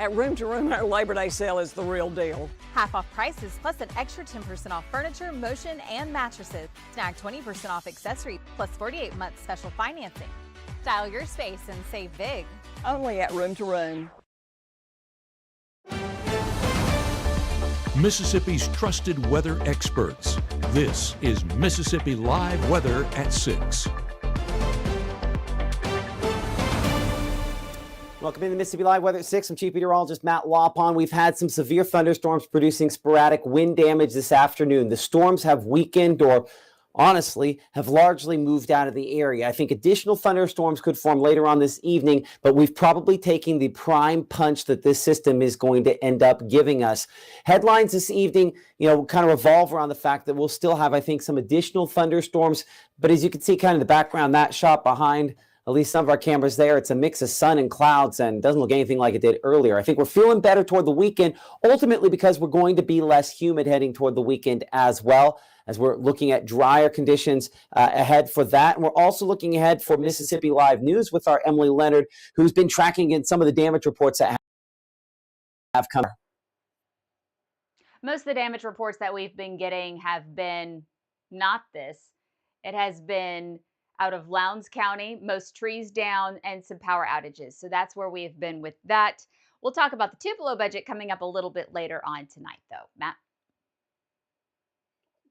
At Room to Room, our Labor Day sale is the real deal. Half off prices plus an extra 10% off furniture, motion, and mattresses. Snag 20% off accessories plus 48-month special financing. Style your space and save big. Only at Room to Room. Mississippi's trusted weather experts. This is Mississippi Live Weather at 6. Welcome into Mississippi Live Weather at 6. I'm Chief Meteorologist Matt Lawpon. We've had some severe thunderstorms producing sporadic wind damage this afternoon. The storms have weakened or honestly have largely moved out of the area. I think additional thunderstorms could form later on this evening, but we've probably taken the prime punch that this system is going to end up giving us. Headlines this evening, kind of revolve around the fact that we'll still have, I think, some additional thunderstorms. But as you can see kind of the background, that shot behind at least some of our cameras there, it's a mix of sun and clouds and doesn't look anything like it did earlier. I think we're feeling better toward the weekend, ultimately because we're going to be less humid heading toward the weekend as well, as we're looking at drier conditions ahead for that. And we're also looking ahead for Mississippi Live News with our Emily Leonard, who's been tracking in some of the damage reports that have come. Most of the damage reports that we've been getting have been not this. It has been out of Lowndes County, most trees down, and some power outages. So that's where we have been with that. We'll talk about the Tupelo budget coming up a little bit later on tonight, though. Matt?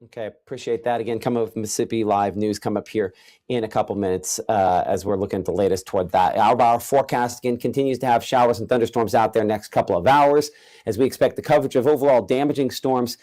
Okay, appreciate that. Again, coming up with Mississippi Live News, come up here in a couple minutes as we're looking at the latest toward that. Our forecast, again, continues to have showers and thunderstorms out there next couple of hours as we expect the coverage of overall damaging storms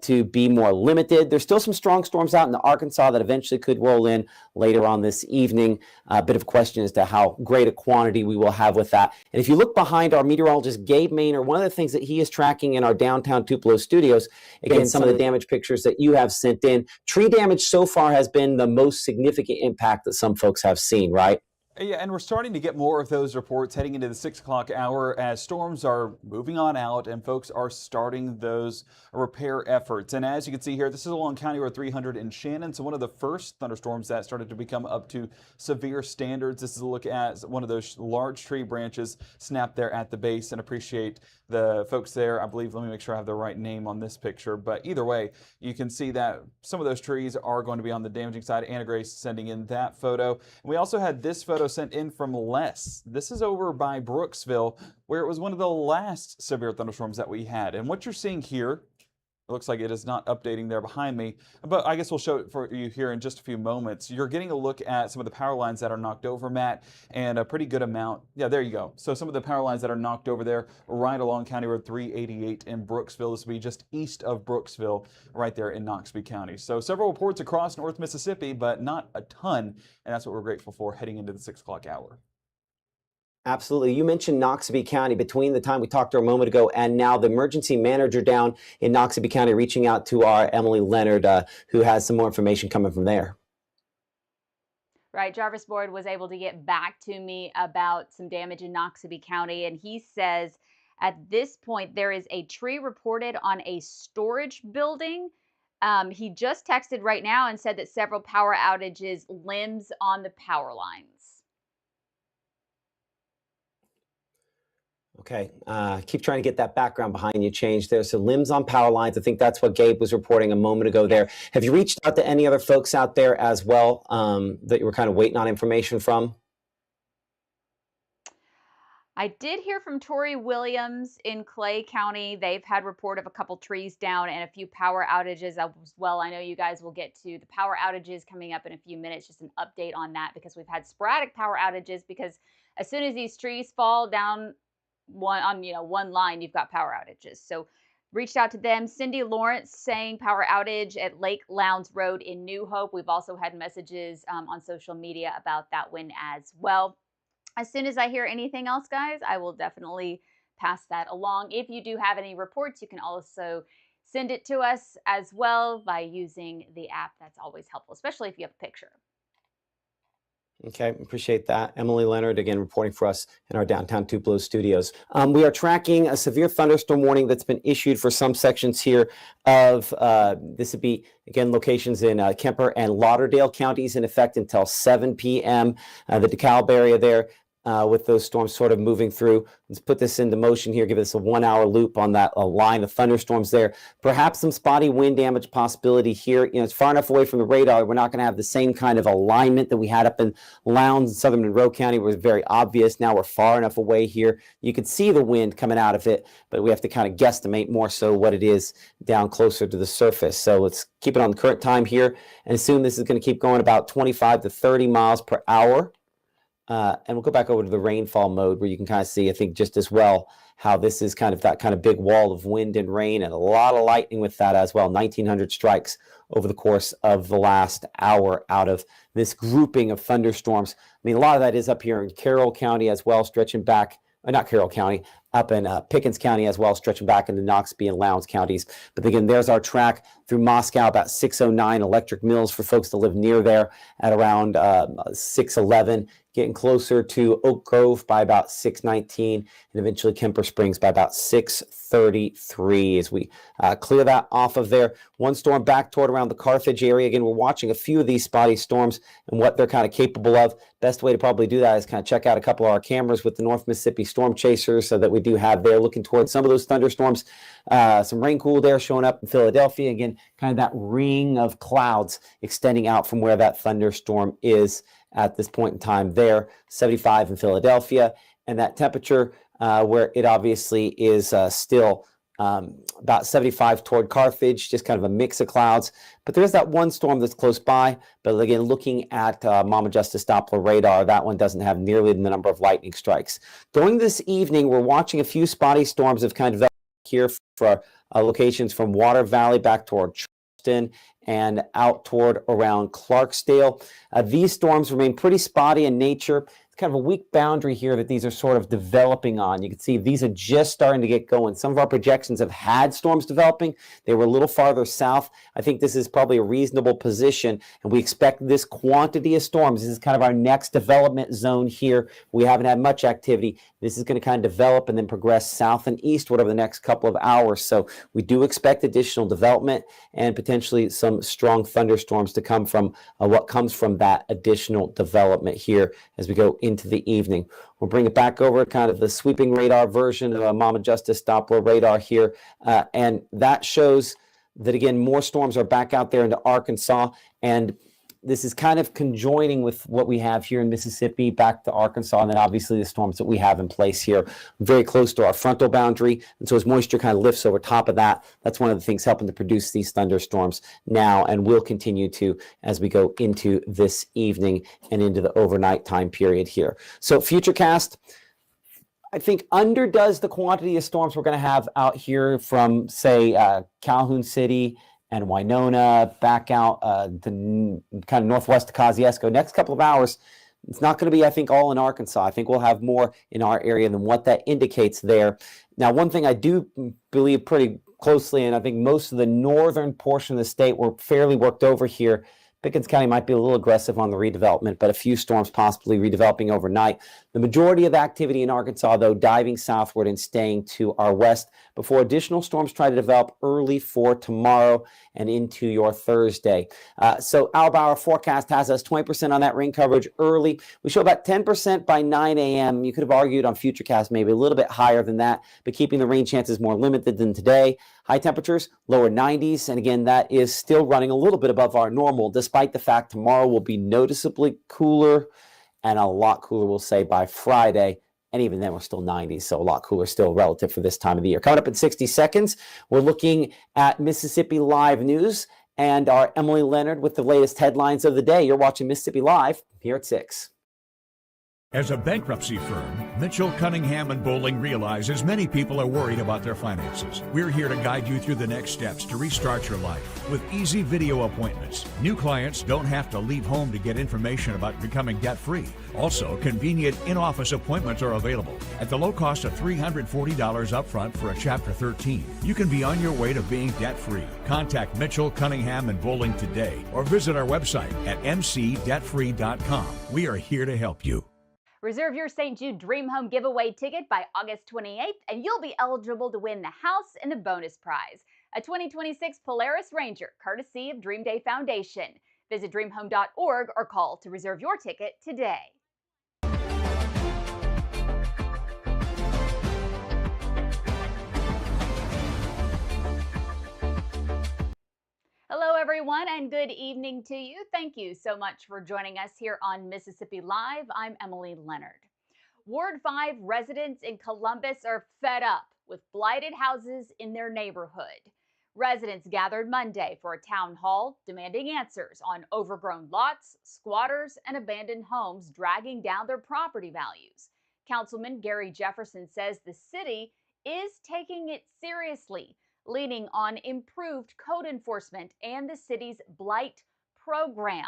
to be more limited. There's still some strong storms out in the Arkansas that eventually could roll in later on this evening. A bit of a question as to how great a quantity we will have with that. And if you look behind our meteorologist, Gabe Maynor, one of the things that he is tracking in our downtown Tupelo studios, again, some of the damage pictures that you have sent in. Tree damage so far has been the most significant impact that some folks have seen, right? Yeah, and we're starting to get more of those reports heading into the 6 o'clock hour as storms are moving on out and folks are starting those repair efforts. And as you can see here, this is along County Road 300 in Shannon. So one of the first thunderstorms that started to become up to severe standards. This is a look at one of those large tree branches snapped there at the base, and appreciate the folks there. I believe, let me make sure I have the right name on this picture. But either way, you can see that some of those trees are going to be on the damaging side. Anna Grace sending in that photo. And we also had this photo sent in from Les. This is over by Brooksville, where it was one of the last severe thunderstorms that we had. And what you're seeing here, it looks like it is not updating there behind me, but I guess we'll show it for you here in just a few moments. You're getting a look at some of the power lines that are knocked over, Matt, and a pretty good amount. Yeah, there you go. So some of the power lines that are knocked over there right along County Road 388 in Brooksville. This will be just east of Brooksville, right there in Noxubee County. So several reports across North Mississippi, but not a ton, and that's what we're grateful for heading into the 6 o'clock hour. Absolutely. You mentioned Noxubee County. Between the time we talked to her a moment ago and now, the emergency manager down in Noxubee County reaching out to our Emily Leonard, who has some more information coming from there. Right. Jarvis Boyd was able to get back to me about some damage in Noxubee County, and he says at this point there is a tree reported on a storage building. He just texted right now and said that several power outages, limbs on the power lines. Okay, keep trying to get that background behind you changed there. So limbs on power lines, I think that's what Gabe was reporting a moment ago there. Have you reached out to any other folks out there as well that you were kind of waiting on information from? I did hear from Tori Williams in Clay County. They've had report of a couple trees down and a few power outages as well. I know you guys will get to the power outages coming up in a few minutes, just an update on that, because we've had sporadic power outages because as soon as these trees fall down one line, you've got power outages. So reached out to them. Cindy Lawrence saying power outage at Lake Lowndes Road in New Hope. We've also had messages on social media about that one as well. As soon as I hear anything else, guys, I will definitely pass that along. If you do have any reports, you can also send it to us as well by using the app. That's always helpful, especially if you have a picture. Okay, appreciate that. Emily Leonard, again, reporting for us in our downtown Tupelo studios. We are tracking a severe thunderstorm warning that's been issued for some sections here of, this would be, again, locations in Kemper and Lauderdale counties in effect until 7 p.m. The DeKalb area there. with those storms sort of moving through. Let's put this into motion here, give us a 1 hour loop on that line of thunderstorms there. Perhaps some spotty wind damage possibility here. It's far enough away from the radar. We're not going to have the same kind of alignment that we had up in Lowndes and southern Monroe County. It was very obvious. Now we're far enough away here. You could see the wind coming out of it, but we have to kind of guesstimate more so what it is down closer to the surface. So let's keep it on the current time here and assume this is going to keep going about 25 to 30 miles per hour. And we'll go back over to the rainfall mode where you can kind of see, I think, just as well how this is kind of that kind of big wall of wind and rain and a lot of lightning with that as well. 1,900 strikes over the course of the last hour out of this grouping of thunderstorms. I mean, a lot of that is up here in Carroll County as well, stretching back, not Carroll County, up in Pickens County as well, stretching back into Noxubee and Lowndes counties. But again, there's our track through Moscow, about 6:09, Electric Mills for folks that live near there at around 6:11, getting closer to Oak Grove by about 6:19, and eventually Kemper Springs by about 6:33 as we clear that off of there. One storm back toward around the Carthage area. Again, we're watching a few of these spotty storms and what they're kind of capable of. Best way to probably do that is kind of check out a couple of our cameras with the North Mississippi Storm Chasers so that we do have there looking towards some of those thunderstorms. Some rain cooled air showing up in Philadelphia. Again, kind of that ring of clouds extending out from where that thunderstorm is at this point in time there. 75 in Philadelphia, and that temperature where it obviously is still about 75 toward Carthage, just kind of a mix of clouds. But there's that one storm that's close by. But again, looking at Mama Justice Doppler radar, that one doesn't have nearly the number of lightning strikes. During this evening, we're watching a few spotty storms have kind of developed here for locations from Water Valley back toward Charleston and out toward around Clarksdale. These storms remain pretty spotty in nature. It's kind of a weak boundary here that these are sort of developing on. You can see these are just starting to get going. Some of our projections have had storms developing. They were a little farther south. I think this is probably a reasonable position, and we expect this quantity of storms. This is kind of our next development zone here. We haven't had much activity. This is going to kind of develop and then progress south and eastward over the next couple of hours. So we do expect additional development and potentially some strong thunderstorms to come from what comes from that additional development here as we go into the evening. We'll bring it back over kind of the sweeping radar version of a Mama Justice Doppler radar here. And that shows that, again, more storms are back out there into Arkansas. And this is kind of conjoining with what we have here in Mississippi back to Arkansas, and then obviously the storms that we have in place here very close to our frontal boundary. And so as moisture kind of lifts over top of that, that's one of the things helping to produce these thunderstorms now and will continue to as we go into this evening and into the overnight time period here. So Futurecast, I think, underdoes the quantity of storms we're going to have out here from, say, Calhoun City and Winona, back out to kind of northwest of Kosciuszko. Next couple of hours, it's not going to be, I think, all in Arkansas. I think we'll have more in our area than what that indicates there. Now, one thing I do believe pretty closely, and I think most of the northern portion of the state were fairly worked over here. Pickens County might be a little aggressive on the redevelopment, but a few storms possibly redeveloping overnight. The majority of the activity in Arkansas, though, diving southward and staying to our west before additional storms try to develop early for tomorrow and into your Thursday. So our Bauer forecast has us 20% on that rain coverage early. We show about 10% by 9 a.m. You could have argued on Futurecast maybe a little bit higher than that, but keeping the rain chances more limited than today. High temperatures, lower 90s, and again, that is still running a little bit above our normal, despite the fact tomorrow will be noticeably cooler and a lot cooler, we'll say, by Friday. And even then, we're still 90s, so a lot cooler still relative for this time of the year. Coming up in 60 seconds, we're looking at Mississippi Live News and our Emily Leonard with the latest headlines of the day. You're watching Mississippi Live here at 6. As a bankruptcy firm, Mitchell, Cunningham & Bowling realizes many people are worried about their finances. We're here to guide you through the next steps to restart your life with easy video appointments. New clients don't have to leave home to get information about becoming debt-free. Also, convenient in-office appointments are available at the low cost of $340 upfront for a Chapter 13. You can be on your way to being debt-free. Contact Mitchell, Cunningham & Bowling today or visit our website at mcdebtfree.com. We are here to help you. Reserve your St. Jude Dream Home giveaway ticket by August 28th, and you'll be eligible to win the house and a bonus prize, a 2026 Polaris Ranger, courtesy of Dream Day Foundation. Visit dreamhome.org or call to reserve your ticket today. everyone, and good evening to you. Thank you so much for joining us here on Mississippi Live. I'm Emily Leonard. Ward 5 residents in Columbus are fed up with blighted houses in their neighborhood. Residents gathered Monday for a town hall demanding answers on overgrown lots, squatters, and abandoned homes dragging down their property values. Councilman Gary Jefferson says the city is taking it seriously, leaning on improved code enforcement and the city's blight program.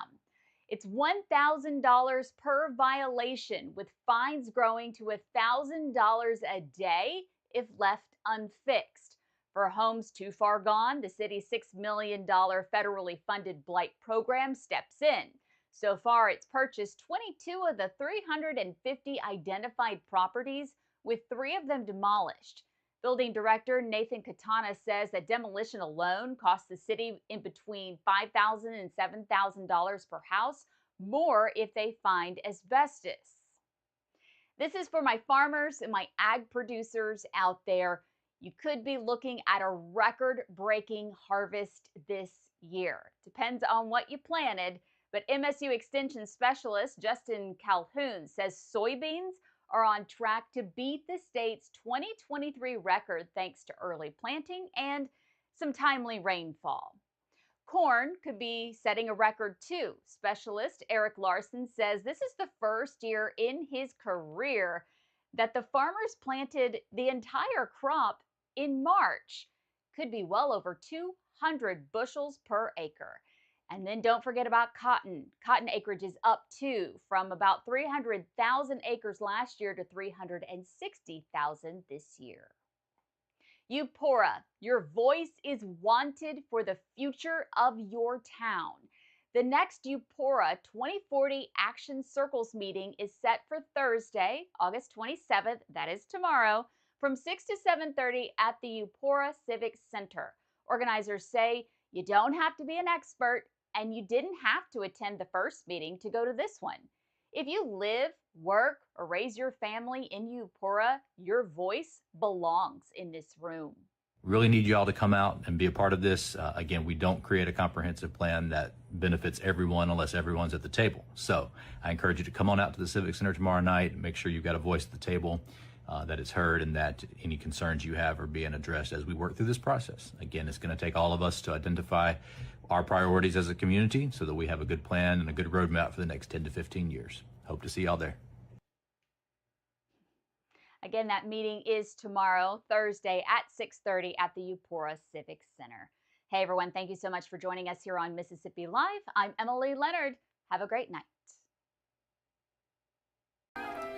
It's $1,000 per violation, with fines growing to $1,000 a day if left unfixed. For homes too far gone, the city's $6 million federally funded blight program steps in. So far, it's purchased 22 of the 350 identified properties, with 3 of them demolished. Building Director Nathan Katana says that demolition alone costs the city in between $5,000 and $7,000 per house, more if they find asbestos. This is for my farmers and my ag producers out there. You could be looking at a record-breaking harvest this year. Depends on what you planted, but MSU Extension Specialist Justin Calhoun says soybeans are on track to beat the state's 2023 record thanks to early planting and some timely rainfall. Corn could be setting a record too. Specialist Eric Larson says this is the first year in his career that the farmers planted the entire crop in March. Could be well over 200 bushels per acre. And then don't forget about cotton. Cotton acreage is up too, from about 300,000 acres last year to 360,000 this year. Eupora, your voice is wanted for the future of your town. The next Eupora 2040 Action Circles meeting is set for Thursday, August 27th, that is tomorrow, from 6 to 7:30 at the Eupora Civic Center. Organizers say you don't have to be an expert, and you didn't have to attend the first meeting to go to this one. If you live, work, or raise your family in Eupora, your voice belongs in this room. Really need you all to come out and be a part of this. Again, we don't create a comprehensive plan that benefits everyone unless everyone's at the table. So I encourage you to come on out to the Civic Center tomorrow night and make sure you've got a voice at the table, that is heard, and that any concerns you have are being addressed as we work through this process. Again, it's going to take all of us to identify our priorities as a community so that we have a good plan and a good roadmap for the next 10 to 15 years. Hope to see y'all there. Again, that meeting is tomorrow, Thursday at 6:30 at the Eupora Civic Center. Hey everyone, thank you so much for joining us here on Mississippi Live. I'm Emily Leonard. Have a great night.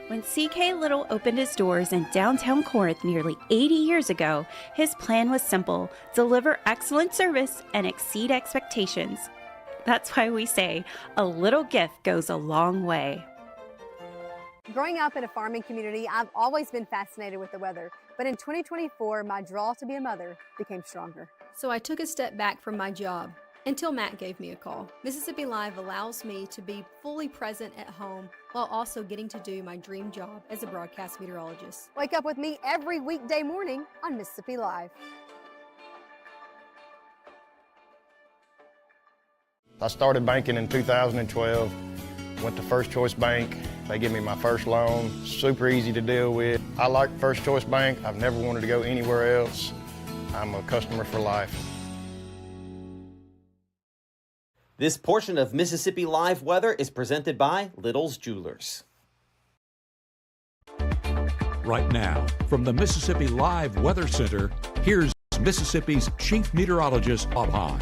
When C.K. Little opened his doors in downtown Corinth nearly 80 years ago, his plan was simple: deliver excellent service and exceed expectations. That's why we say a little gift goes a long way. Growing up in a farming community, I've always been fascinated with the weather. But in 2024, my draw to be a mother became stronger. So I took a step back from my job until Matt gave me a call. Mississippi Live allows me to be fully present at home while also getting to do my dream job as a broadcast meteorologist. Wake up with me every weekday morning on Mississippi Live. I started banking in 2012, went to First Choice Bank. They gave me my first loan, super easy to deal with. I like First Choice Bank. I've never wanted to go anywhere else. I'm a customer for life. This portion of Mississippi Live weather is presented by Little's Jewelers. Right now, from the Mississippi Live Weather Center, here's Mississippi's Chief Meteorologist, Bob Hahn.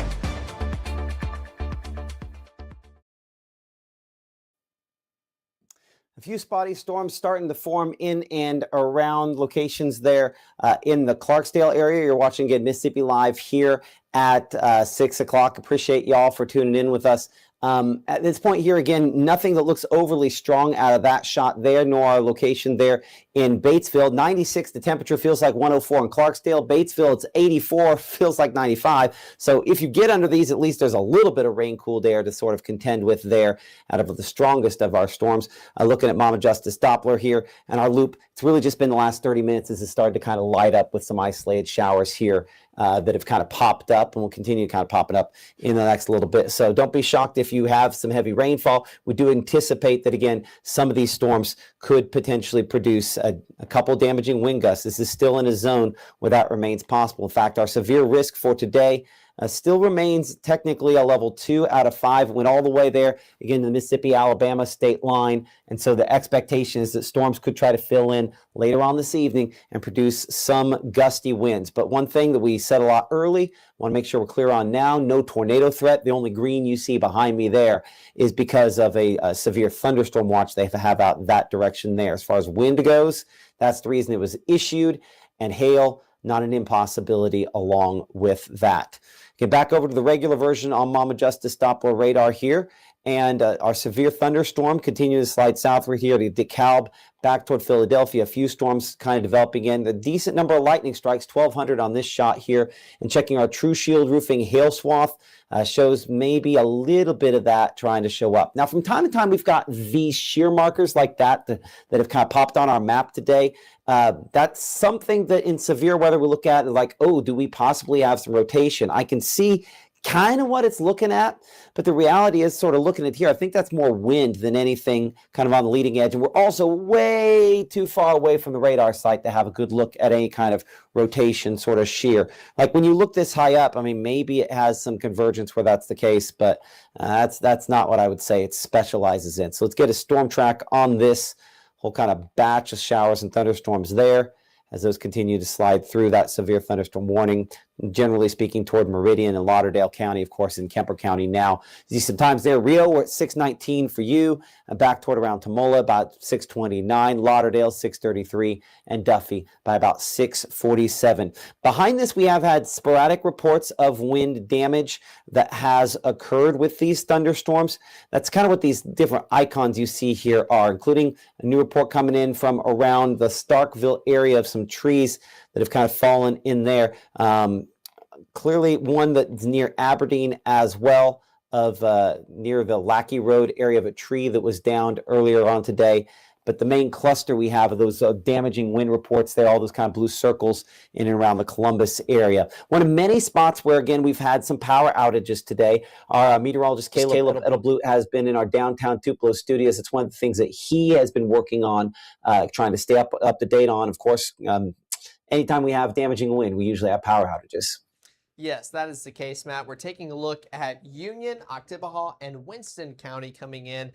A few spotty storms starting to form in and around locations there in the Clarksdale area. You're watching again Mississippi Live here at 6 o'clock. Appreciate y'all for tuning in with us. At this point here, again, nothing that looks overly strong out of that shot there, nor our location there in Batesville. 96, the temperature feels like 104 in Clarksdale. Batesville, it's 84, feels like 95. So if you get under these, at least there's a little bit of rain-cooled air to sort of contend with there out of the strongest of our storms. Looking at Mama Justice Doppler here and our loop, it's really just been the last 30 minutes as it started to kind of light up with some isolated showers here that have kind of popped up and will continue kind of popping up in the next little bit. So don't be shocked if you have some heavy rainfall. We do anticipate that, again, some of these storms could potentially produce a couple damaging wind gusts. This is still in a zone where that remains possible. In fact, our severe risk for today still remains technically a level 2 out of 5. Went all the way there, again, the Mississippi-Alabama state line. And so the expectation is that storms could try to fill in later on this evening and produce some gusty winds. But one thing that we said a lot early, want to make sure we're clear on now, no tornado threat. The only green you see behind me there is because of a severe thunderstorm watch they have to have out that direction there. As far as wind goes, that's the reason it was issued, and hail, not an impossibility along with that. Get back over to the regular version on Mama Justice Doppler radar here. And our severe thunderstorm continues to slide southward here to DeKalb, back toward Philadelphia. A few storms kind of developing in. A decent number of lightning strikes, 1,200 on this shot here. And checking our True Shield roofing hail swath shows maybe a little bit of that trying to show up. Now, from time to time, we've got these shear markers like that have kind of popped on our map today. That's something that in severe weather we look at like, oh, do we possibly have some rotation? I can see kind of what it's looking at, but the reality is sort of looking at here, I think that's more wind than anything kind of on the leading edge. And we're also way too far away from the radar site to have a good look at any kind of rotation sort of shear. Like when you look this high up, I mean, maybe it has some convergence where that's the case, but that's not what I would say it specializes in. So let's get a storm track on this whole kind of batch of showers and thunderstorms there as those continue to slide through that severe thunderstorm warning, generally speaking, toward Meridian and Lauderdale County, of course, in Kemper County now. See some times there. Rio, we're at 619 for you, back toward around Tamola, about 629, Lauderdale, 633, and Duffy by about 647. Behind this, we have had sporadic reports of wind damage that has occurred with these thunderstorms. That's kind of what these different icons you see here are, including a new report coming in from around the Starkville area of some trees that have kind of fallen in there. Clearly one that's near Aberdeen as well, of near the Lackey Road area of a tree that was downed earlier on today. But the main cluster we have of those damaging wind reports there, all those kind of blue circles in and around the Columbus area. One of many spots where, again, we've had some power outages today. Our meteorologist Caleb Edelblut has been in our downtown Tupelo studios. It's one of the things that he has been working on, trying to stay up to date on. Of course, anytime we have damaging wind, we usually have power outages. Yes, that is the case, Matt. We're taking a look at Union, Oktibbeha, and Winston County coming in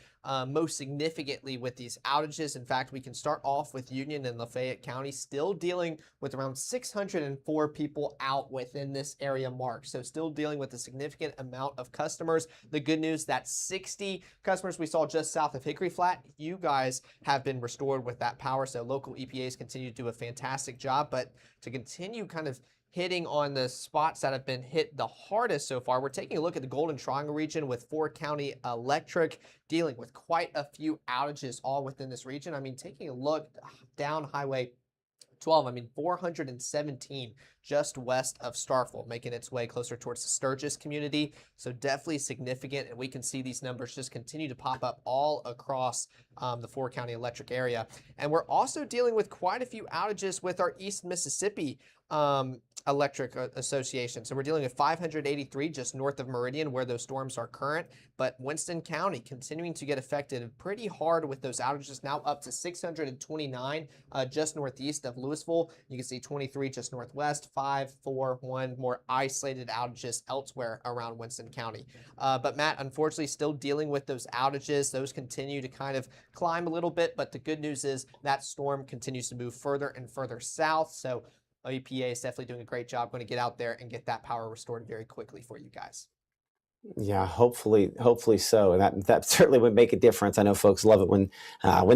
most significantly with these outages. In fact, we can start off with Union and Lafayette County still dealing with around 604 people out within this area mark. So still dealing with a significant amount of customers. The good news, that 60 customers we saw just south of Hickory Flat, you guys have been restored with that power. So local EPAs continue to do a fantastic job. But to continue kind of hitting on the spots that have been hit the hardest so far, we're taking a look at the Golden Triangle region with 4 County Electric dealing with quite a few outages all within this region. I mean, taking a look down Highway 12, I mean, 417 just west of Starkville, making its way closer towards the Sturgis community. So definitely significant, and we can see these numbers just continue to pop up all across the 4 County Electric area. And we're also dealing with quite a few outages with our East Mississippi Electric Association. So we're dealing with 583 just north of Meridian where those storms are current, but Winston County continuing to get affected pretty hard with those outages, now up to 629 just northeast of Louisville. You can see 23 just northwest, 5, 4, 1 more isolated outages elsewhere around Winston County. But Matt, unfortunately, still dealing with those outages. Those continue to kind of climb a little bit, but the good news is that storm continues to move further and further south. So EPA is definitely doing a great job. Going to get out there and get that power restored very quickly for you guys. Yeah, hopefully so. And that certainly would make a difference. I know folks love it when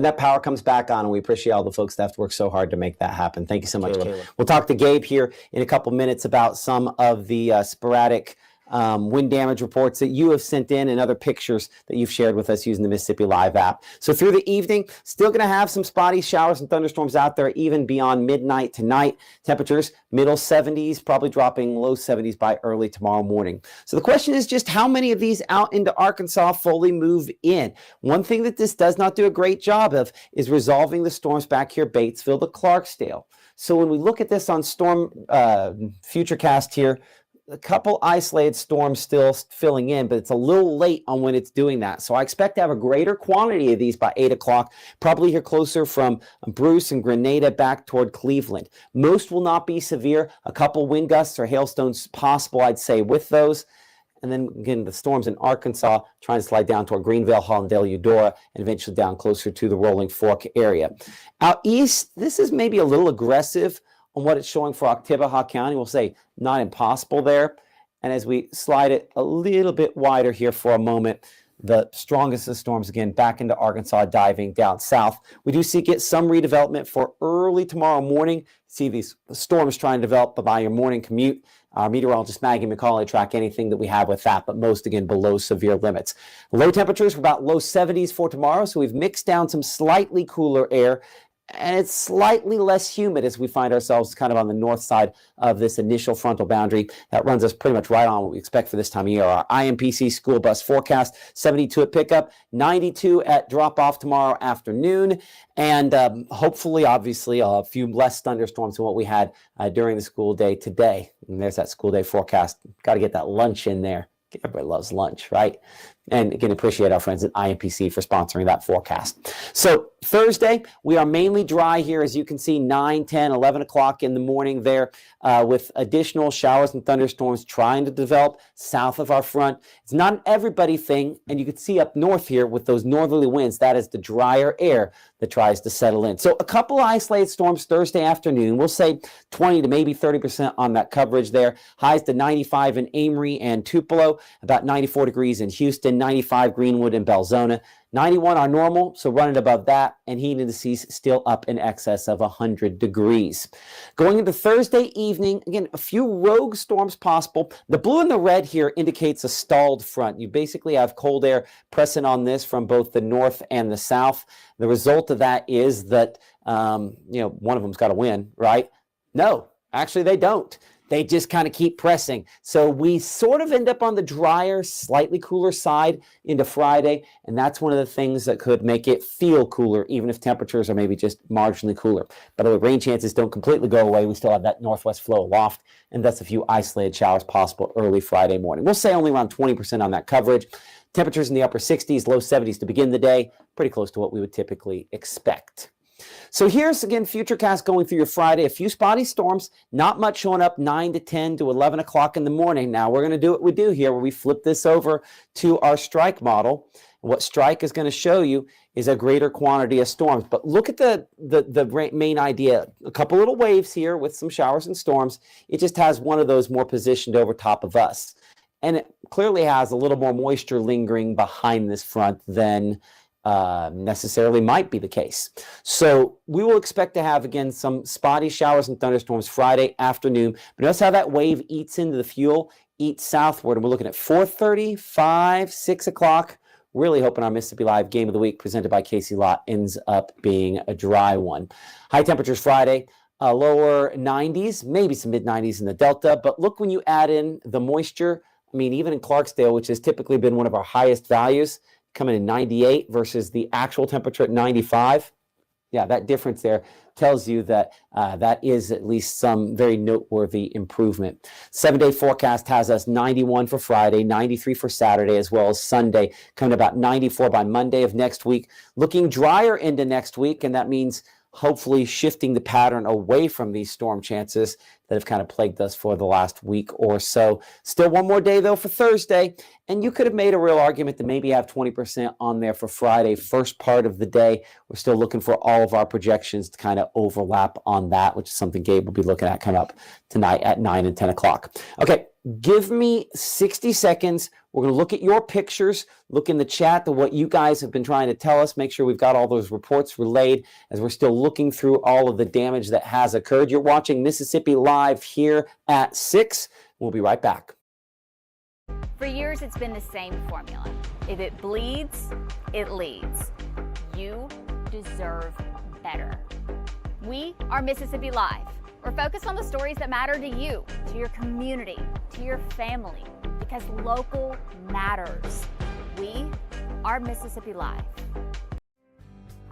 that power comes back on, and we appreciate all the folks that have to work so hard to make that happen. Thank you so much, Caleb. We'll talk to Gabe here in a couple minutes about some of the sporadic wind damage reports that you have sent in and other pictures that you've shared with us using the Mississippi Live app. So through the evening, still going to have some spotty showers and thunderstorms out there even beyond midnight tonight. Temperatures middle 70s, probably dropping low 70s by early tomorrow morning. So the question is just how many of these out into Arkansas fully move in? One thing that this does not do a great job of is resolving the storms back here, Batesville to Clarksdale. So when we look at this on storm futurecast here, a couple isolated storms still filling in, but it's a little late on when it's doing that. So I expect to have a greater quantity of these by 8 o'clock, probably here closer from Bruce and Grenada back toward Cleveland. Most will not be severe. A couple wind gusts or hailstones possible, I'd say, with those. And then again, the storms in Arkansas trying to slide down toward Greenville, Hollandale, Eudora, and eventually down closer to the Rolling Fork area. Out east, this is maybe a little aggressive on what it's showing for Oktibbeha County. We'll say not impossible there. And as we slide it a little bit wider here for a moment, the strongest of the storms again back into Arkansas, diving down south. We do get some redevelopment for early tomorrow morning. See these storms trying to develop by your morning commute. Our meteorologist Maggie McCauley track anything that we have with that, but most again below severe limits. Low temperatures for about low 70s for tomorrow, so we've mixed down some slightly cooler air. And it's slightly less humid as we find ourselves kind of on the north side of this initial frontal boundary. That runs us pretty much right on what we expect for this time of year. Our IMPC school bus forecast, 72 at pickup, 92 at drop-off tomorrow afternoon, and hopefully, obviously, a few less thunderstorms than what we had during the school day today. And there's that school day forecast. Got to get that lunch in there. Everybody loves lunch, right? And again, appreciate our friends at IMPC for sponsoring that forecast. So Thursday, we are mainly dry here, as you can see, 9, 10, 11 o'clock in the morning there, with additional showers and thunderstorms trying to develop south of our front. It's not an everybody thing, and you can see up north here with those northerly winds, that is the drier air that tries to settle in. So a couple isolated storms Thursday afternoon. We'll say 20 to maybe 30% on that coverage there. Highs to 95 in Amory and Tupelo, about 94 degrees in Houston, 95 Greenwood and Belzona. 91 are normal, so running above that, and heat indices still up in excess of 100 degrees. Going into Thursday evening, again, a few rogue storms possible. The blue and the red here indicates a stalled front. You basically have cold air pressing on this from both the north and the south. The result of that is that, one of them's got to win, right? No, actually they don't. They just kind of keep pressing. So we sort of end up on the drier, slightly cooler side into Friday, and that's one of the things that could make it feel cooler, even if temperatures are maybe just marginally cooler. By the way, rain chances don't completely go away. We still have that northwest flow aloft, and thus a few isolated showers possible early Friday morning. We'll say only around 20% on that coverage. Temperatures in the upper 60s, low 70s to begin the day, pretty close to what we would typically expect. So here's, again, Futurecast going through your Friday. A few spotty storms, not much showing up 9 to 10 to 11 o'clock in the morning. Now, we're going to do what we do here, where we flip this over to our strike model. What strike is going to show you is a greater quantity of storms. But look at the main idea. A couple little waves here with some showers and storms. It just has one of those more positioned over top of us. And it clearly has a little more moisture lingering behind this front than necessarily might be the case. So we will expect to have, again, some spotty showers and thunderstorms Friday afternoon. But notice how that wave eats into the fuel, eats southward. And we're looking at 4:30, 5, 6 o'clock. Really hoping our Mississippi Live Game of the Week presented by Casey Lott ends up being a dry one. High temperatures Friday, lower 90s, maybe some mid-90s in the Delta. But look, when you add in the moisture, I mean, even in Clarksdale, which has typically been one of our highest values, coming in 98 versus the actual temperature at 95. Yeah, that difference there tells you that that is at least some very noteworthy improvement. 7-day forecast has us 91 for Friday, 93 for Saturday, as well as Sunday, coming about 94 by Monday of next week. Looking drier into next week, and that means hopefully shifting the pattern away from these storm chances that have kind of plagued us for the last week or so. Still one more day, though, for Thursday. And you could have made a real argument to maybe have 20% on there for Friday, first part of the day. We're still looking for all of our projections to kind of overlap on that, which is something Gabe will be looking at coming up tonight at 9 and 10 o'clock. Okay, give me 60 seconds. We're going to look at your pictures, look in the chat to what you guys have been trying to tell us, make sure we've got all those reports relayed as we're still looking through all of the damage that has occurred. You're watching Mississippi Live here at 6. We'll be right back. For years, it's been the same formula. If it bleeds, it leads. You deserve better. We are Mississippi Live. We're focused on the stories that matter to you, to your community, to your family, because local matters. We are Mississippi Live.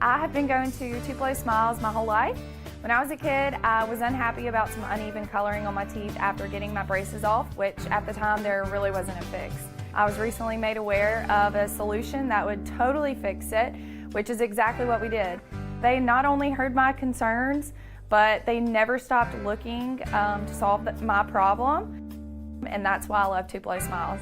I have been going to Two Place Smiles my whole life. When I was a kid, I was unhappy about some uneven coloring on my teeth after getting my braces off, which at the time there really wasn't a fix. I was recently made aware of a solution that would totally fix it, which is exactly what we did. They not only heard my concerns, but they never stopped looking to solve my problem, and that's why I love Two Place Smiles.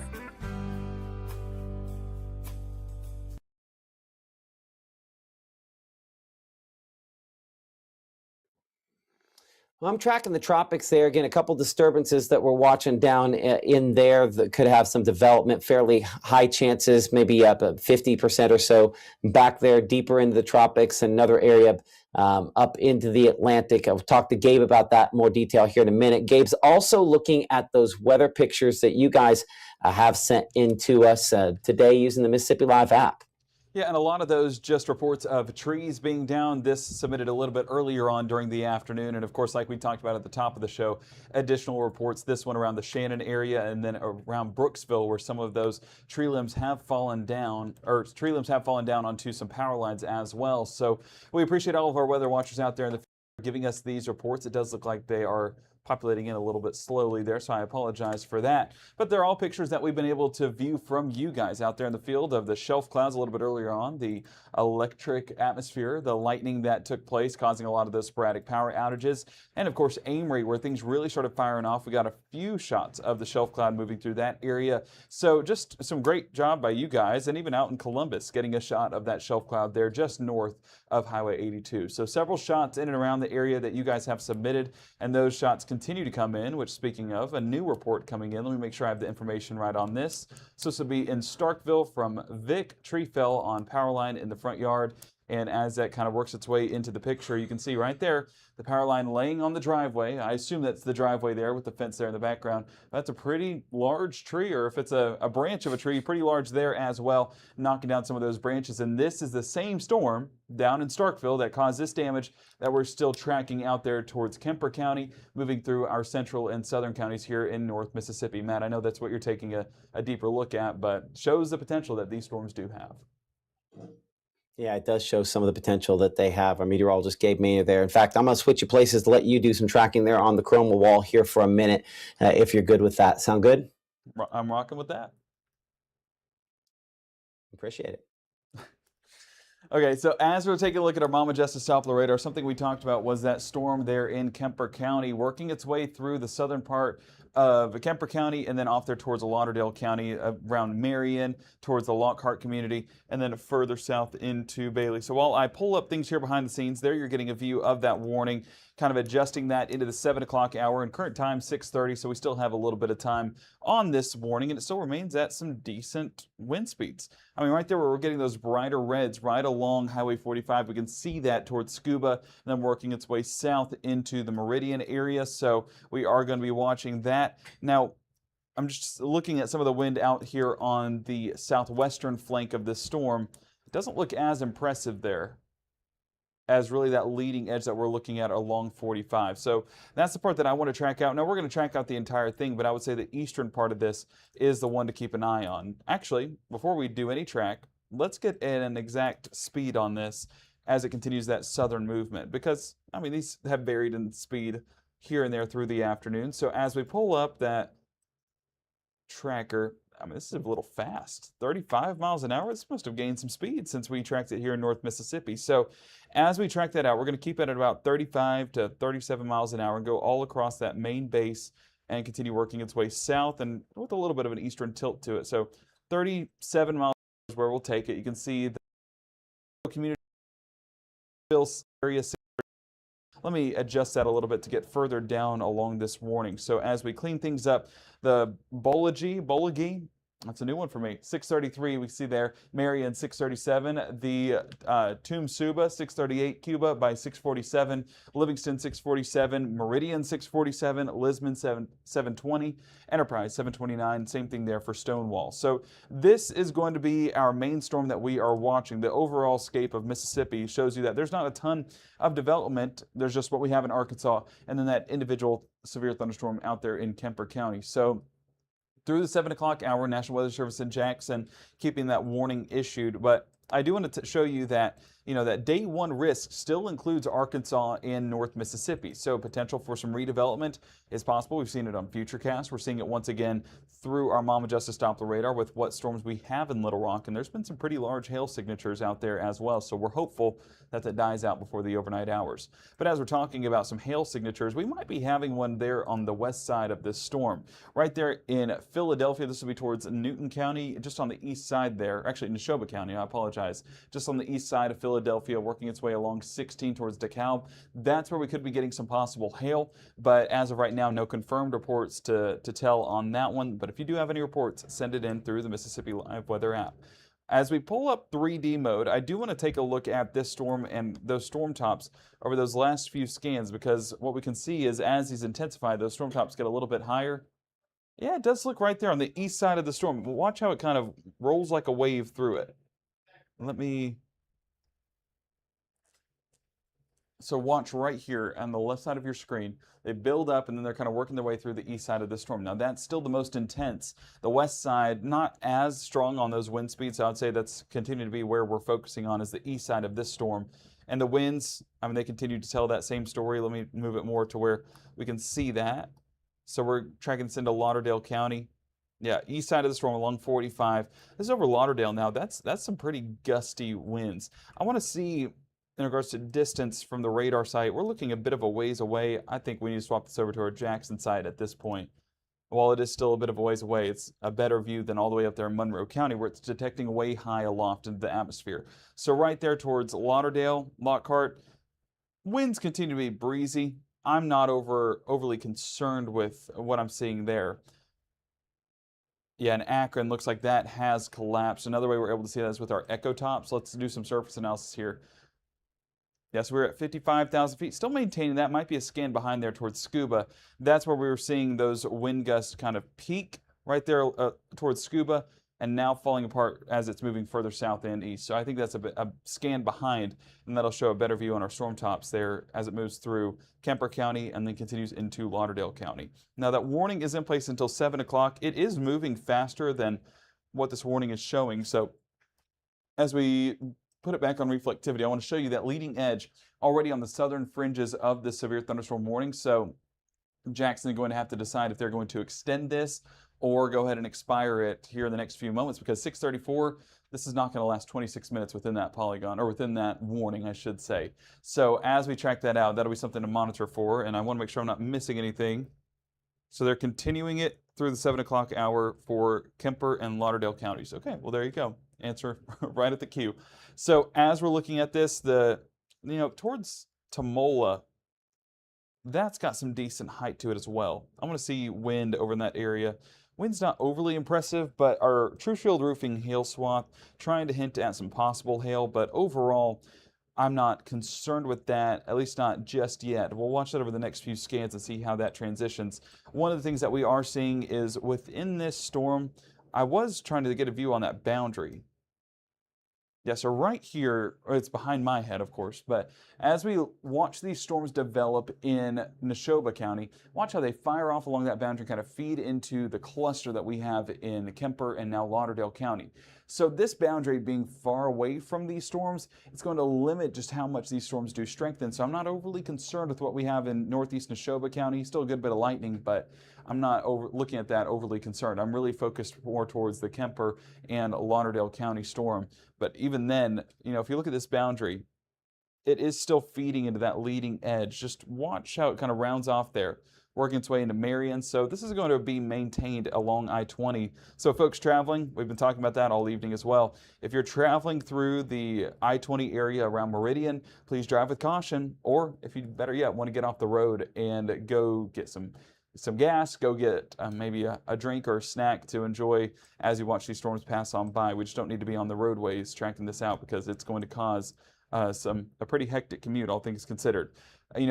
Well, I'm tracking the tropics there. Again, a couple disturbances that we're watching down in there that could have some development, fairly high chances, maybe up 50% or so back there, deeper into the tropics, another area up into the Atlantic. I'll talk to Gabe about that in more detail here in a minute. Gabe's also looking at those weather pictures that you guys have sent in to us today using the Mississippi Live app. Yeah, and a lot of those just reports of trees being down. This submitted a little bit earlier on during the afternoon. And of course, like we talked about at the top of the show, additional reports, this one around the Shannon area and then around Brooksville, where some of those tree limbs have fallen down, onto some power lines as well. So we appreciate all of our weather watchers out there in the field giving us these reports. It does look like they are populating in a little bit slowly there, so I apologize for that. But they're all pictures that we've been able to view from you guys out there in the field of the shelf clouds a little bit earlier on, the electric atmosphere, the lightning that took place causing a lot of those sporadic power outages, and of course Amory, where things really started firing off. We got a few shots of the shelf cloud moving through that area. So just some great job by you guys, and even out in Columbus getting a shot of that shelf cloud there just north of Highway 82. So several shots in and around the area that you guys have submitted, and those shots continue to come in, which, speaking of, a new report coming in. Let me make sure I have the information right on this. So this will be in Starkville from Vic. Tree fell on power line in the front yard. And as that kind of works its way into the picture, you can see right there the power line laying on the driveway. I assume that's the driveway there with the fence there in the background. That's a pretty large tree, or if it's a branch of a tree, pretty large there as well, knocking down some of those branches. And this is the same storm down in Starkville that caused this damage that we're still tracking out there towards Kemper County, moving through our central and southern counties here in North Mississippi. Matt, I know that's what you're taking a deeper look at, but shows the potential that these storms do have. Yeah, it does show some of the potential that they have. Our meteorologist gave me there. In fact, I'm going to switch you places to let you do some tracking there on the chroma wall here for a minute, if you're good with that. Sound good? I'm rocking with that. Appreciate it. Okay, so as we're taking a look at our Mama Justice Doppler radar, something we talked about was that storm there in Kemper County, working its way through the southern part of Kemper County and then off there towards Lauderdale County, around Marion, towards the Lockhart community, and then further south into Bailey. So while I pull up things here behind the scenes, there you're getting a view of that warning, kind of adjusting that into the 7 o'clock hour, and current time 6:30, so we still have a little bit of time on this warning, and it still remains at some decent wind speeds. I mean, right there where we're getting those brighter reds right along Highway 45, we can see that towards Scuba, and then working its way south into the Meridian area, so we are going to be watching that. Now, I'm just looking at some of the wind out here on the southwestern flank of this storm. It doesn't look as impressive there as really that leading edge that we're looking at along 45. So that's the part that I want to track out. Now, we're going to track out the entire thing, but I would say the eastern part of this is the one to keep an eye on. Actually, before we do any track, let's get an exact speed on this as it continues that southern movement, because, I mean, these have varied in speed here and there through the afternoon. So as we pull up that tracker, I mean, this is a little fast, 35 miles an hour. This must have gained some speed since we tracked it here in North Mississippi. So as we track that out, we're going to keep it at about 35 to 37 miles an hour and go all across that main base and continue working its way south and with a little bit of an eastern tilt to it. So 37 miles is where we'll take it. You can see the community area. Let me adjust that a little bit to get further down along this warning. So as we clean things up, the Bolagi, That's a new one for me. 633, we see there. Marion, 637. The Tum Suba, 638. Cuba by 647. Livingston, 647. Meridian, 647. Lisbon, 720. Enterprise, 729. Same thing there for Stonewall. So this is going to be our main storm that we are watching. The overall scape of Mississippi shows you that there's not a ton of development. There's just what we have in Arkansas, and then that individual severe thunderstorm out there in Kemper County. So through the 7 o'clock hour, National Weather Service in Jackson keeping that warning issued. But I do want to show you that, that day one risk still includes Arkansas and North Mississippi. So potential for some redevelopment is possible. We've seen it on Futurecast. We're seeing it once again through our Mama Justice Doppler radar with what storms we have in Little Rock. And there's been some pretty large hail signatures out there as well. So we're hopeful that that dies out before the overnight hours. But as we're talking about some hail signatures, we might be having one there on the west side of this storm. Right there in Philadelphia, this will be towards Newton County, just on the east side there. Actually, Neshoba County, I apologize. Just on the east side of Philadelphia, working its way along 16 towards DeKalb. That's where we could be getting some possible hail. But as of right now, no confirmed reports to tell on that one. But if you do have any reports, send it in through the Mississippi Live Weather app. As we pull up 3D mode, I do want to take a look at this storm and those storm tops over those last few scans, because what we can see is as these intensify, those storm tops get a little bit higher. Yeah, it does look right there on the east side of the storm. But watch how it kind of rolls like a wave through it. So watch right here on the left side of your screen. They build up and then they're kind of working their way through the east side of the storm. Now that's still the most intense. The west side, not as strong on those wind speeds. So I'd say that's continuing to be where we're focusing on, is the east side of this storm. And the winds, they continue to tell that same story. Let me move it more to where we can see that. So we're tracking this into Lauderdale County. Yeah, east side of the storm along 45. This is over Lauderdale now. That's some pretty gusty winds. I want to see, in regards to distance from the radar site, we're looking a bit of a ways away. I think we need to swap this over to our Jackson site at this point. While it is still a bit of a ways away, it's a better view than all the way up there in Monroe County, where it's detecting way high aloft into the atmosphere. So right there towards Lauderdale, Lockhart, winds continue to be breezy. I'm not overly concerned with what I'm seeing there. Yeah, and Akron looks like that has collapsed. Another way we're able to see that is with our echo tops. Let's do some surface analysis here. Yes, we're at 55,000 feet, still maintaining that. Might be a scan behind there towards Scuba. That's where we were seeing those wind gusts kind of peak right there towards Scuba, and now falling apart as it's moving further south and east. So I think that's a scan behind, and that'll show a better view on our storm tops there as it moves through Kemper County and then continues into Lauderdale County. Now that warning is in place until 7 o'clock. It is moving faster than what this warning is showing. So as we put it back on reflectivity, I want to show you that leading edge already on the southern fringes of the severe thunderstorm warning. So Jackson is going to have to decide if they're going to extend this or go ahead and expire it here in the next few moments, because 6:34, this is not going to last 26 minutes within that polygon, or within that warning, I should say. So as we track that out, that'll be something to monitor for, and I want to make sure I'm not missing anything. So they're continuing it through the 7 o'clock hour for Kemper and Lauderdale counties. Okay, well, there you go. Answer right at the cue. So as we're looking at this, towards Tamola, that's got some decent height to it as well. I want to see wind over in that area. Wind's not overly impressive, but our True Shield Roofing hail swath trying to hint at some possible hail, but overall, I'm not concerned with that, at least not just yet. We'll watch that over the next few scans and see how that transitions. One of the things that we are seeing is within this storm, I was trying to get a view on that boundary. Yeah, so right here, it's behind my head, of course, but as we watch these storms develop in Neshoba County, watch how they fire off along that boundary, kind of feed into the cluster that we have in Kemper and now Lauderdale County. So this boundary being far away from these storms, it's going to limit just how much these storms do strengthen. So I'm not overly concerned with what we have in northeast Neshoba County. Still a good bit of lightning, but I'm not looking at that overly concerned. I'm really focused more towards the Kemper and Lauderdale County storm. But even then, if you look at this boundary, it is still feeding into that leading edge. Just watch how it kind of rounds off there, working its way into Marion. So this is going to be maintained along I-20. So folks traveling, we've been talking about that all evening as well. If you're traveling through the I-20 area around Meridian, please drive with caution. Or if you, better yet, want to get off the road and go get some some gas, go get maybe a drink or a snack to enjoy as you watch these storms pass on by. We just don't need to be on the roadways tracking this out because it's going to cause a pretty hectic commute, all things considered.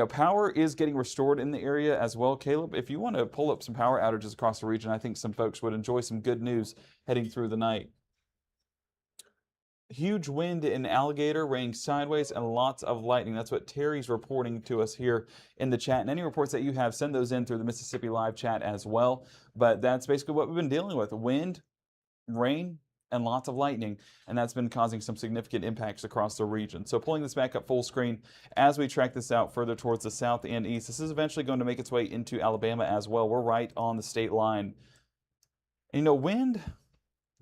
Power is getting restored in the area as well. Caleb, if you want to pull up some power outages across the region, I think some folks would enjoy some good news heading through the night. Huge wind in Alligator, raining sideways, and lots of lightning. That's what Terry's reporting to us here in the chat. And any reports that you have, send those in through the Mississippi Live chat as well. But that's basically what we've been dealing with. Wind, rain, and lots of lightning. And that's been causing some significant impacts across the region. So pulling this back up full screen as we track this out further towards the south and east. This is eventually going to make its way into Alabama as well. We're right on the state line. And, wind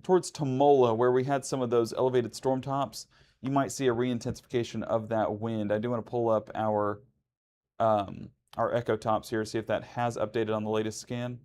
towards Tomola, where we had some of those elevated storm tops, you might see a re-intensification of that wind. I do want to pull up our echo tops here, see if that has updated on the latest scan.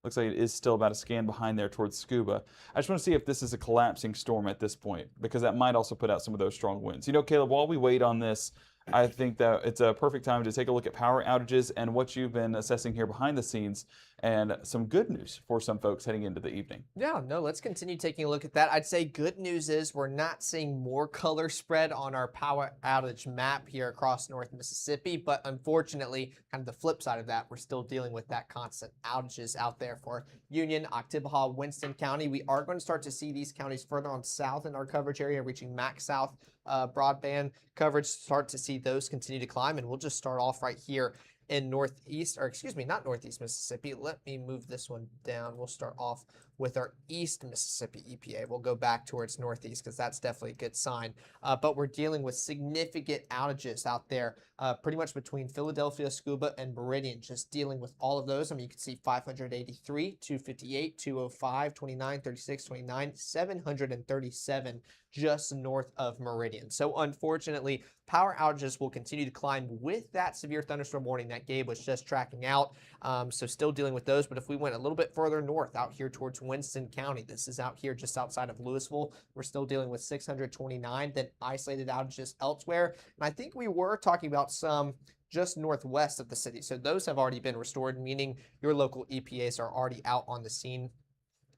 Looks like it is still about a scan behind there towards Scuba. I just want to see if this is a collapsing storm at this point, because that might also put out some of those strong winds. Caleb, while we wait on this, I think that it's a perfect time to take a look at power outages and what you've been assessing here behind the scenes, and some good news for some folks heading into the evening. Yeah, no, let's continue taking a look at that. I'd say good news is we're not seeing more color spread on our power outage map here across North Mississippi, but unfortunately, kind of the flip side of that, we're still dealing with that constant outages out there for Union, Octibaha, Winston County. We are going to start to see these counties further on south in our coverage area, reaching max south broadband coverage, start to see those continue to climb, and we'll just start off right here in northeast, or excuse me, not northeast Mississippi. Let me move this one down. We'll start off with our East Mississippi EPA. We'll go back towards northeast because that's definitely a good sign. But we're dealing with significant outages out there, pretty much between Philadelphia, Scuba, and Meridian, just dealing with all of those. I mean, you can see 583, 258, 205, 29, 36, 29, 737 just north of Meridian. So unfortunately, power outages will continue to climb with that severe thunderstorm warning that Gabe was just tracking out. So still dealing with those. But if we went a little bit further north out here towards Winston County, this is out here just outside of Louisville, we're still dealing with 629, then isolated outages elsewhere. And I think we were talking about some just northwest of the city. So those have already been restored, meaning your local EPAs are already out on the scene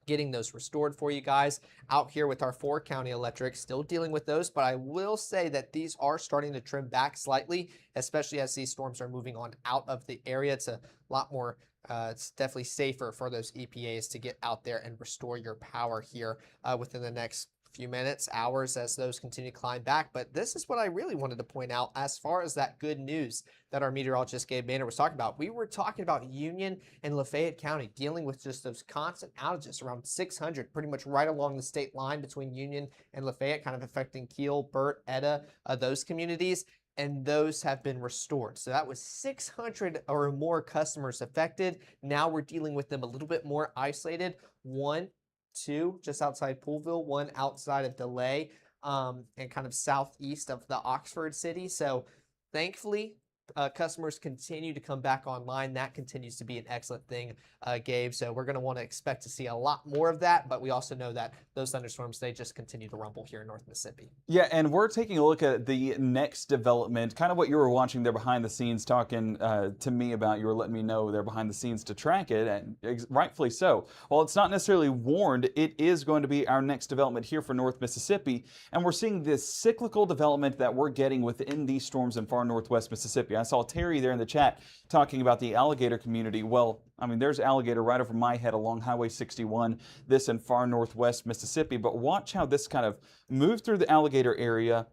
getting those restored for you guys. Out here with our 4-county electric, still dealing with those, but I will say that these are starting to trim back slightly, especially as these storms are moving on out of the area. It's a lot more, it's definitely safer for those EPAs to get out there and restore your power here within the next few minutes, hours, as those continue to climb back. But this is what I really wanted to point out as far as that good news that our meteorologist Gabe Maynard was talking about. We were talking about Union and Lafayette County dealing with just those constant outages, around 600, pretty much right along the state line between Union and Lafayette, kind of affecting Kiel, Burt, Etta, those communities. And those have been restored. So that was 600 or more customers affected. Now we're dealing with them a little bit more isolated. 1, 2 just outside Poolville, 1 outside of DeLay, and kind of southeast of the Oxford city. So thankfully, customers continue to come back online. That continues to be an excellent thing, Gabe. So we're going to want to expect to see a lot more of that, but we also know that those thunderstorms, they just continue to rumble here in North Mississippi. Yeah, and we're taking a look at the next development, kind of what you were watching there behind the scenes, talking to me about. You were letting me know there behind the scenes to track it, and rightfully so. While it's not necessarily warned, it is going to be our next development here for North Mississippi, and we're seeing this cyclical development that we're getting within these storms in far northwest Mississippi. I saw Terry there in the chat talking about the alligator community. Well, I mean, there's alligator right over my head along Highway 61, this in far northwest Mississippi. But watch how this kind of moved through the alligator area.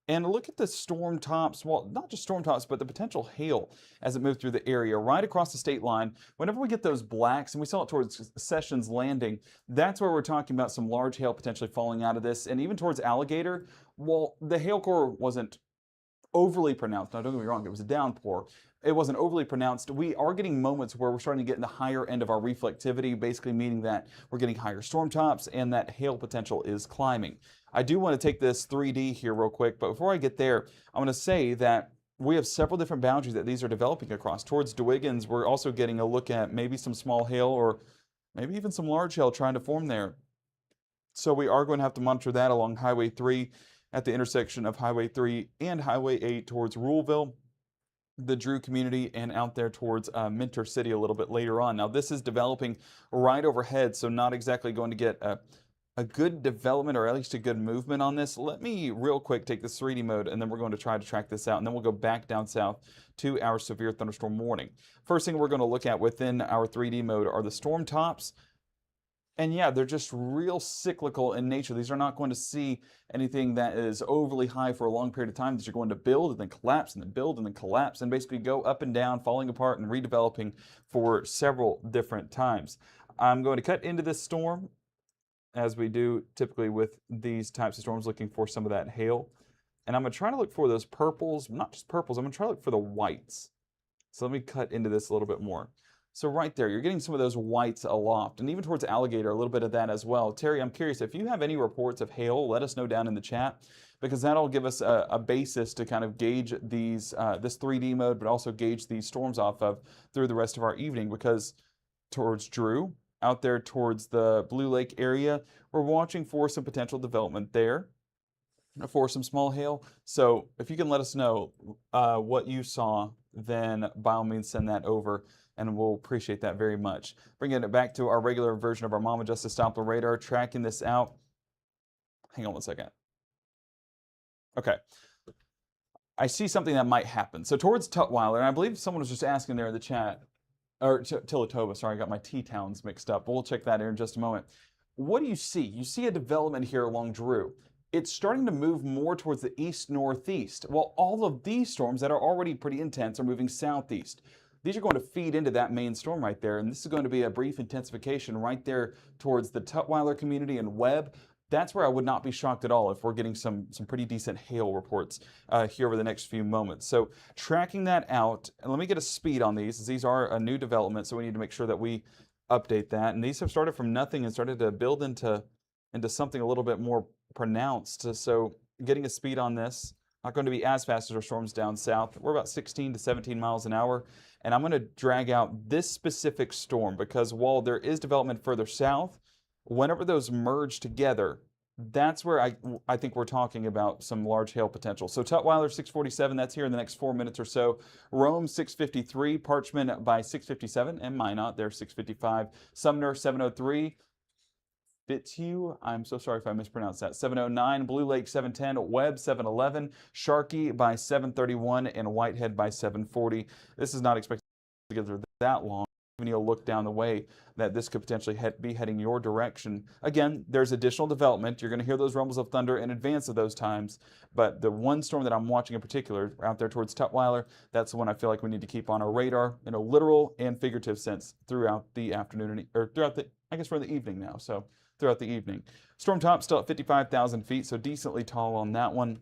And look at the storm tops, well, not just storm tops, but the potential hail as it moved through the area right across the state line. Whenever we get those blacks, and we saw it towards Sessions Landing, that's where we're talking about some large hail potentially falling out of this. And even towards Alligator, well, the hail core wasn't overly pronounced. Now, don't get me wrong, it was a downpour. It wasn't overly pronounced. We are getting moments where we're starting to get in the higher end of our reflectivity, basically meaning that we're getting higher storm tops and that hail potential is climbing. I do want to take this 3D here real quick, but before I get there, I want to say that we have several different boundaries that these are developing across. Towards DeWiggins, we're also getting a look at maybe some small hail or maybe even some large hail trying to form there. So we are going to have to monitor that along Highway 3 at the intersection of Highway 3 and Highway 8 towards Ruleville. the Drew community and out there towards Minter City a little bit later on. Now this is developing right overhead, so not exactly going to get a good development or at least a good movement on this. Let me real quick take this 3D mode and then we're going to try to track this out, and then we'll go back down south to our severe thunderstorm warning. First thing we're going to look at within our 3D mode are the storm tops. And yeah, they're just real cyclical in nature. These are not going to see anything that is overly high for a long period of time. These are going to build and then collapse and then build and then collapse and basically go up and down, falling apart and redeveloping for several different times. I'm going to cut into this storm as we do typically with these types of storms, looking for some of that hail. And I'm going to try to look for those purples, not just purples, I'm going to try to look for the whites. So let me cut into this a little bit more. So right there, you're getting some of those whites aloft, and even towards Alligator, a little bit of that as well. Terry, I'm curious, if you have any reports of hail, let us know down in the chat, because that'll give us a basis to kind of gauge these this 3D mode, but also gauge these storms off of through the rest of our evening, because towards Drew, out there towards the Blue Lake area, we're watching for some potential development there for some small hail. So if you can let us know what you saw, then by all means send that over, and we'll appreciate that very much. Bringing it back to our regular version of our Mama Justice Doppler radar, tracking this out. Hang on one second. Okay. I see something that might happen. So towards Tutwiler, and I believe someone was just asking there in the chat, or Tilatoba, sorry, I got my T-towns mixed up, but we'll check that here in just a moment. What do you see? You see a development here along Drew. It's starting to move more towards the east-northeast. Well, all of these storms that are already pretty intense are moving southeast. These are going to feed into that main storm right there, and this is going to be a brief intensification right there towards the Tutwiler community and Webb. That's where I would not be shocked at all if we're getting some pretty decent hail reports here over the next few moments. So tracking that out, and let me get a speed on these, as these are a new development, so we need to make sure that we update that. And these have started from nothing and started to build into something a little bit more pronounced. So getting a speed on this, not going to be as fast as our storms down south. We're about 16 to 17 miles an hour. And I'm going to drag out this specific storm because while there is development further south, whenever those merge together, that's where I think we're talking about some large hail potential. So Tutwiler 647, that's here in the next 4 minutes or so. Rome 653, Parchman by 657, and Minot there 655. Sumner 703. Fitzhugh, I'm so sorry if I mispronounced that, 709, Blue Lake 710, Webb 711, Sharkey by 731, and Whitehead by 740. This is not expected to get that long. Even you'll look down the way that this could potentially be heading your direction. Again, there's additional development. You're going to hear those rumbles of thunder in advance of those times, but the one storm that I'm watching in particular out there towards Tutwiler, that's the one I feel like we need to keep on our radar in a literal and figurative sense throughout the afternoon, or throughout the, I guess we're in the evening now, so throughout the evening. Storm top still at 55,000 feet, so decently tall on that one.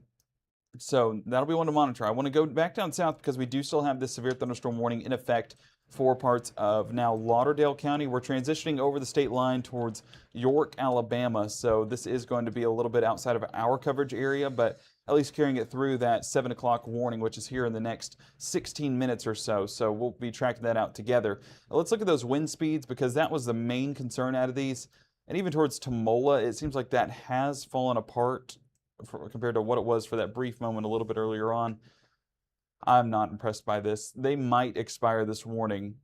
So that'll be one to monitor. I want to go back down south because we do still have this severe thunderstorm warning in effect for parts of now Lauderdale County. We're transitioning over the state line towards York, Alabama. So this is going to be a little bit outside of our coverage area, but at least carrying it through that 7 o'clock warning, which is here in the next 16 minutes or so. So we'll be tracking that out together. Now let's look at those wind speeds because that was the main concern out of these. And even towards Tamola, it seems like that has fallen apart compared to what it was for that brief moment a little bit earlier on. I'm not impressed by this. They might expire this warning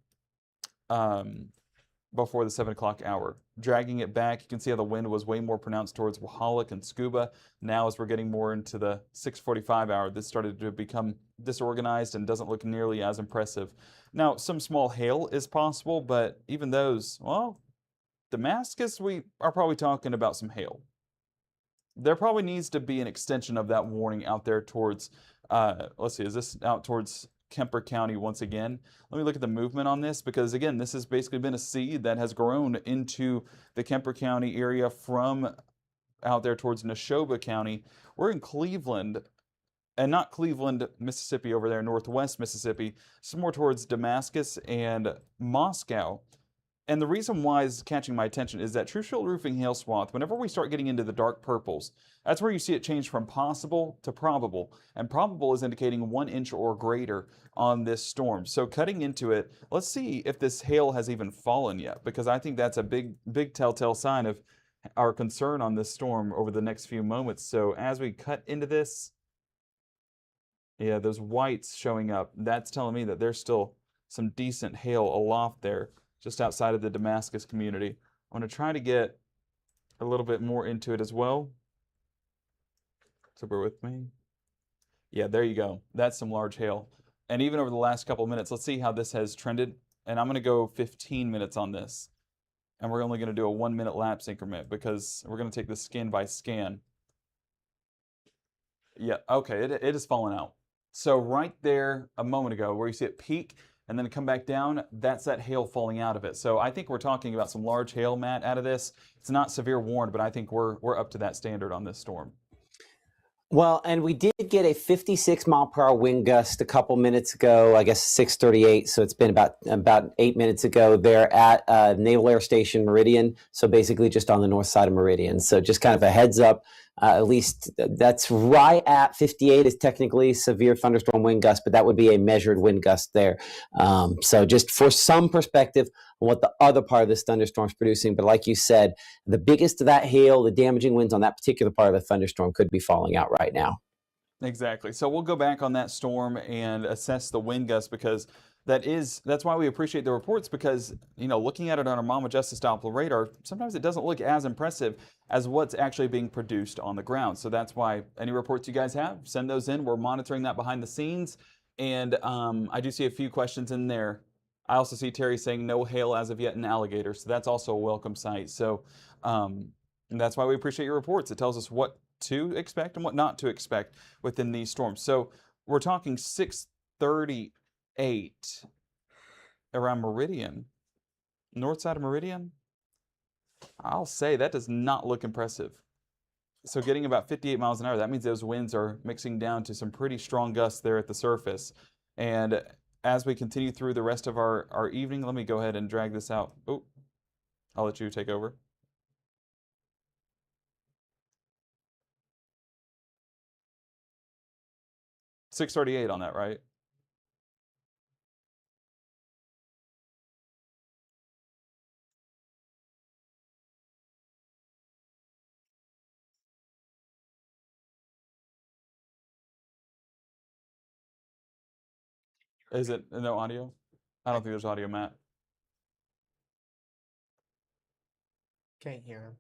before the 7 o'clock hour. Dragging it back, you can see how the wind was way more pronounced towards Wahala and Scuba. Now as we're getting more into the 6:45 hour, this started to become disorganized and doesn't look nearly as impressive. Now, some small hail is possible, but even those, well, Damascus, we are probably talking about some hail. There probably needs to be an extension of that warning out there towards, let's see, is this out towards Kemper County once again? Let me look at the movement on this because, again, this has basically been a seed that has grown into the Kemper County area from out there towards Neshoba County. We're in Cleveland, and not Cleveland, Mississippi over there, northwest Mississippi. It's more towards Damascus and Moscow. And the reason why is catching my attention is that True Shield Roofing hail swath, whenever we start getting into the dark purples, that's where you see it change from possible to probable. And probable is indicating 1 inch or greater on this storm. So cutting into it, let's see if this hail has even fallen yet, because I think that's a big telltale sign of our concern on this storm over the next few moments. So as we cut into this, Yeah, those whites showing up, that's telling me that there's still some decent hail aloft there, just outside of the Damascus community. I'm going to try to get a little bit more into it as well. So bear with me. Yeah, there you go. That's some large hail. And even over the last couple of minutes, let's see how this has trended. And I'm going to go 15 minutes on this. And we're only going to do a 1 minute lapse increment because we're going to take this scan by scan. Yeah, okay, it has fallen out. So right there a moment ago where you see it peak and then come back down, that's that hail falling out of it. So I think we're talking about some large hail, Matt, out of this. It's not severe warned, but I think we're up to that standard on this storm. Well, and we did get a 56-mile-per-hour wind gust a couple minutes ago, I guess 6:38. So it's been about 8 minutes ago there at Naval Air Station Meridian. So basically just on the north side of Meridian. So just kind of a heads up. At least that's right at 58 is technically severe thunderstorm wind gust, but that would be a measured wind gust there. So just for some perspective on what the other part of this thunderstorm is producing. But like you said, the biggest of that hail, the damaging winds on that particular part of the thunderstorm could be falling out right now. Exactly. So we'll go back on that storm and assess the wind gust because that's why we appreciate the reports because, looking at it on our Mama Justice Doppler radar, sometimes it doesn't look as impressive as what's actually being produced on the ground. So that's why any reports you guys have, send those in. We're monitoring that behind the scenes. And I do see a few questions in there. I also see Terry saying no hail as of yet in Alligator. So that's also a welcome sight. So that's why we appreciate your reports. It tells us what to expect and what not to expect within these storms. So we're talking 6:38 around Meridian, north side of Meridian. I'll say that does not look impressive. So getting about 58 miles an hour, that means those winds are mixing down to some pretty strong gusts there at the surface. And as we continue through the rest of our evening, let me go ahead and drag this out. Oh, I'll let you take over. $638 on that, right? Is it no audio? I don't think there's audio, Matt. Can't hear him.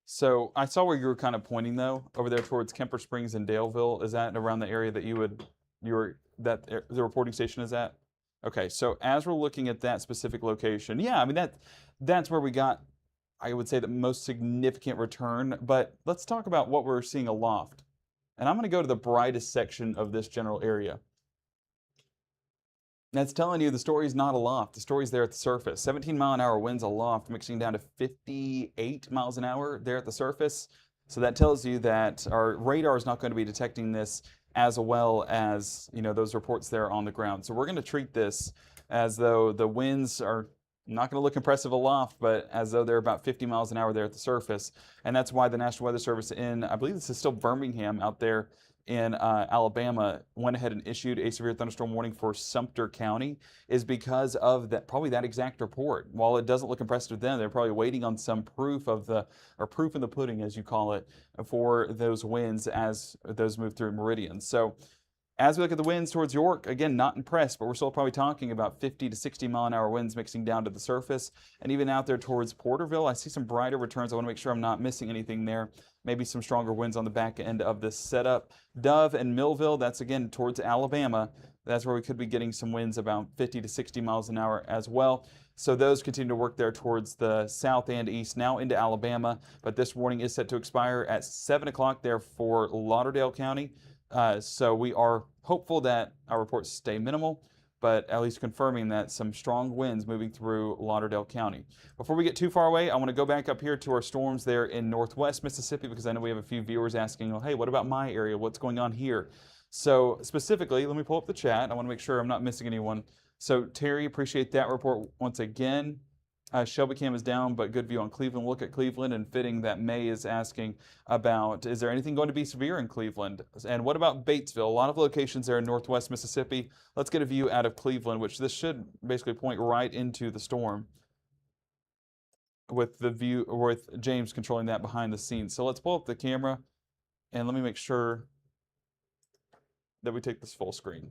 So I saw where you were kind of pointing though, over there towards Kemper Springs and Daleville. Is that around the area that the reporting station is at? Okay, so as we're looking at that specific location, yeah, I mean that's where we got, I would say, the most significant return. But let's talk about what we're seeing aloft. And I'm going to go to the brightest section of this general area. That's telling you the story's not aloft. The story's there at the surface. 17-mile-an-hour winds aloft, mixing down to 58 miles an hour there at the surface. So that tells you that our radar is not going to be detecting this as well as those reports there on the ground. So we're going to treat this as though the winds are not going to look impressive aloft, but as though they're about 50 miles an hour there at the surface. And that's why the National Weather Service I believe this is still Birmingham out there in Alabama, went ahead and issued a severe thunderstorm warning for Sumter County, is because of probably that exact report. While it doesn't look impressive to them, they're probably waiting on some proof in the pudding, as you call it, for those winds as those move through Meridian. So as we look at the winds towards York, again, not impressed, but we're still probably talking about 50 to 60 mile an hour winds mixing down to the surface. And even out there towards Porterville, I see some brighter returns. I want to make sure I'm not missing anything there. Maybe some stronger winds on the back end of this setup. Dove and Millville, that's again towards Alabama. That's where we could be getting some winds about 50 to 60 miles an hour as well. So those continue to work there towards the south and east, now into Alabama. But this warning is set to expire at 7 o'clock there for Lauderdale County. So we are hopeful that our reports stay minimal, but at least confirming that some strong winds moving through Lauderdale County. Before we get too far away, I want to go back up here to our storms there in northwest Mississippi, because I know we have a few viewers asking, well, hey, what about my area? What's going on here? So specifically, let me pull up the chat. I want to make sure I'm not missing anyone. So Terry, appreciate that report once again. Shelby Cam is down, but good view on Cleveland. Look at Cleveland, and fitting that May is asking about, is there anything going to be severe in Cleveland? And what about Batesville? A lot of locations there in northwest Mississippi. Let's get a view out of Cleveland, which this should basically point right into the storm. with the view, or with James controlling that behind the scenes. So let's pull up the camera and let me make sure that we take this full screen.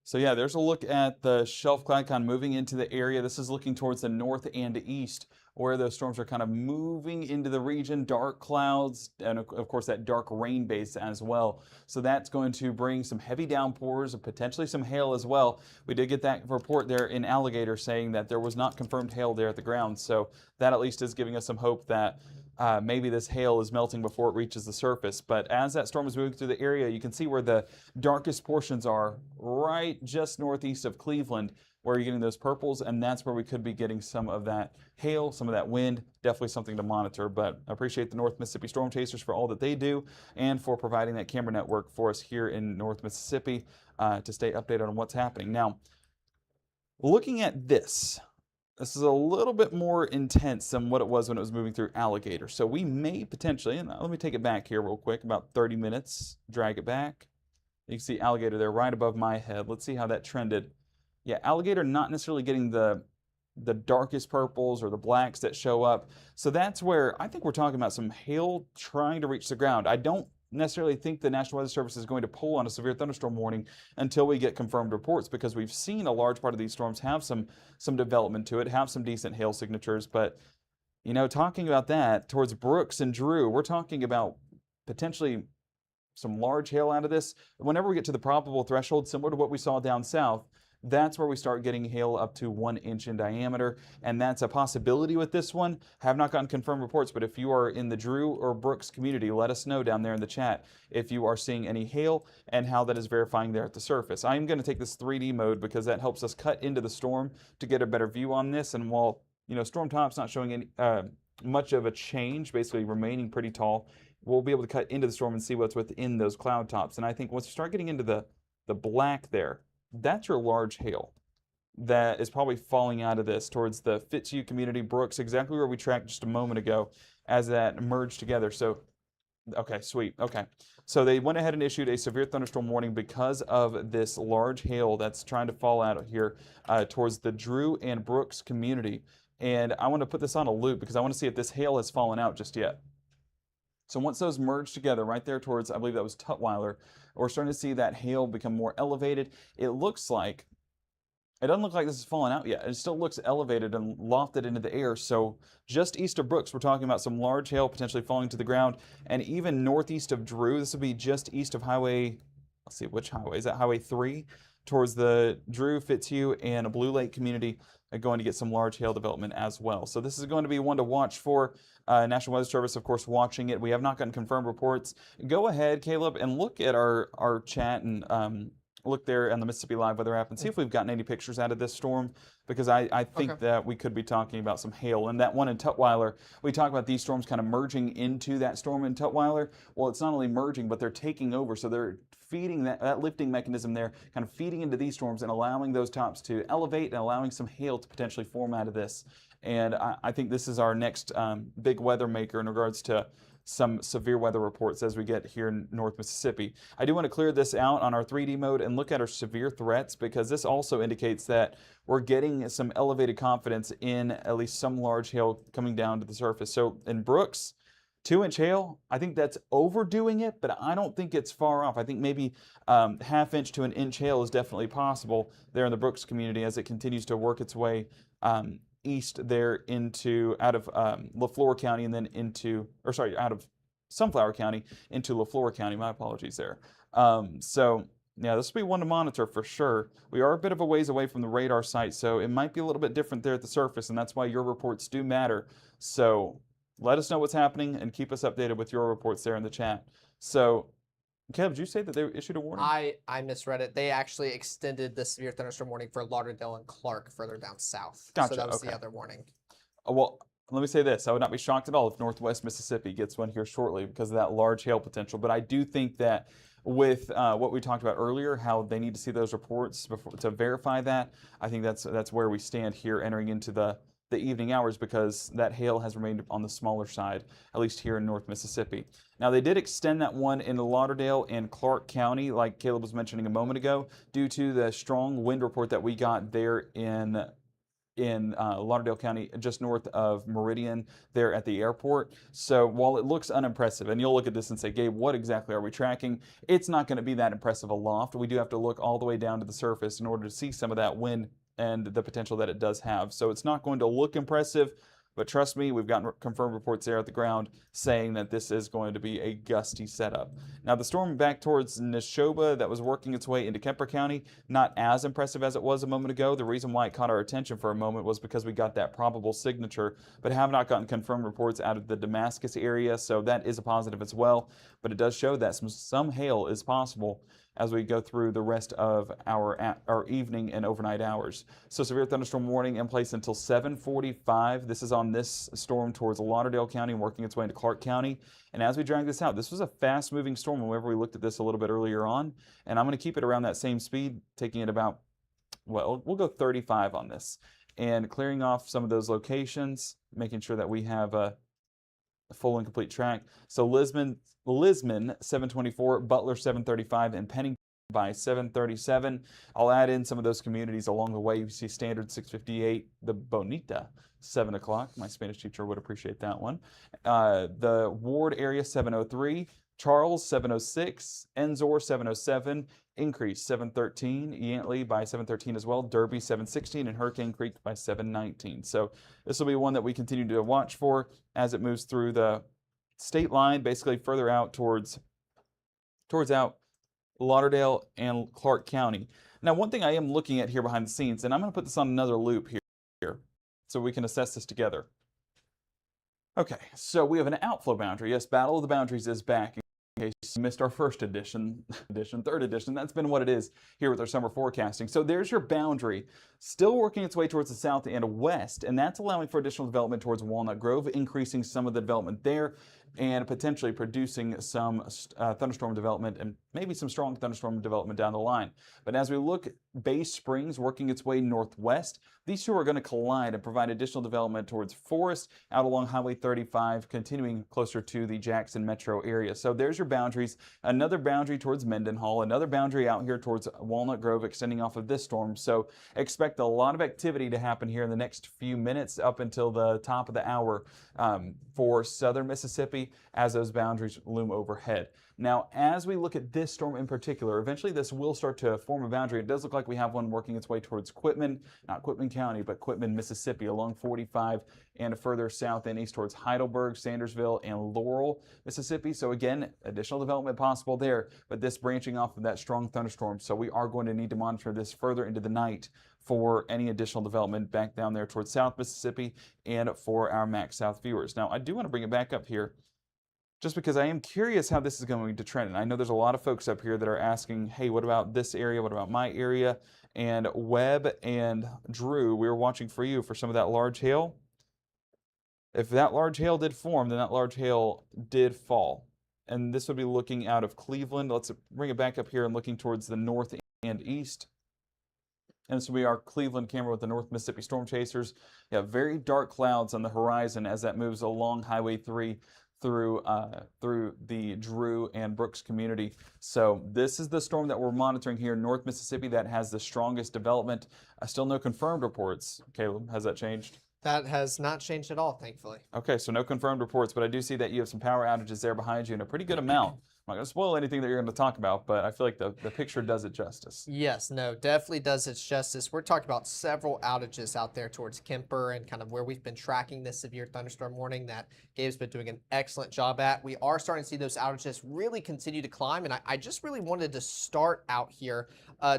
So yeah, there's a look at the shelf cloud kind of moving into the area. This is looking towards the north and east, where those storms are kind of moving into the region, dark clouds, and of course that dark rain base as well. So that's going to bring some heavy downpours and potentially some hail as well. We did get that report there in Alligator saying that there was not confirmed hail there at the ground. So that at least is giving us some hope that maybe this hail is melting before it reaches the surface. But as that storm is moving through the area, you can see where the darkest portions are, right just northeast of Cleveland, where you're getting those purples, and that's where we could be getting some of that hail, some of that wind. Definitely something to monitor. But I appreciate the North Mississippi Storm Chasers for all that they do and for providing that camera network for us here in North Mississippi to stay updated on what's happening. Now, looking at this is a little bit more intense than what it was when it was moving through Alligator. So we may potentially, and let me take it back here real quick, about 30 minutes, drag it back. You can see Alligator there right above my head. Let's see how that trended. Yeah, Alligator not necessarily getting the darkest purples or the blacks that show up. So that's where I think we're talking about some hail trying to reach the ground. I don't necessarily think the National Weather Service is going to pull on a severe thunderstorm warning until we get confirmed reports, because we've seen a large part of these storms have some development to it, have some decent hail signatures. But, you know, talking about that towards Brooks and Drew, we're talking about potentially some large hail out of this. Whenever we get to the probable threshold, similar to what we saw down south, that's where we start getting hail up to 1 inch in diameter, and that's a possibility with this one. Have not gotten confirmed reports, but if you are in the Drew or Brooks community, let us know down there in the chat if you are seeing any hail and how that is verifying there at the surface. I'm going to take this 3D mode because that helps us cut into the storm to get a better view on this. And while, you know, storm top's not showing any much of a change, basically remaining pretty tall, we'll be able to cut into the storm and see what's within those cloud tops. And I think once you start getting into the black there, that's your large hail that is probably falling out of this towards the Fitzhugh community, Brooks, exactly where we tracked just a moment ago as that merged together. So, okay, sweet. Okay. So they went ahead and issued a severe thunderstorm warning because of this large hail that's trying to fall out of here towards the Drew and Brooks community. And I want to put this on a loop because I want to see if this hail has fallen out just yet. So once those merge together right there towards, I believe that was Tutwiler, we're starting to see that hail become more elevated. It doesn't look like this is falling out yet. It still looks elevated and lofted into the air. So just east of Brooks, we're talking about some large hail potentially falling to the ground. And even northeast of Drew, this would be just east of highway, let's see, which highway? Is that Highway 3? Towards the Drew, Fitzhugh, and Blue Lake community are going to get some large hail development as well. So this is going to be one to watch for. National Weather Service, of course, watching it. We have not gotten confirmed reports. Go ahead, Caleb, and look at our chat and look there on the Mississippi Live Weather app and see if we've gotten any pictures out of this storm, because I think that we could be talking about some hail. And that one in Tutwiler, we talk about these storms kind of merging into that storm in Tutwiler. Well, it's not only merging, but they're taking over. So they're feeding that lifting mechanism there, kind of feeding into these storms and allowing those tops to elevate and allowing some hail to potentially form out of this. And I think this is our next big weather maker in regards to some severe weather reports as we get here in North Mississippi. I do want to clear this out on our 3D mode and look at our severe threats, because this also indicates that we're getting some elevated confidence in at least some large hail coming down to the surface. So in Brooks, 2-inch hail, I think that's overdoing it, but I don't think it's far off. I think maybe half-inch to an inch hail is definitely possible there in the Brooks community as it continues to work its way east there out of Leflore County and then out of Sunflower County into Leflore County. My apologies there. So yeah, this will be one to monitor for sure. We are a bit of a ways away from the radar site, so it might be a little bit different there at the surface, and that's why your reports do matter. So let us know what's happening and keep us updated with your reports there in the chat. So Caleb, did you say that they issued a warning? I misread it. They actually extended the severe thunderstorm warning for Lauderdale and Clark further down south. Gotcha. So that was the other warning. Well, let me say this. I would not be shocked at all if Northwest Mississippi gets one here shortly because of that large hail potential. But I do think that with what we talked about earlier, how they need to see those reports to verify that, I think that's where we stand here entering into the evening hours, because that hail has remained on the smaller side, at least here in North Mississippi. Now, they did extend that one into Lauderdale and Clark County, like Caleb was mentioning a moment ago, due to the strong wind report that we got there in in Lauderdale County, just north of Meridian, there at the airport. So while it looks unimpressive, and you'll look at this and say, Gabe, what exactly are we tracking? It's not going to be that impressive aloft. We do have to look all the way down to the surface in order to see some of that wind and the potential that it does have. So it's not going to look impressive, but trust me, we've gotten confirmed reports there at the ground saying that this is going to be a gusty setup. Now, the storm back towards Neshoba that was working its way into Kemper County, not as impressive as it was a moment ago. The reason why it caught our attention for a moment was because we got that probable signature, but have not gotten confirmed reports out of the Damascus area, so that is a positive as well. But it does show that some hail is possible as we go through the rest of our evening and overnight hours. So severe thunderstorm warning in place until 7:45. This is on this storm towards Lauderdale County and working its way into Clark County. And as we drag this out, this was a fast moving storm whenever we looked at this a little bit earlier on. And I'm going to keep it around that same speed, taking it about, well, we'll go 35 on this. And clearing off some of those locations, making sure that we have a full and complete track. So Lisbon 724, Butler 735, and Pennington by 737. I'll add in some of those communities along the way. You see Standard 658, the Bonita 7 o'clock. My Spanish teacher would appreciate that one. The Ward area 703, Charles 706, Enzor 707, Increase 713, Yantly by 713 as well, Derby 716, and Hurricane Creek by 719. So this will be one that we continue to watch for as it moves through the state line, basically further out towards out Lauderdale and Clark County. Now, one thing I am looking at here behind the scenes, and I'm going to put this on another loop here so we can assess this together. Okay, so we have an outflow boundary. Yes, Battle of the Boundaries is back. In case you missed our first edition, third edition, that's been what it is here with our summer forecasting. So there's your boundary, still working its way towards the south and west, and that's allowing for additional development towards Walnut Grove, increasing some of the development there, and potentially producing some thunderstorm development and maybe some strong thunderstorm development down the line. But as we look, Bay Springs working its way northwest, these two are going to collide and provide additional development towards Forest, out along Highway 35, continuing closer to the Jackson metro area. So there's your boundaries. Another boundary towards Mendenhall, another boundary out here towards Walnut Grove extending off of this storm. So expect a lot of activity to happen here in the next few minutes up until the top of the hour for southern Mississippi as those boundaries loom overhead. Now, as we look at this storm in particular, eventually this will start to form a boundary. It does look like we have one working its way towards Quitman, not Quitman County, but Quitman, Mississippi, along 45 and further south and east towards Heidelberg, Sandersville, and Laurel, Mississippi. So again, additional development possible there, but this branching off of that strong thunderstorm. So we are going to need to monitor this further into the night for any additional development back down there towards South Mississippi and for our Max South viewers. Now, I do want to bring it back up here, just because I am curious how this is going to trend. And I know there's a lot of folks up here that are asking, hey, what about this area? What about my area? And Webb and Drew, we were watching for you for some of that large hail. If that large hail did form, then that large hail did fall. And this would be looking out of Cleveland. Let's bring it back up here and looking towards the north and east. And this will be our Cleveland camera with the North Mississippi Storm Chasers. Yeah, very dark clouds on the horizon as that moves along Highway 3 through the Drew and Brooks community. So this is the storm that we're monitoring here in North Mississippi that has the strongest development. Still no confirmed reports. Caleb, has that changed? That has not changed at all, thankfully. Okay, so no confirmed reports, but I do see that you have some power outages there behind you in a pretty good amount. I'm not going to spoil anything that you're going to talk about, but I feel like the picture does it justice. Yes, no, definitely does it justice. We're talking about several outages out there towards Kemper and kind of where we've been tracking this severe thunderstorm warning that Gabe's been doing an excellent job at. We are starting to see those outages really continue to climb, and I just really wanted to start out here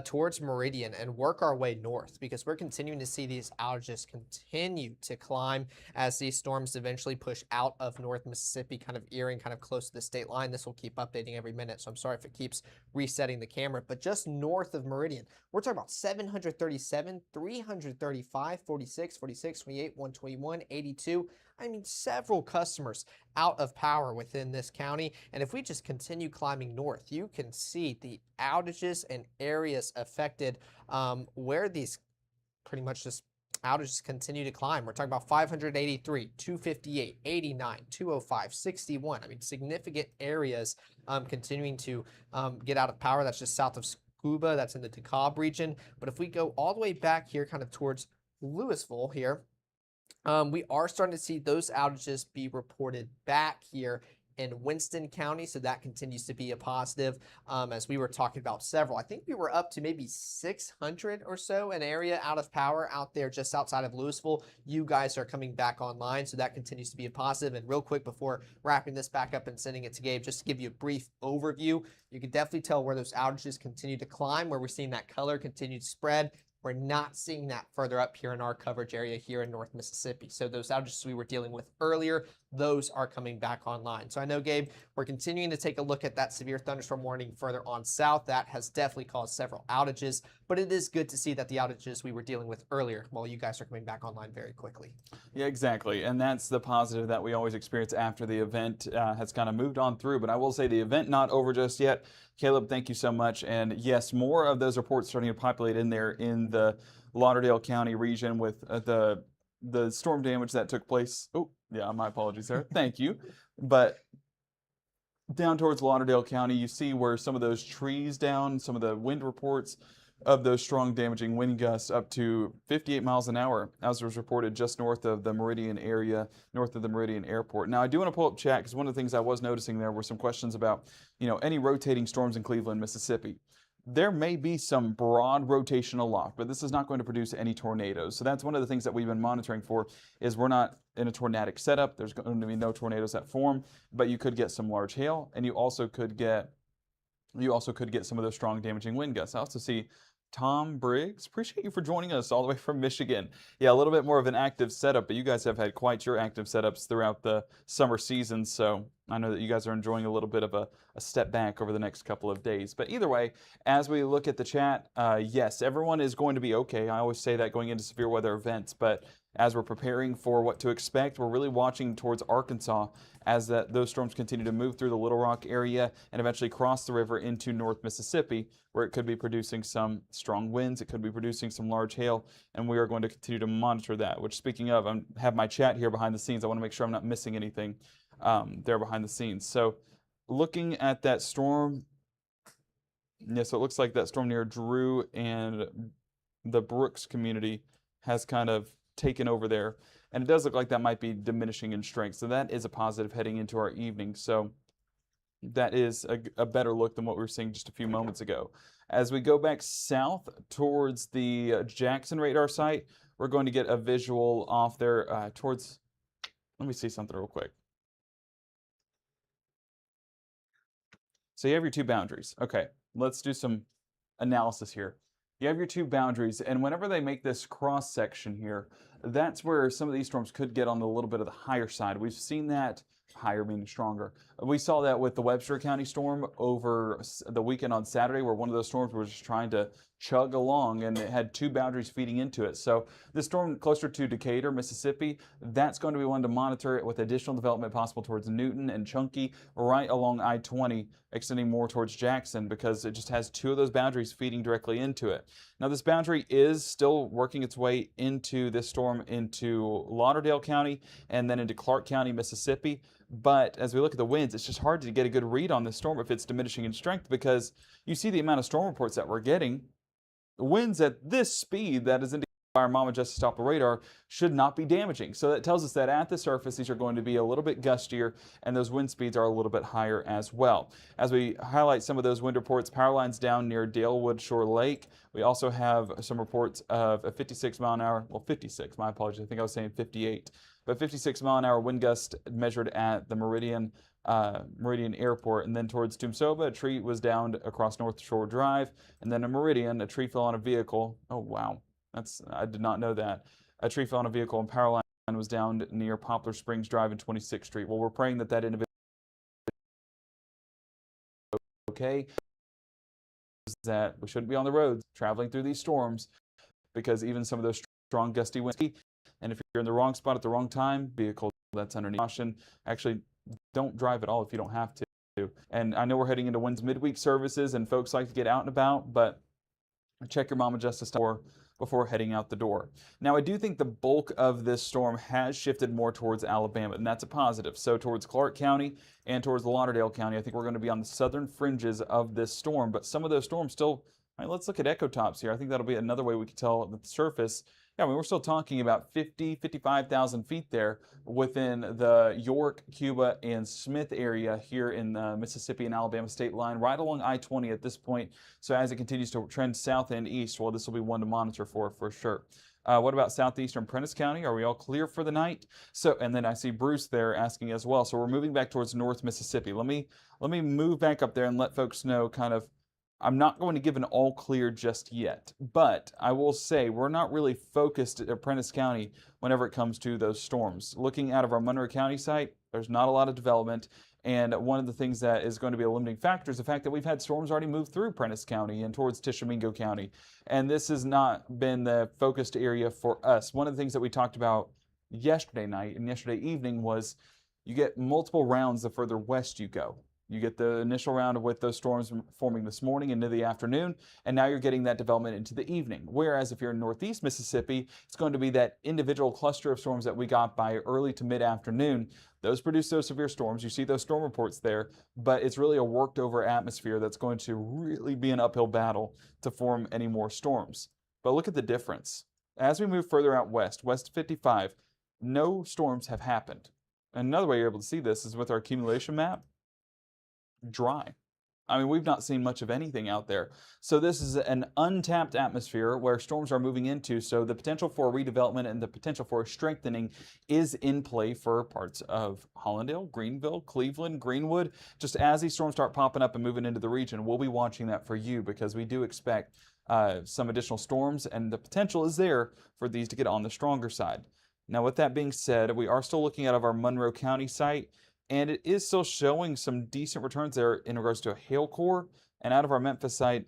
towards Meridian and work our way north, because we're continuing to see these outages continue to climb as these storms eventually push out of North Mississippi, kind of earing kind of close to the state line. This will keep updating every minute, so I'm sorry if it keeps resetting the camera, but just north of Meridian, we're talking about 737, 335, 46, 46, 28, 121, 82. I mean, several customers out of power within this county. And if we just continue climbing north, you can see the outages and areas affected where these pretty much just outages continue to climb. We're talking about 583, 258, 89, 205, 61. I mean, significant areas continuing to get out of power. That's just south of Scuba. That's in the DeKalb region. But if we go all the way back here kind of towards Louisville here, we are starting to see those outages be reported back here in Winston County, so that continues to be a positive. As we were talking about several, I think we were up to maybe 600 or so an area out of power out there just outside of Louisville. You guys are coming back online, so that continues to be a positive. And real quick before wrapping this back up and sending it to Gabe, just to give you a brief overview, you can definitely tell where those outages continue to climb, where we're seeing that color continue to spread. We're not seeing that further up here in our coverage area here in North Mississippi. So those outages we were dealing with earlier, those are coming back online. So I know, Gabe, we're continuing to take a look at that severe thunderstorm warning further on south. That has definitely caused several outages, but it is good to see that the outages we were dealing with earlier, well, you guys are coming back online very quickly. Yeah, exactly. And that's the positive that we always experience after the event has kind of moved on through. But I will say the event not over just yet. Caleb, thank you so much. And yes, more of those reports starting to populate in there in the Lauderdale County region with the storm damage that took place. Oh, yeah, my apologies there. Thank you. But down towards Lauderdale County, you see where some of those trees down, some of the wind reports of those strong damaging wind gusts up to 58 miles an hour, as was reported just north of the Meridian area, north of the Meridian Airport. Now, I do want to pull up chat because one of the things I was noticing there were some questions about, any rotating storms in Cleveland, Mississippi. There may be some broad rotation aloft, but this is not going to produce any tornadoes. So that's one of the things that we've been monitoring for is we're not in a tornadic setup. There's going to be no tornadoes that form, but you could get some large hail, and you also could get some of those strong damaging wind gusts. I also see Tom Briggs, appreciate you for joining us all the way from Michigan. Yeah, a little bit more of an active setup, but you guys have had quite your active setups throughout the summer season, so I know that you guys are enjoying a little bit of a step back over the next couple of days. But either way, as we look at the chat, yes, everyone is going to be okay. I always say that going into severe weather events, but as we're preparing for what to expect, we're really watching towards Arkansas as those storms continue to move through the Little Rock area and eventually cross the river into North Mississippi, where it could be producing some strong winds, it could be producing some large hail, and we are going to continue to monitor that. Which, speaking of, I have my chat here behind the scenes. I want to make sure I'm not missing anything there behind the scenes. So looking at that storm, yeah, so it looks like that storm near Drew and the Brooks community has kind of taken over there, and it does look like that might be diminishing in strength, so that is a positive heading into our evening. So that is a better look than what we were seeing just a few moments ago. As we go back south towards the Jackson radar site, we're going to get a visual off there towards, let me see something real quick. So you have your two boundaries. Okay, let's do some analysis here. You have your two boundaries, and whenever they make this cross section here, that's where some of these storms could get on a little bit of the higher side. We've seen that, higher meaning stronger. We saw that with the Webster County storm over the weekend on Saturday, where one of those storms was just trying to chug along and it had two boundaries feeding into it. So this storm closer to Decatur, Mississippi, that's going to be one to monitor it with additional development possible towards Newton and Chunky right along I-20, extending more towards Jackson, because it just has two of those boundaries feeding directly into it. Now this boundary is still working its way into this storm into Lauderdale County and then into Clark County, Mississippi. But as we look at the winds, it's just hard to get a good read on this storm if it's diminishing in strength, because you see the amount of storm reports that we're getting. The winds at this speed that is indicated by our Mama Justice Doppler radar should not be damaging. So that tells us that at the surface, these are going to be a little bit gustier, and those wind speeds are a little bit higher as well. As we highlight some of those wind reports, power lines down near Dalewood Shore Lake. We also have some reports of a 56 mile an hour, well 56, my apologies, I think I was saying 58, but 56 mile an hour wind gust measured at the Meridian Airport. And then towards Tumsoba, a tree was downed across North Shore Drive, and then in Meridian, a tree fell on a vehicle. Oh wow, I did not know that. A tree fell on a vehicle and power line was downed near Poplar Springs Drive and 26th Street. Well, we're praying that that individual okay, that we shouldn't be on the roads traveling through these storms, because even some of those strong gusty winds, and if you're in the wrong spot at the wrong time, vehicle that's underneath caution, actually don't drive at all if you don't have to. And I know we're heading into Wednesday midweek services and folks like to get out and about, but check your Mama Justice before heading out the door. Now, I do think the bulk of this storm has shifted more towards Alabama, and that's a positive. So towards Clark County and towards Lauderdale County, I think we're going to be on the southern fringes of this storm, but some of those storms still, let's look at echo tops here. I think that'll be another way we can tell at the surface Yeah, I mean, we're still talking about 55,000 feet there within the York, Cuba, and Smith area here in the Mississippi and Alabama state line, right along I-20 at this point. So as it continues to trend south and east, well, this will be one to monitor for sure. What about southeastern Prentiss County? Are we all clear for the night? So, and then I see Bruce there asking as well. So we're moving back towards North Mississippi. Let me move back up there and let folks know kind of. I'm not going to give an all clear just yet, but I will say we're not really focused at Prentiss County whenever it comes to those storms. Looking out of our Monroe County site, there's not a lot of development. And one of the things that is going to be a limiting factor is the fact that we've had storms already move through Prentiss County and towards Tishomingo County. And this has not been the focused area for us. One of the things that we talked about yesterday night and yesterday evening was you get multiple rounds the further west you go. You get the initial round with those storms forming this morning into the afternoon, and now you're getting that development into the evening. Whereas if you're in northeast Mississippi, it's going to be that individual cluster of storms that we got by early to mid-afternoon. Those produce those severe storms. You see those storm reports there, but it's really a worked over atmosphere that's going to really be an uphill battle to form any more storms. But look at the difference. As we move further out west, west 55, no storms have happened. And another way you're able to see this is with our accumulation map. Dry. I mean, we've not seen much of anything out there. So this is an untapped atmosphere where storms are moving into. So the potential for redevelopment and the potential for strengthening is in play for parts of Hollandale, Greenville, Cleveland, Greenwood. Just as these storms start popping up and moving into the region, we'll be watching that for you because we do expect some additional storms, and the potential is there for these to get on the stronger side. Now, with that being said, we are still looking out of our Monroe County site. And it is still showing some decent returns there in regards to a hail core. And out of our Memphis site,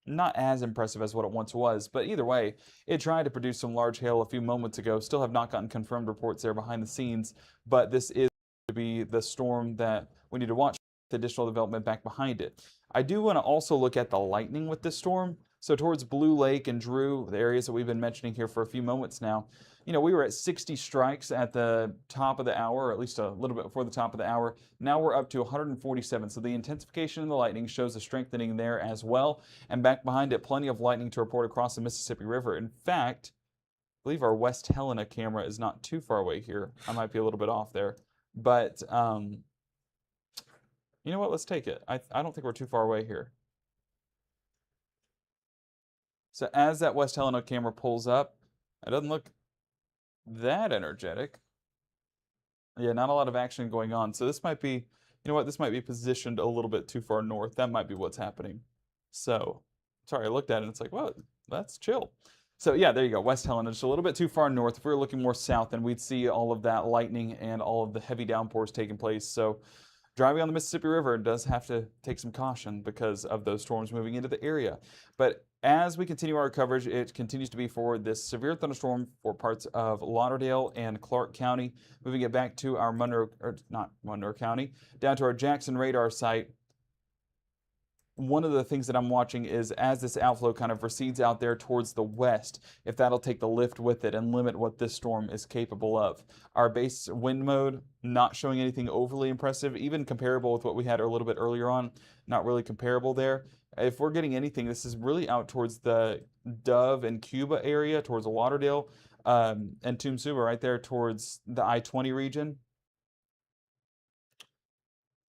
not as impressive as what it once was. But either way, it tried to produce some large hail a few moments ago. Still have not gotten confirmed reports there behind the scenes. But this is to be the storm that we need to watch the additional development back behind it. I do want to also look at the lightning with this storm. So towards Blue Lake and Drew, the areas that we've been mentioning here for a few moments now, you know, we were at 60 strikes at the top of the hour, or at least a little bit before the top of the hour. Now we're up to 147. So the intensification in the lightning shows a strengthening there as well. And back behind it, plenty of lightning to report across the Mississippi River. In fact, I believe our West Helena camera is not too far away here. I might be a little bit off there. But you know what? Let's take it. I don't think we're too far away here. So as that West Helena camera pulls up, it doesn't look that energetic. Yeah, not a lot of action going on. So this might be, you know what, this might be positioned a little bit too far north. That might be what's happening. So, sorry, I looked at it and it's like, well, that's chill. So yeah, there you go, West Helena, just a little bit too far north. If we were looking more south, then we'd see all of that lightning and all of the heavy downpours taking place. So driving on the Mississippi River does have to take some caution because of those storms moving into the area. But as we continue our coverage, it continues to be for this severe thunderstorm for parts of Lauderdale and Clark County. Moving it back to our Monroe County, down to our Jackson radar site. One of the things that I'm watching is as this outflow kind of recedes out there towards the west, if that'll take the lift with it and limit what this storm is capable of. Our base wind mode, not showing anything overly impressive, even comparable with what we had a little bit earlier on, not really comparable there. If we're getting anything, this is really out towards the Dove and Cuba area, towards Lauderdale, and Toomsuba right there towards the I-20 region.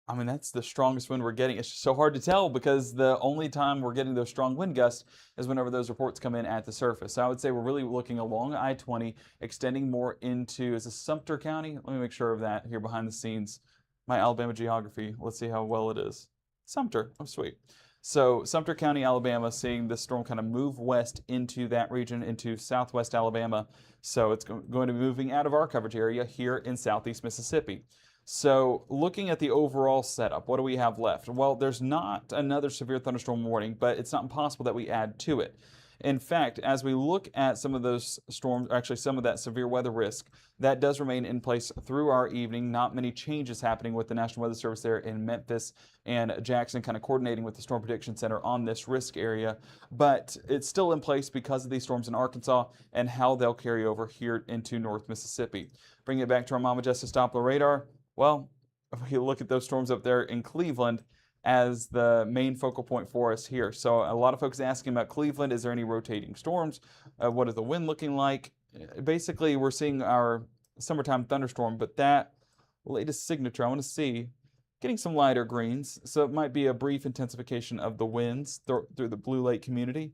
I mean, that's the strongest wind we're getting. It's just so hard to tell because the only time we're getting those strong wind gusts is whenever those reports come in at the surface. So I would say we're really looking along I-20, extending more into, is this Sumter County? Let me make sure of that here behind the scenes. My Alabama geography, let's see how well it is. Sumter, oh sweet. So Sumter County, Alabama, seeing this storm kind of move west into that region, into southwest Alabama. So it's going to be moving out of our coverage area here in southeast Mississippi. So looking at the overall setup, what do we have left? Well, there's not another severe thunderstorm warning, but it's not impossible that we add to it. In fact, as we look at some of those storms, actually some of that severe weather risk, that does remain in place through our evening. Not many changes happening with the National Weather Service there in Memphis and Jackson, kind of coordinating with the Storm Prediction Center on this risk area. But it's still in place because of these storms in Arkansas and how they'll carry over here into North Mississippi. Bring it back to our Mama Justice Doppler radar. Well, if we look at those storms up there in Cleveland, as the main focal point for us here. So a lot of folks asking about Cleveland. Is there any rotating storms? What is the wind looking like? Basically, we're seeing our summertime thunderstorm, but that latest signature, I want to see, getting some lighter greens. So it might be a brief intensification of the winds through the Blue Lake community.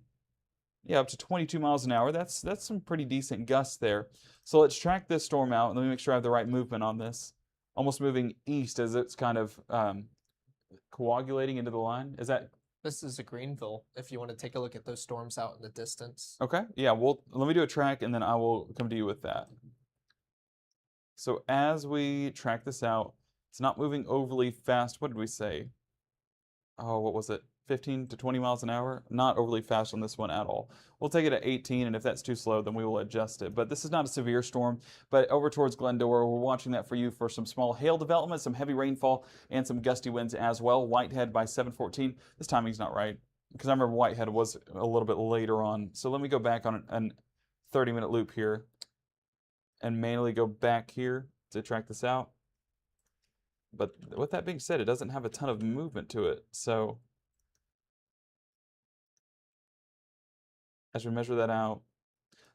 Yeah, up to 22 miles an hour. That's some pretty decent gusts there. So let's track this storm out, and let me make sure I have the right movement on this. Almost moving east as it's kind of coagulating into the line. Is that? This is a Greenville, if you want to take a look at those storms out in the distance. Okay, yeah, well, let me do a track, and then I will come to you with that. So as we track this out, it's not moving overly fast. What did we say? Oh, what was it? 15 to 20 miles an hour? Not overly fast on this one at all. We'll take it at 18, and if that's too slow, then we will adjust it. But this is not a severe storm. But over towards Glendora, we're watching that for you for some small hail development, some heavy rainfall, and some gusty winds as well. Whitehead by 7:14. This timing's not right, because I remember Whitehead was a little bit later on. So let me go back on a 30-minute loop here and manually go back here to track this out. But with that being said, it doesn't have a ton of movement to it. So as we measure that out,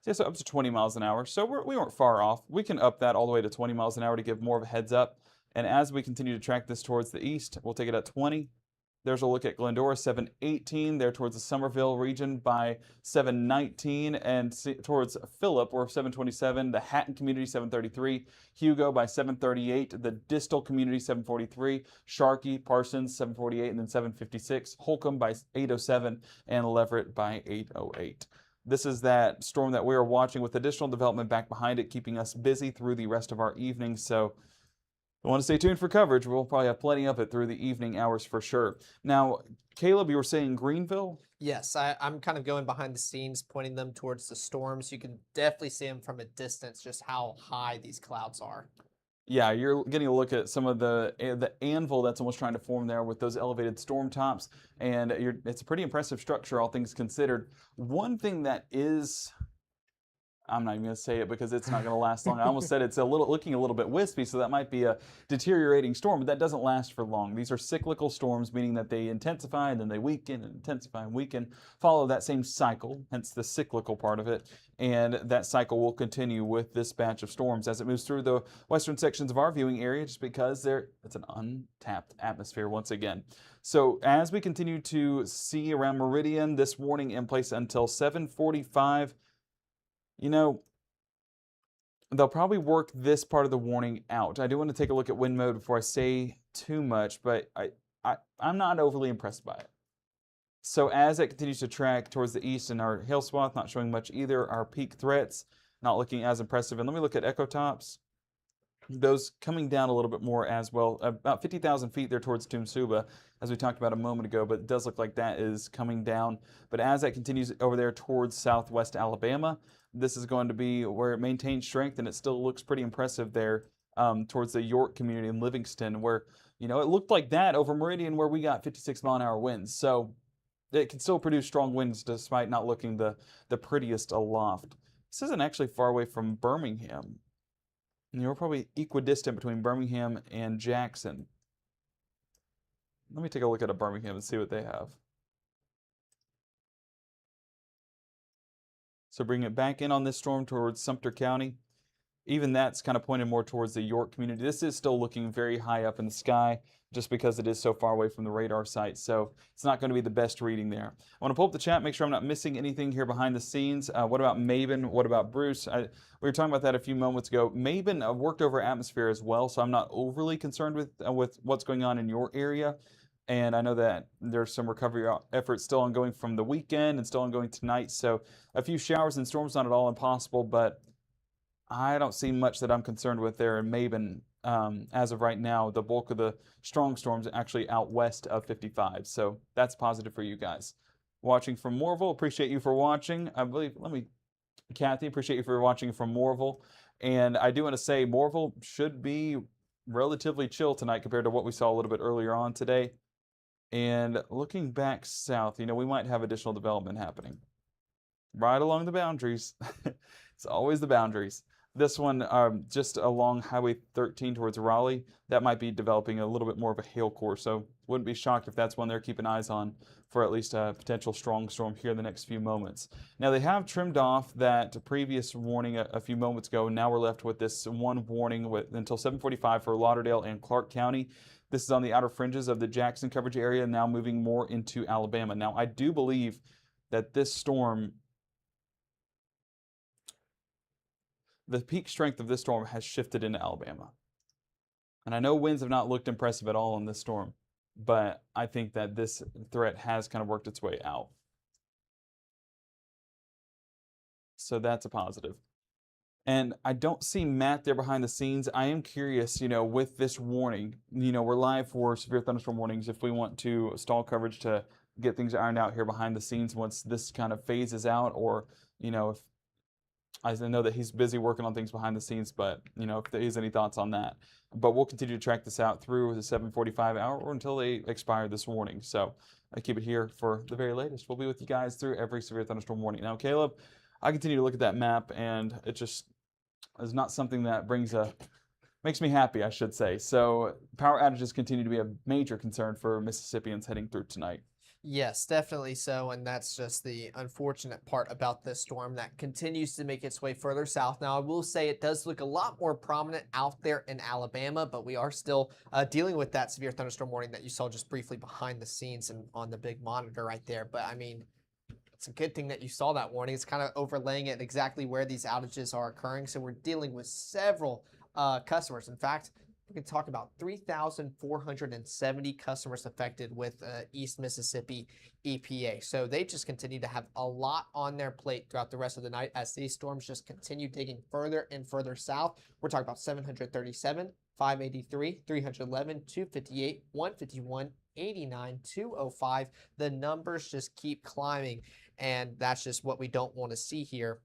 so up to 20 miles an hour. So we weren't far off. We can up that all the way to 20 miles an hour to give more of a heads up. And as we continue to track this towards the east, we'll take it at 20. There's a look at Glendora, 7:18. There towards the Somerville region by 7:19. And towards Phillip, we're 7:27. The Hatton community, 7:33. Hugo by 7:38. The Distal community, 7:43. Sharkey, Parsons, 7:48. And then 7:56. Holcomb by 8:07. And Leverett by 8:08. This is that storm that we are watching with additional development back behind it, keeping us busy through the rest of our evening. So I want to stay tuned for coverage. We'll probably have plenty of it through the evening hours for sure. Now, Caleb, you were saying Greenville? Yes, I'm kind of going behind the scenes, pointing them towards the storms. You can definitely see them from a distance, just how high these clouds are. Yeah, you're getting a look at some of the anvil that's almost trying to form there with those elevated storm tops. And it's a pretty impressive structure, all things considered. One thing that is, I'm not even going to say it because it's not going to last long. I almost said it's looking a little bit wispy, so that might be a deteriorating storm, but that doesn't last for long. These are cyclical storms, meaning that they intensify and then they weaken and intensify and weaken, follow that same cycle, hence the cyclical part of it. And that cycle will continue with this batch of storms as it moves through the western sections of our viewing area, just because it's an untapped atmosphere once again. So as we continue to see around Meridian, this warning in place until 7:45. You know, they'll probably work this part of the warning out. I do want to take a look at wind mode before I say too much, but I'm not overly impressed by it. So as it continues to track towards the east in our hail swath, not showing much either. Our peak threats, not looking as impressive. And let me look at echo tops. Those coming down a little bit more as well. About 50,000 feet there towards Tumsuba, as we talked about a moment ago, but it does look like that is coming down. But as that continues over there towards southwest Alabama, this is going to be where it maintains strength, and it still looks pretty impressive there towards the York community in Livingston, where, you know, it looked like that over Meridian where we got 56-mile-an-hour winds. So it can still produce strong winds despite not looking the prettiest aloft. This isn't actually far away from Birmingham. You're probably equidistant between Birmingham and Jackson. Let me take a look at Birmingham and see what they have. So bring it back in on this storm towards Sumter County. Even that's kind of pointed more towards the York community. This is still looking very high up in the sky just because it is so far away from the radar site. So it's not going to be the best reading there. I want to pull up the chat, make sure I'm not missing anything here behind the scenes. What about Maben? What about Bruce? We were talking about that a few moments ago. Maben worked over atmosphere as well, so I'm not overly concerned with what's going on in your area. And I know that there's some recovery efforts still ongoing from the weekend and still ongoing tonight. So a few showers and storms, not at all impossible, but I don't see much that I'm concerned with there in Maben as of right now. The bulk of the strong storms are actually out west of 55. So that's positive for you guys. Watching from Moorville, appreciate you for watching. I believe, Kathy, appreciate you for watching from Moorville. And I do want to say Moorville should be relatively chill tonight compared to what we saw a little bit earlier on today. And looking back south, you know, we might have additional development happening right along the boundaries. It's always the boundaries. This one, just along Highway 13 towards Raleigh, that might be developing a little bit more of a hail core. So wouldn't be shocked if that's one they're keeping eyes on for at least a potential strong storm here in the next few moments. Now they have trimmed off that previous warning a few moments ago. And now we're left with this one warning until 7:45 for Lauderdale and Clark County. This is on the outer fringes of the Jackson coverage area, now moving more into Alabama. Now I do believe that this storm, the peak strength of this storm has shifted into Alabama. And I know winds have not looked impressive at all in this storm, but I think that this threat has kind of worked its way out. So that's a positive. And I don't see Matt there behind the scenes. I am curious, with this warning, we're live for severe thunderstorm warnings if we want to stall coverage to get things ironed out here behind the scenes once this kind of phases out, or, if I know that he's busy working on things behind the scenes, but, if there is any thoughts on that. But we'll continue to track this out through the 7:45 hour or until they expire this warning. So I keep it here for the very latest. We'll be with you guys through every severe thunderstorm warning. Now, Caleb, I continue to look at that map, and it just is not something that makes me happy, I should say. So power outages continue to be a major concern for Mississippians heading through tonight. Yes, definitely so, and that's just the unfortunate part about this storm that continues to make its way further south. Now, I will say it does look a lot more prominent out there in Alabama, but we are still dealing with that severe thunderstorm warning that you saw just briefly behind the scenes and on the big monitor right there. But, I mean, it's a good thing that you saw that warning. It's kind of overlaying it exactly where these outages are occurring, so we're dealing with several customers. In fact, we can talk about 3,470 customers affected with East Mississippi EPA. So they just continue to have a lot on their plate throughout the rest of the night as these storms just continue digging further and further south. We're talking about 737, 583, 311, 258, 151, 89, 205. The numbers just keep climbing, and that's just what we don't want to see here,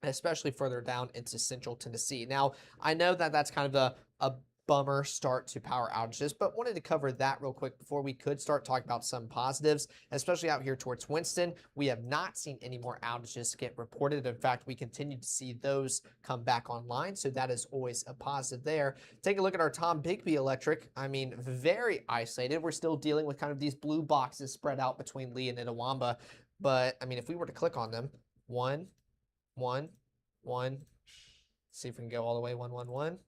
especially further down into central Tennessee. Now, I know that that's kind of a bummer start to power outages, but wanted to cover that real quick before we could start talking about some positives, especially out here towards Winston. We have not seen any more outages get reported. In fact, we continue to see those come back online, so that is always a positive there. Take a look at our Tom Bigby Electric. I mean, very isolated. We're still dealing with kind of these blue boxes spread out between Lee and Itawamba, but I mean, if we were to click on them, 1, 1, 1, see if we can go all the way, 1, 1, 1.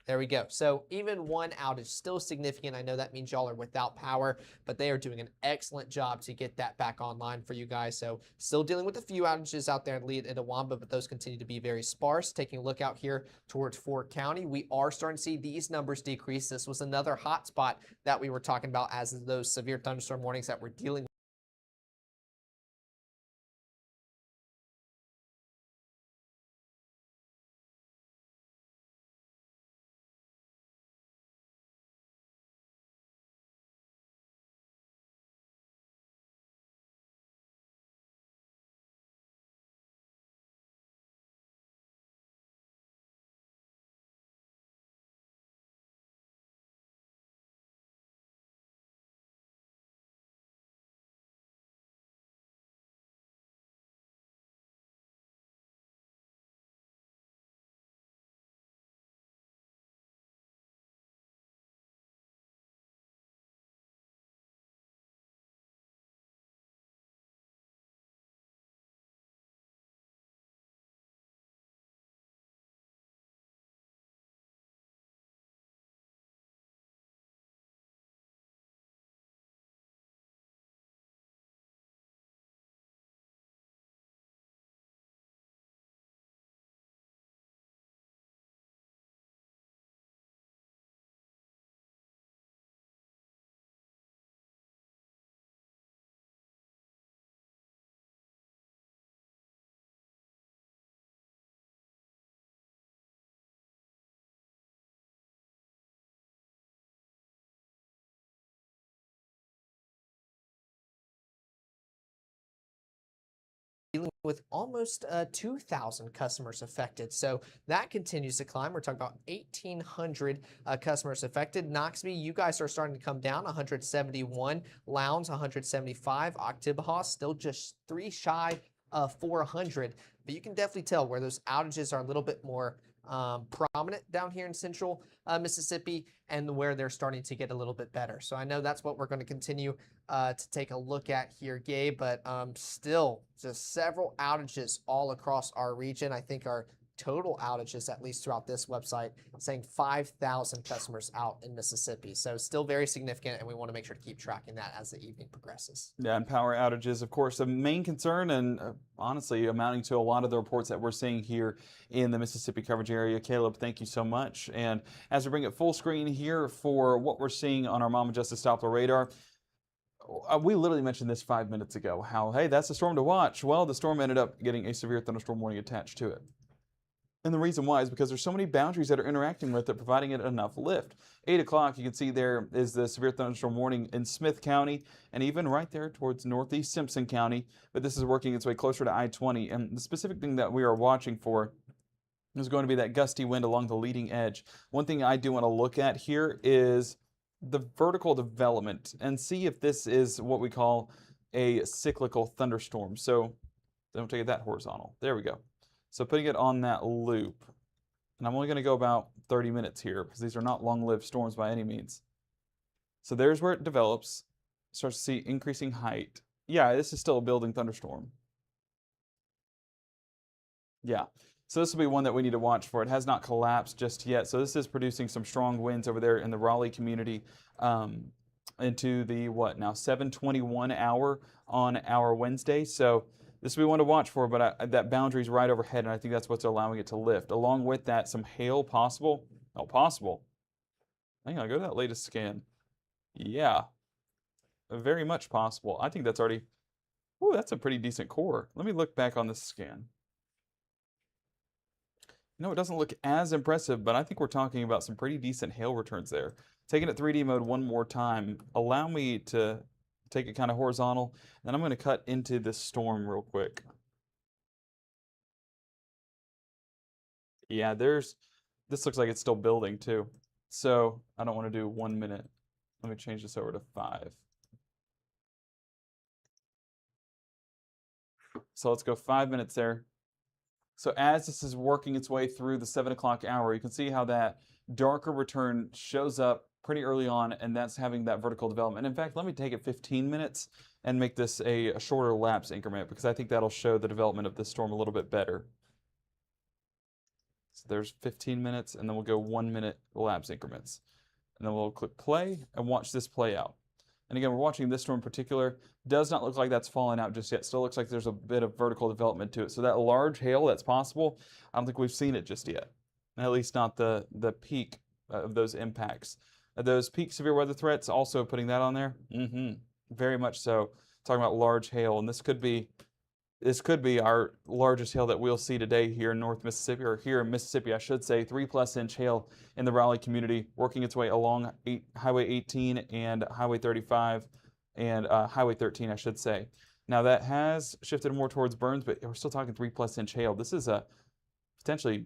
There we go. So even one outage, still significant. I know that means y'all are without power, but they are doing an excellent job to get that back online for you guys. So still dealing with a few outages out there in Lee and Itawamba, but those continue to be very sparse. Taking a look out here towards Fort County, we are starting to see these numbers decrease. This was another hot spot that we were talking about as those severe thunderstorm warnings that we're dealing with. Dealing with almost 2,000 customers affected. So that continues to climb. We're talking about 1,800 customers affected. Noxubee, you guys are starting to come down, 171. Lowndes, 175. Octibahaw, still just 3 shy 400. But you can definitely tell where those outages are a little bit more prominent down here in central Mississippi, and where they're starting to get a little bit better. So I know that's what we're going to continue to take a look at here, Gabe, but still just several outages all across our region. I think our total outages, at least throughout this website, saying 5,000 customers out in Mississippi. So still very significant, and we want to make sure to keep tracking that as the evening progresses. Yeah, and power outages, of course, a main concern, and honestly amounting to a lot of the reports that we're seeing here in the Mississippi coverage area. Caleb, thank you so much. And as we bring it full screen here for what we're seeing on our Mama Justice Doppler radar, we literally mentioned this 5 minutes ago, how, hey, that's a storm to watch. Well, the storm ended up getting a severe thunderstorm warning attached to it. And the reason why is because there's so many boundaries that are interacting with it, providing it enough lift. 8 o'clock, you can see there is the severe thunderstorm warning in Smith County, and even right there towards northeast Simpson County. But this is working its way closer to I-20. And the specific thing that we are watching for is going to be that gusty wind along the leading edge. One thing I do want to look at here is the vertical development and see if this is what we call a cyclical thunderstorm. So don't take it that horizontal. There we go. So putting it on that loop, and I'm only going to go about 30 minutes here because these are not long-lived storms by any means. So there's where it develops, starts to see increasing height. Yeah, this is still a building thunderstorm. Yeah, so this will be one that we need to watch for. It has not collapsed just yet. So this is producing some strong winds over there in the Raleigh community into the, what now, 7:21 hour on our Wednesday. So this will be one to watch for, but that boundary is right overhead, and I think that's what's allowing it to lift. Along with that, some hail possible. Oh, possible. Hang on, go to that latest scan. Yeah, very much possible. I think that's already, ooh, that's a pretty decent core. Let me look back on this scan. No, it doesn't look as impressive, but I think we're talking about some pretty decent hail returns there. Taking it 3D mode one more time, allow me to take it kind of horizontal, and I'm going to cut into this storm real quick. Yeah, this looks like it's still building too. So I don't want to do 1 minute. Let me change this over to 5. So let's go 5 minutes there. So as this is working its way through the 7 o'clock hour, you can see how that darker return shows up pretty early on, and that's having that vertical development. In fact, let me take it 15 minutes and make this a shorter lapse increment, because I think that'll show the development of this storm a little bit better. So there's 15 minutes, and then we'll go 1 minute lapse increments. And then we'll click play and watch this play out. And again, we're watching this storm in particular. Does not look like that's fallen out just yet. Still looks like there's a bit of vertical development to it. So that large hail that's possible, I don't think we've seen it just yet. At least not the peak of those impacts. Those peak severe weather threats, also putting that on there. Very much so. Talking about large hail, and this could be our largest hail that we'll see today here in North Mississippi, or here in Mississippi, I should say. 3+ inch hail in the Raleigh community, working its way along Highway 18 and Highway 35 and Highway 13, I should say. Now that has shifted more towards Burns, but we're still talking 3+ inch hail. This is a potentially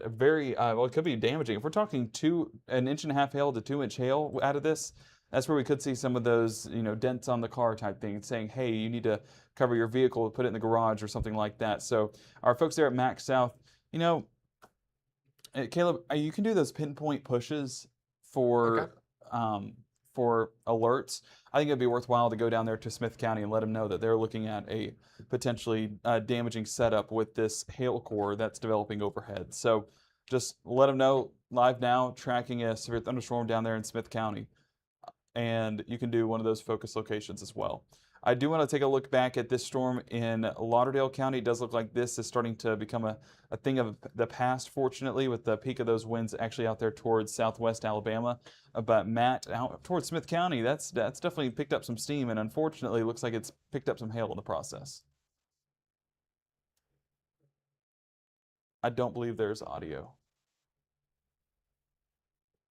a very well, it could be damaging. If we're talking 1.5 inch hail to 2 inch hail out of this, that's where we could see some of those, dents on the car type thing, saying, hey, you need to cover your vehicle, put it in the garage or something like that. So our folks there at Mac South, Caleb, you can do those pinpoint pushes for alerts. I think it'd be worthwhile to go down there to Smith County and let them know that they're looking at a potentially damaging setup with this hail core that's developing overhead. So just let them know live now, tracking a severe thunderstorm down there in Smith County. And you can do one of those focus locations as well. I do want to take a look back at this storm in Lauderdale County. It does look like this is starting to become a thing of the past, fortunately, with the peak of those winds actually out there towards southwest Alabama. But Matt, out towards Smith County, that's definitely picked up some steam, and unfortunately, it looks like it's picked up some hail in the process. I don't believe there's audio.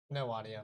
No audio.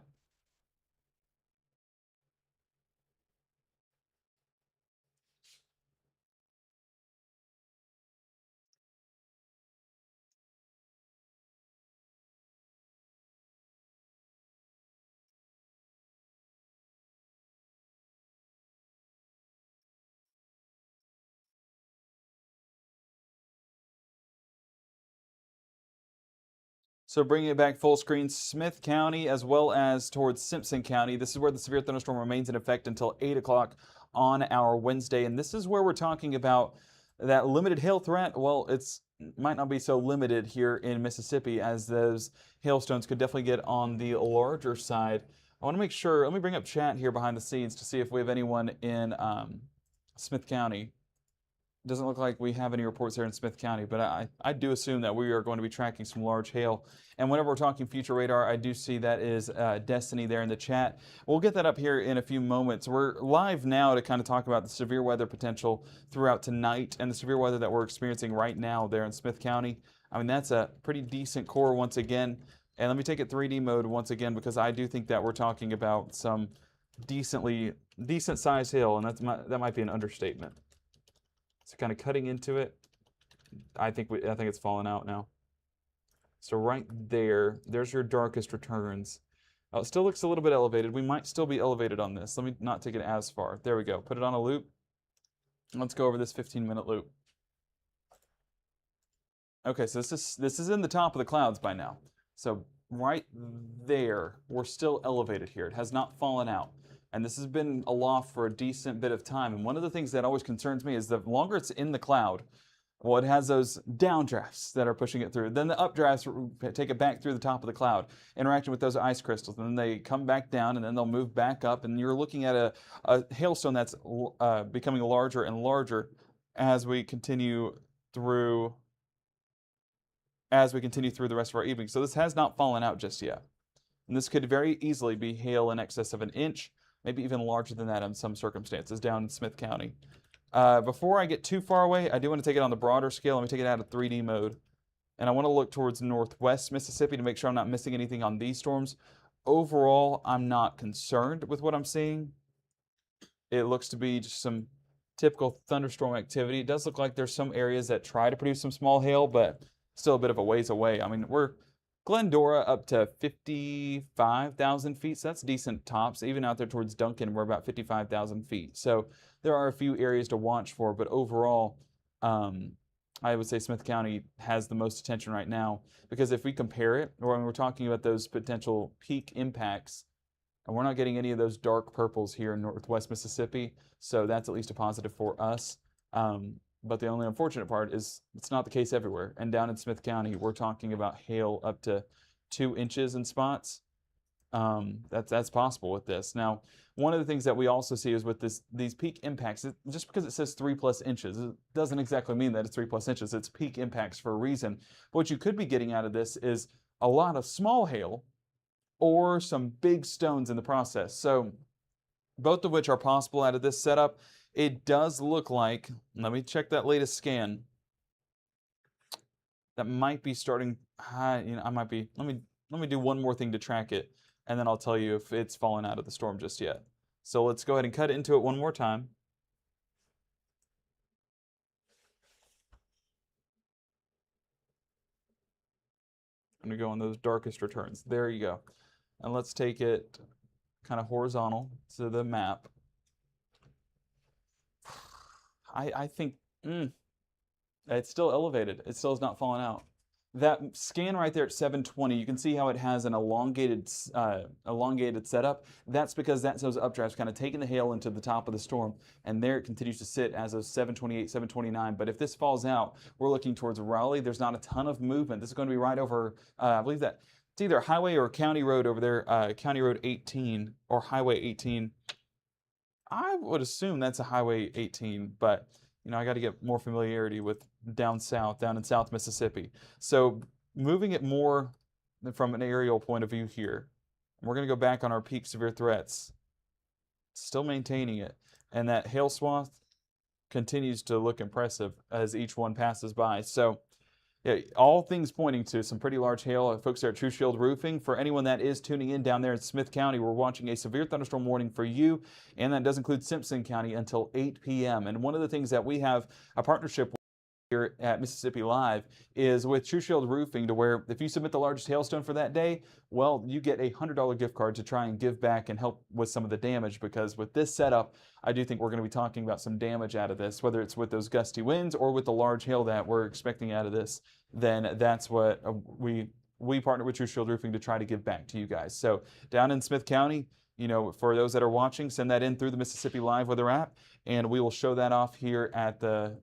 So bringing it back full screen, Smith County as well as towards Simpson County. This is where the severe thunderstorm remains in effect until 8 o'clock on our Wednesday. And this is where we're talking about that limited hail threat. Well, it's might not be so limited here in Mississippi, as those hailstones could definitely get on the larger side. I want to make sure, let me bring up chat here behind the scenes to see if we have anyone in Smith County. It doesn't look like we have any reports here in Smith County, but I do assume that we are going to be tracking some large hail. And whenever we're talking future radar, I do see that is Destiny there in the chat. We'll get that up here in a few moments. We're live now to kind of talk about the severe weather potential throughout tonight and the severe weather that we're experiencing right now there in Smith County. I mean, that's a pretty decent core once again. And let me take it 3D mode once again, because I do think that we're talking about some decent sized hail, and that might be an understatement. So kind of cutting into it, I think it's fallen out now. So right there's your darkest returns. It still looks a little bit elevated. We might still be elevated on this. Let me not take it as far. There we go. Put it on a loop. Let's go over this 15-minute loop. Okay, so this is in the top of the clouds by now. So right there, we're still elevated here. It has not fallen out. And this has been aloft for a decent bit of time. And one of the things that always concerns me is the longer it's in the cloud, well, it has those downdrafts that are pushing it through. Then the updrafts take it back through the top of the cloud, interacting with those ice crystals. And then they come back down, and then they'll move back up. And you're looking at a hailstone that's becoming larger and larger as we continue through the rest of our evening. So this has not fallen out just yet. And this could very easily be hail in excess of an inch, maybe even larger than that in some circumstances down in Smith County. Before I get too far away, I do want to take it on the broader scale. Let me take it out of 3D mode. And I want to look towards northwest Mississippi to make sure I'm not missing anything on these storms. Overall, I'm not concerned with what I'm seeing. It looks to be just some typical thunderstorm activity. It does look like there's some areas that try to produce some small hail, but still a bit of a ways away. I mean, we're Glendora up to 55,000 feet, so that's decent tops. Even out there towards Duncan, we're about 55,000 feet. So there are a few areas to watch for, but overall, I would say Smith County has the most attention right now, because if we compare it, or when we're talking about those potential peak impacts, and we're not getting any of those dark purples here in northwest Mississippi, so that's at least a positive for us. But the only unfortunate part is it's not the case everywhere. And down in Smith County, we're talking about hail up to 2 inches in spots. That's possible with this. Now, one of the things that we also see is with these peak impacts, just because it says 3+ inches, it doesn't exactly mean that it's 3+ inches. It's peak impacts for a reason. What you could be getting out of this is a lot of small hail or some big stones in the process. So both of which are possible out of this setup. It does look like, let me check that latest scan. That might be starting high, I might be, let me do one more thing to track it, and then I'll tell you if it's fallen out of the storm just yet. So let's go ahead and cut into it one more time. I'm gonna go on those darkest returns. There you go. And let's take it kind of horizontal to the map. I think it's still elevated. It still has not fallen out. That scan right there at 720, you can see how it has an elongated setup. That's because that's those updrafts kind of taking the hail into the top of the storm, and there it continues to sit as of 728, 729. But if this falls out, we're looking towards Raleigh. There's not a ton of movement. This is going to be right over, I believe that it's either a highway or a county road over there, County Road 18 or Highway 18. I would assume that's a Highway 18, but I got to get more familiarity with down in South Mississippi. So moving it more from an aerial point of view here, we're going to go back on our peak severe threats, still maintaining it, and that hail swath continues to look impressive as each one passes by. So yeah, all things pointing to some pretty large hail. Folks there at True Shield Roofing. For anyone that is tuning in down there in Smith County, we're watching a severe thunderstorm warning for you, and that does include Simpson County until 8 p.m. And one of the things that we have a partnership with here at Mississippi Live is with True Shield Roofing, to where if you submit the largest hailstone for that day, well, you get a $100 gift card to try and give back and help with some of the damage, because with this setup, I do think we're going to be talking about some damage out of this, whether it's with those gusty winds or with the large hail that we're expecting out of this. Then that's what we we partner with True Shield Roofing to try to give back to you guys. So down in Smith County, for those that are watching, send that in through the Mississippi Live Weather app, and we will show that off here at the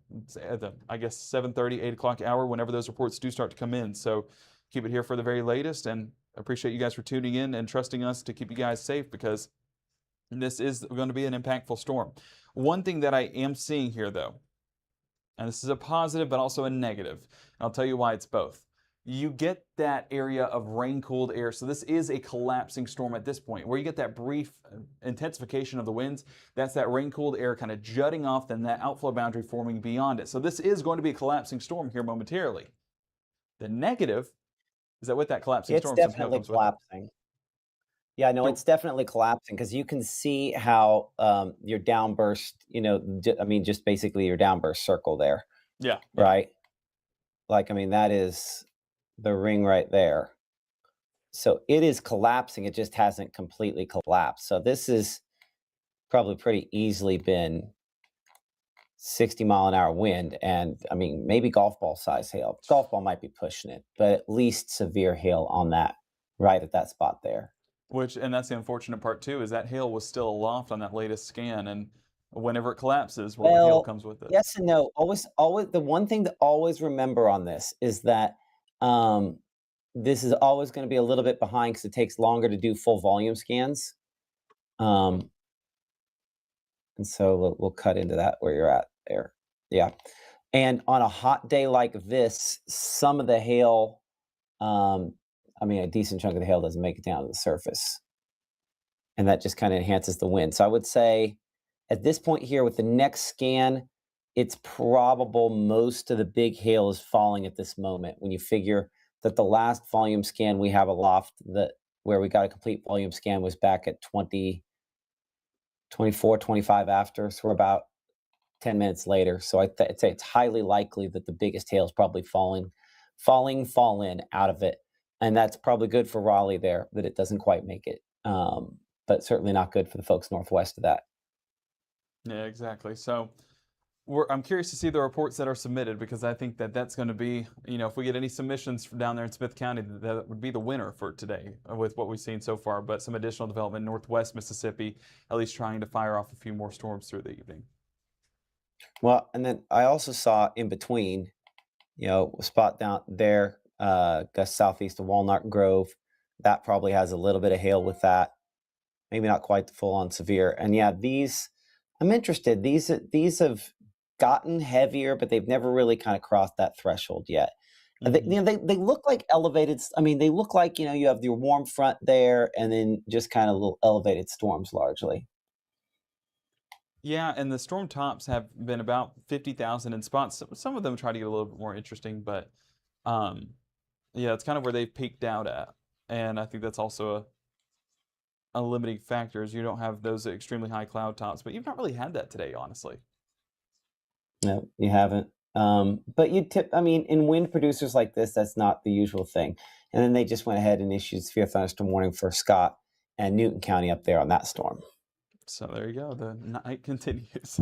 I guess 7:30, 8 o'clock hour whenever those reports do start to come in. So keep it here for the very latest, and appreciate you guys for tuning in and trusting us to keep you guys safe, because this is going to be an impactful storm. One thing that I am seeing here, though, and this is a positive but also a negative, and I'll tell you why it's both. You get that area of rain-cooled air. So this is a collapsing storm at this point, where you get that brief intensification of the winds. That's that rain-cooled air kind of jutting off, then that outflow boundary forming beyond it. So this is going to be a collapsing storm here momentarily. The negative is that with that collapsing storm, It's definitely collapsing. Yeah, no, it's definitely collapsing, because you can see how your downburst, just basically your downburst circle there. Yeah. Right? Like, that is the ring right there. So it is collapsing. It just hasn't completely collapsed. So this is probably pretty easily been 60-mile-an-hour wind, and maybe golf ball size hail. Golf ball might be pushing it, but at least severe hail on that, right at that spot there. And that's the unfortunate part too, is that hail was still aloft on that latest scan, and whenever it collapses, the hail comes with it. Yes and no. Always, the one thing to always remember on this is that this is always going to be a little bit behind, because it takes longer to do full volume scans. And so we'll cut into that where you're at there. Yeah. And on a hot day like this, some of the hail, a decent chunk of the hail doesn't make it down to the surface. And that just kind of enhances the wind. So I would say at this point here with the next scan, it's probable most of the big hail is falling at this moment. When you figure that the last volume scan we have aloft, where we got a complete volume scan, was back at 24, 25 after. So we're about 10 minutes later. So I'd say it's highly likely that the biggest hail is probably falling out of it. And that's probably good for Raleigh there, that it doesn't quite make it. But certainly not good for the folks northwest of that. Yeah, exactly. So I'm curious to see the reports that are submitted, because I think that that's going to be, if we get any submissions from down there in Smith County, that would be the winner for today with what we've seen so far. But some additional development in northwest Mississippi, at least trying to fire off a few more storms through the evening. Well, and then I also saw in between, a spot down there, just southeast of Walnut Grove, that probably has a little bit of hail with that. Maybe not quite the full-on severe. And yeah, I'm interested. These have gotten heavier, but they've never really kind of crossed that threshold yet. Mm-hmm. They look like elevated. They look like, you have your warm front there, and then just kind of little elevated storms largely. Yeah, and the storm tops have been about 50,000 in spots. Some of them try to get a little bit more interesting, but yeah, it's kind of where they've peaked out at. And I think that's also a limiting factor, is you don't have those extremely high cloud tops, but you've not really had that today, honestly. No, you haven't. But in wind producers like this, that's not the usual thing. And then they just went ahead and issued severe thunderstorm warning for Scott and Newton County up there on that storm. So there you go. The night continues.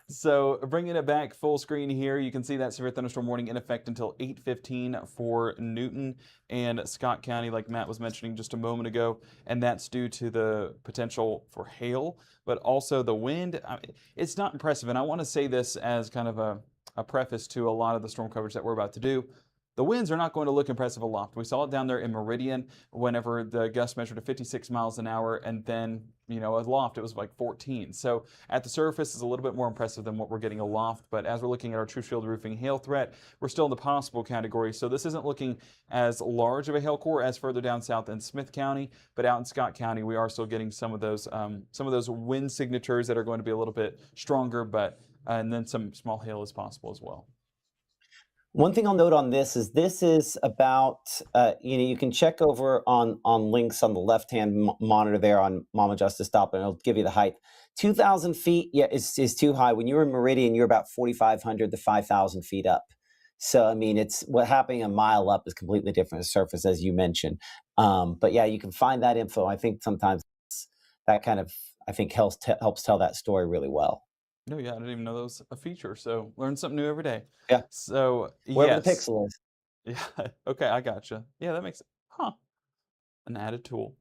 So bringing it back full screen here, you can see that severe thunderstorm warning in effect until 8:15 for Newton and Scott County, like Matt was mentioning just a moment ago. And that's due to the potential for hail, but also the wind. It's not impressive. And I want to say this as kind of a preface to a lot of the storm coverage that we're about to do. The winds are not going to look impressive aloft. We saw it down there in Meridian whenever the gust measured at 56 miles an hour, and then, aloft it was like 14. So at the surface is a little bit more impressive than what we're getting aloft, but as we're looking at our True Shield Roofing hail threat, we're still in the possible category. So this isn't looking as large of a hail core as further down south in Smith County, but out in Scott County we are still getting some of those wind signatures that are going to be a little bit stronger, but and then some small hail is possible as well. One thing I'll note on this is about, you can check over on links on the left-hand monitor there on Mama Justice Stop, and it'll give you the height. 2,000 feet, is too high. When you're in Meridian, you're about 4,500 to 5,000 feet up. So, it's what happening a mile up is completely different surface, as you mentioned. But yeah, you can find that info. I think sometimes that kind of, helps tell that story really well. No, yeah, I didn't even know that was a feature. So learn something new every day. Yeah. So wherever yes. the pixel is. Yeah. Okay, I gotcha. Yeah, that makes an added tool.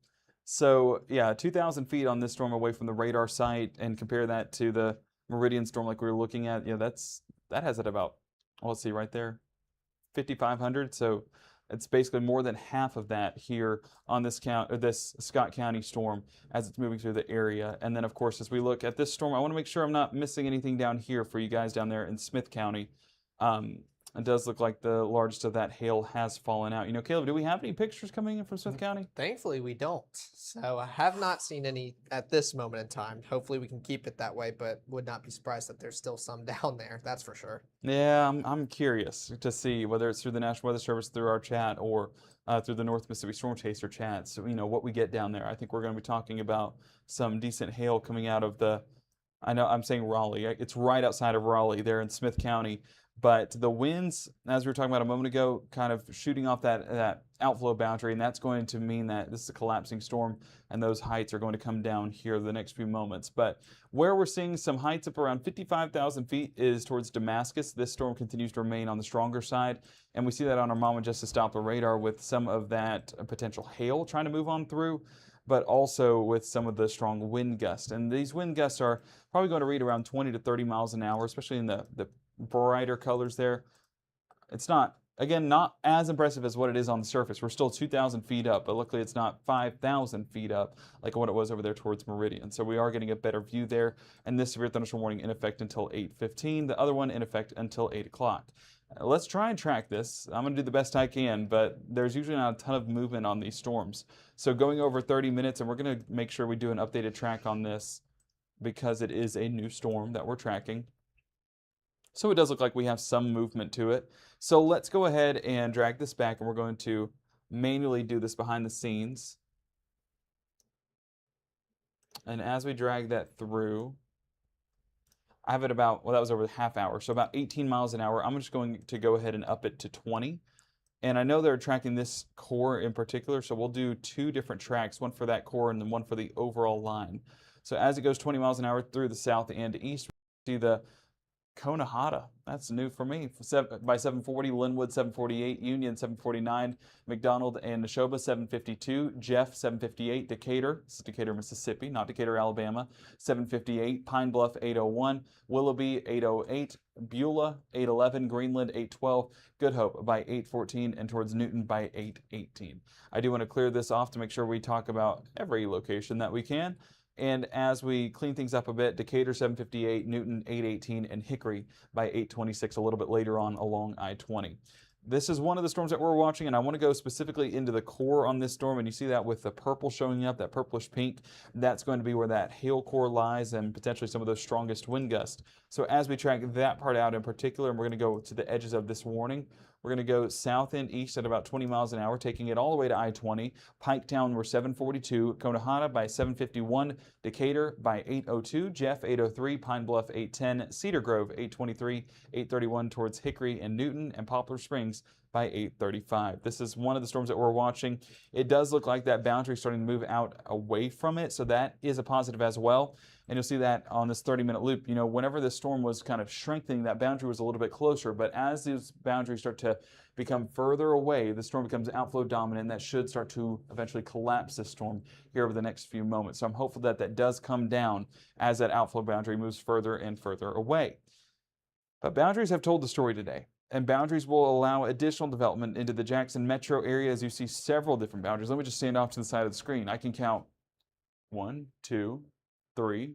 So yeah, 2,000 feet on this storm away from the radar site, and compare that to the Meridian storm like we were looking at. You know, that has it about, well, let's see right there, 5,500. So it's basically more than half of that here on this this Scott County storm as it's moving through the area. And then of course, as we look at this storm, I want to make sure I'm not missing anything down here for you guys down there in Smith County. It does look like the largest of that hail has fallen out. You know, Caleb, do we have any pictures coming in from Smith County? Thankfully, we don't. So I have not seen any at this moment in time. Hopefully, we can keep it that way, but would not be surprised that there's still some down there. That's for sure. Yeah, I'm curious to see whether it's through the National Weather Service, through our chat, or through the North Mississippi Storm Chaser chat. So, you know, what we get down there. I think we're going to be talking about some decent hail coming out of I know I'm saying Raleigh. It's right outside of Raleigh there in Smith County. But the winds, as we were talking about a moment ago, kind of shooting off that outflow boundary, and that's going to mean that this is a collapsing storm, and those heights are going to come down here the next few moments. But where we're seeing some heights up around 55,000 feet is towards Damascus. This storm continues to remain on the stronger side, and we see that on our Mama Justice Doppler radar with some of that potential hail trying to move on through, but also with some of the strong wind gusts. And these wind gusts are probably going to read around 20 to 30 miles an hour, especially in the brighter colors there. It's not, again, not as impressive as what it is on the surface. We're still 2,000 feet up, but luckily it's not 5,000 feet up like what it was over there towards Meridian. So we are getting a better view there. And this severe thunderstorm warning in effect until 8:15. The other one in effect until 8 o'clock. Let's try and track this. I'm going to do the best I can, but there's usually not a ton of movement on these storms. So going over 30 minutes, and we're going to make sure we do an updated track on this because it is a new storm that we're tracking. So it does look like we have some movement to it. So let's go ahead and drag this back, and we're going to manually do this behind the scenes. And as we drag that through, I have it about, well, that was over the half hour, so about 18 miles an hour. I'm just going to go ahead and up it to 20. And I know they're tracking this core in particular, so we'll do two different tracks, one for that core and then one for the overall line. So as it goes 20 miles an hour through the south and east, we see the Conahada, that's new for me, by 740, Linwood 748, Union 749, McDonald and Neshoba 752, Jeff 758, Decatur, this is Decatur, Mississippi, not Decatur, Alabama, 758, Pine Bluff 801, Willoughby 808, Beulah 811, Greenland 812, Good Hope by 814, and towards Newton by 818. I do want to clear this off to make sure we talk about every location that we can. And as we clean things up a bit, Decatur 758, Newton 818, and Hickory by 826 a little bit later on along I-20. This is one of the storms that we're watching, and I want to go specifically into the core on this storm, and you see that with the purple showing up, that purplish pink. That's going to be where that hail core lies and potentially some of those strongest wind gusts. So as we track that part out in particular, and we're going to go to the edges of this warning, we're going to go south and east at about 20 miles an hour, taking it all the way to I-20. Piketown, we're 742. Conahada by 751. Decatur by 802. Jeff, 803. Pine Bluff, 810. Cedar Grove, 823. 831 towards Hickory and Newton. And Poplar Springs by 835. This is one of the storms that we're watching. It does look like that boundary is starting to move out away from it, so that is a positive as well. And you'll see that on this 30-minute loop. You know, whenever this storm was kind of strengthening, that boundary was a little bit closer. But as these boundaries start to become further away, the storm becomes outflow dominant, and that should start to eventually collapse this storm here over the next few moments. So I'm hopeful that that does come down as that outflow boundary moves further and further away. But boundaries have told the story today. And boundaries will allow additional development into the Jackson metro area, as you see several different boundaries. Let me just stand off to the side of the screen. I can count 1, 2, 3,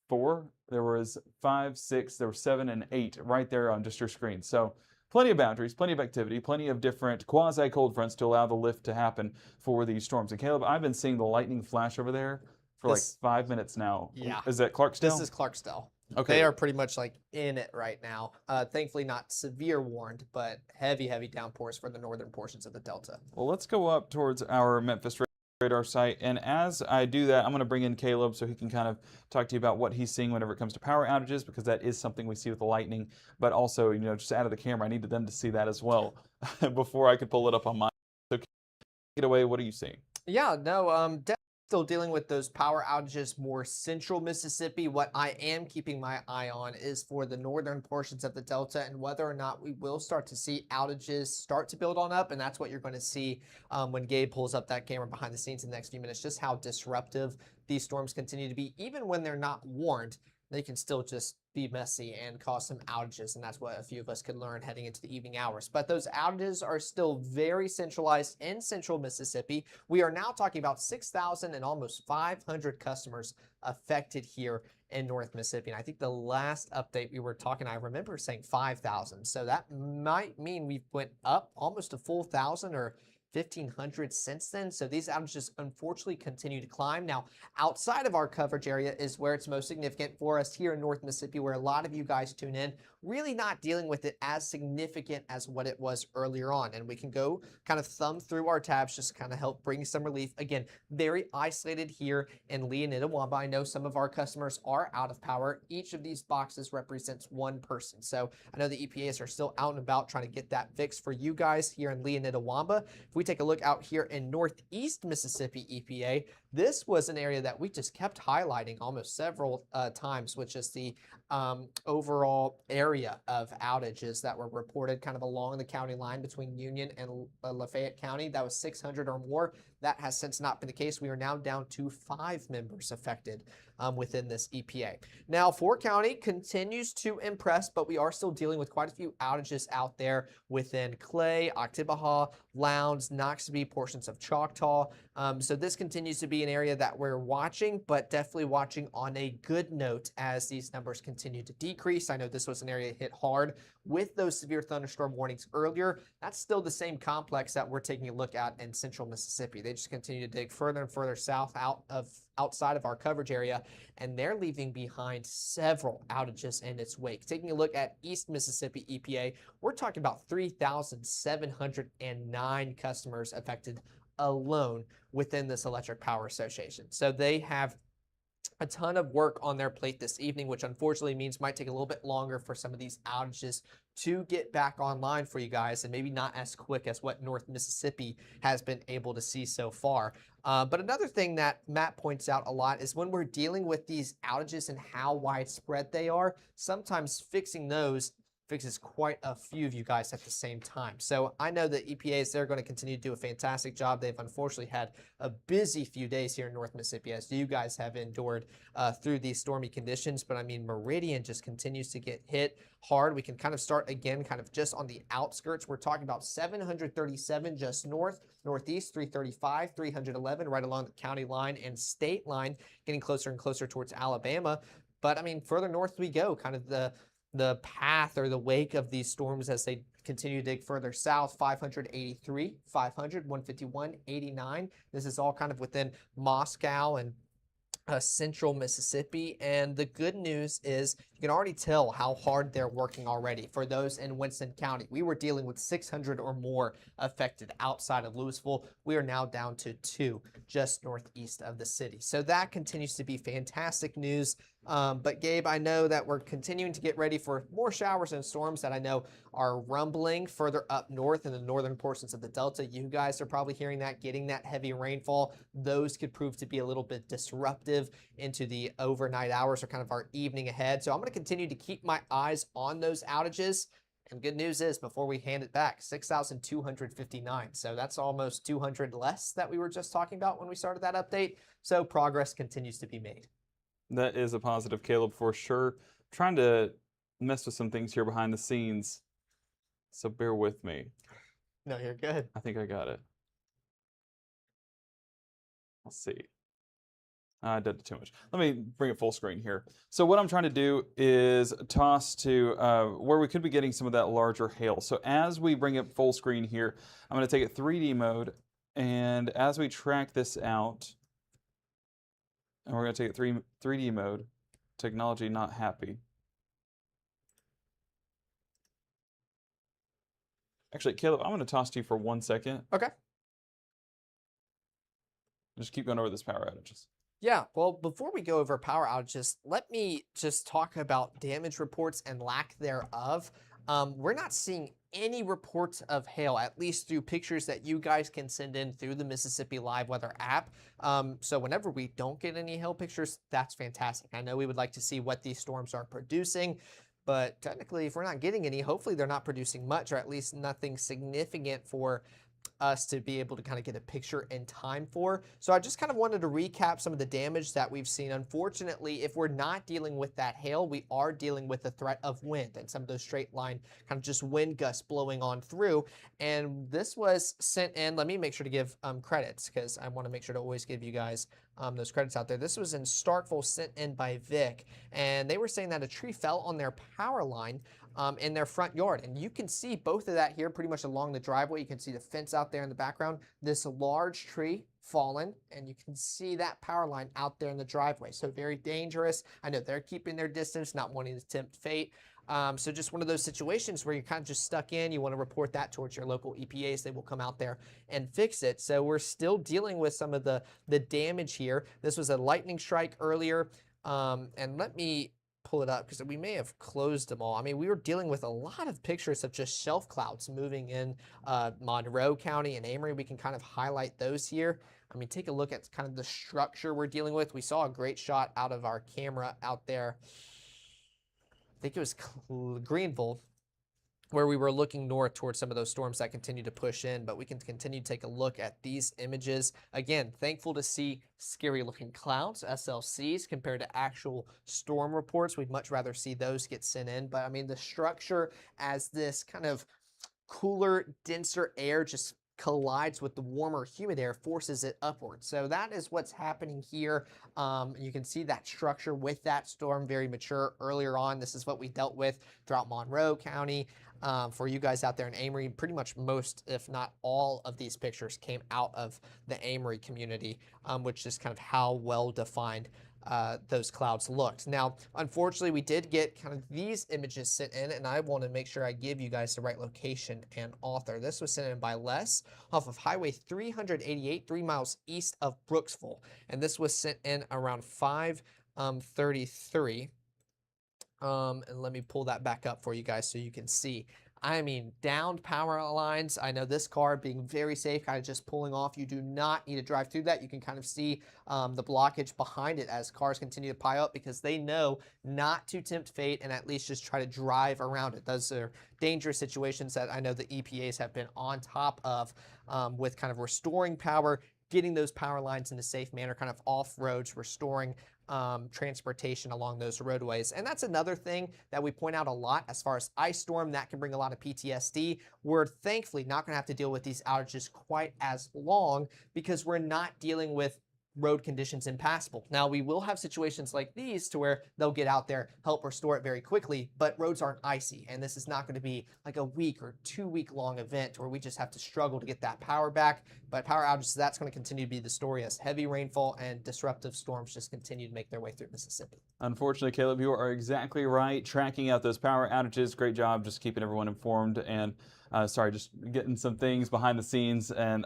4. There was 5, 6, there were 7, and 8 right there on just your screen. So plenty of boundaries, plenty of activity, plenty of different quasi-cold fronts to allow the lift to happen for these storms. And Caleb, I've been seeing the lightning flash over there for like 5 minutes now. Yeah. Is that Clarksdale? This is Clarksdale. Okay. They are pretty much like in it right now. Thankfully not severe warned, but heavy, heavy downpours for the northern portions of the Delta. Well, let's go up towards our Memphis radar site. And as I do that, I'm going to bring in Caleb so he can kind of talk to you about what he's seeing whenever it comes to power outages, because that is something we see with the lightning. But also, you know, just out of the camera, I needed them to see that as well before I could pull it up on my. So take it away. What are you seeing? Yeah, no, Still dealing with those power outages more central Mississippi. What I am keeping my eye on is for the northern portions of the Delta and whether or not we will start to see outages start to build on up. And that's what you're going to see when Gabe pulls up that camera behind the scenes in the next few minutes, just how disruptive these storms continue to be. Even when they're not warned, they can still just be messy and cause some outages, and that's what a few of us could learn heading into the evening hours. But those outages are still very centralized in central Mississippi. We are now talking about 6,000 and almost 500 customers affected here in North Mississippi. And I think the last update we were talking, I remember saying 5,000. So that might mean we went up almost a full 1,000 or 1,500 since then. So these outages unfortunately continue to climb. Now, outside of our coverage area is where it's most significant for us here in North Mississippi, where a lot of you guys tune in, really not dealing with it as significant as what it was earlier on. And we can go kind of thumb through our tabs just to kind of help bring some relief. Again, very isolated here in Lee and Itawamba. I know some of our customers are out of power. Each of these boxes represents one person. So I know the EPAs are still out and about trying to get that fixed for you guys here in Lee and Itawamba. If we take a look out here in Northeast Mississippi EPA, this was an area that we just kept highlighting almost several times, which is the overall area of outages that were reported kind of along the county line between Union and Lafayette County. That was 600 or more. That has since not been the case. We are now down to 5 members affected within this EPA. Now, Fort County continues to impress, but we are still dealing with quite a few outages out there within Clay, Oktibbeha, Lowndes, Noxubee, portions of Choctaw. So this continues to be an area that we're watching, but definitely watching on a good note as these numbers continue to decrease. I know this was an area hit hard with those severe thunderstorm warnings earlier. That's still the same complex that we're taking a look at in central Mississippi. They just continue to dig further and further south outside of our coverage area, and they're leaving behind several outages in its wake. Taking a look at East Mississippi EPA, we're talking about 3,709 customers affected alone within this Electric Power Association. So they have a ton of work on their plate this evening, which unfortunately means might take a little bit longer for some of these outages to get back online for you guys, and maybe not as quick as what North Mississippi has been able to see so far. But another thing that Matt points out a lot is when we're dealing with these outages and how widespread they are, sometimes fixing those fixes quite a few of you guys at the same time. So I know the EPAs, they're going to continue to do a fantastic job. They've unfortunately had a busy few days here in North Mississippi, as you guys have endured through these stormy conditions. But I mean, Meridian just continues to get hit hard. We can kind of start again, kind of just on the outskirts. We're talking about 737 just northeast, 335, 311 right along the county line and state line, getting closer and closer towards Alabama. But I mean, further north we go, kind of the path or the wake of these storms as they continue to dig further south. 583, 500, 151, 89. This is all kind of within Moscow and central Mississippi. And the good news is you can already tell how hard they're working already. For those in Winston County, we were dealing with 600 or more affected outside of Louisville. We are now down to 2 just northeast of the city. So that continues to be fantastic news. But Gabe, I know that we're continuing to get ready for more showers and storms that I know are rumbling further up north in the northern portions of the Delta. You guys are probably hearing that, getting that heavy rainfall. Those could prove to be a little bit disruptive into the overnight hours or kind of our evening ahead. So I'm going to continue to keep my eyes on those outages. And good news is, before we hand it back, 6,259. So that's almost 200 less that we were just talking about when we started that update. So progress continues to be made. That is a positive, Caleb, for sure. Trying to mess with some things here behind the scenes, so bear with me. No, you're good. I think I got it. Let's see. I did it too much. Let me bring it full screen here. So what I'm trying to do is toss to where we could be getting some of that larger hail. So as we bring it full screen here, I'm going to take it 3D mode, and as we track this out, and we're going to take it 3D mode, technology not happy. Actually, Caleb, I'm going to toss to you for 1 second. Okay. Just keep going over this power outages. Yeah, well, before we go over power outages, let me just talk about damage reports and lack thereof. we're not seeing any reports of hail, at least through pictures that you guys can send in through the Mississippi Live Weather app. So whenever we don't get any hail pictures, that's fantastic. I know we would like to see what these storms are producing, but technically if we're not getting any, hopefully they're not producing much, or at least nothing significant for us to be able to kind of get a picture in time for. So I just kind of wanted to recap some of the damage that we've seen. Unfortunately, if we're not dealing with that hail, we are dealing with the threat of wind and some of those straight line kind of just wind gusts blowing on through. And this was sent in, let me make sure to give credits, because I want to make sure to always give you guys those credits out there. This was in Starkville, sent in by Vic, and they were saying that a tree fell on their power line in their front yard. And you can see both of that here pretty much along the driveway. You can see the fence out there in the background, this large tree fallen, and you can see that power line out there in the driveway. So very dangerous. I know they're keeping their distance, not wanting to tempt fate. So just one of those situations where you're kind of just stuck in. You want to report that towards your local EPAs. They will come out there and fix it. So we're still dealing with some of the damage here. This was a lightning strike earlier. And let me pull it up because we may have closed them all. I mean, we were dealing with a lot of pictures of just shelf clouds moving in Monroe County and Amory. We can kind of highlight those here. I mean, take a look at kind of the structure we're dealing with. We saw a great shot out of our camera out there. I think it was Greenville, where we were looking north towards some of those storms that continue to push in, but we can continue to take a look at these images. Again, thankful to see scary looking clouds, SLCs, compared to actual storm reports. We'd much rather see those get sent in, but I mean, the structure as this kind of cooler, denser air just collides with the warmer, humid air, forces it upward. So that is what's happening here. You can see that structure with that storm, very mature earlier on. This is what we dealt with throughout Monroe County. For you guys out there in Amory, pretty much most, if not all, of these pictures came out of the Amory community, which is kind of how well defined those clouds looked. Now, unfortunately, we did get kind of these images sent in, and I want to make sure I give you guys the right location and author. This was sent in by Les off of Highway 388, 3 miles east of Brooksville, and this was sent in around 5:33. And let me pull that back up for you guys so you can see. I mean, downed power lines. I know this car being very safe, kind of just pulling off. You do not need to drive through that. You can kind of see the blockage behind it as cars continue to pile up because they know not to tempt fate and at least just try to drive around it. Those are dangerous situations that I know the EPAs have been on top of with kind of restoring power, getting those power lines in a safe manner, kind of off roads, restoring transportation along those roadways. And that's another thing that we point out a lot as far as ice storm that can bring a lot of PTSD. We're thankfully not going to have to deal with these outages quite as long because we're not dealing with road conditions impassable. Now, we will have situations like these to where they'll get out there, help restore it very quickly, but roads aren't icy, and this is not going to be like a week or 2 week long event where we just have to struggle to get that power back. But power outages, that's going to continue to be the story as heavy rainfall and disruptive storms just continue to make their way through Mississippi. Unfortunately, Caleb, you are exactly right. Tracking out those power outages, great job just keeping everyone informed and just getting some things behind the scenes and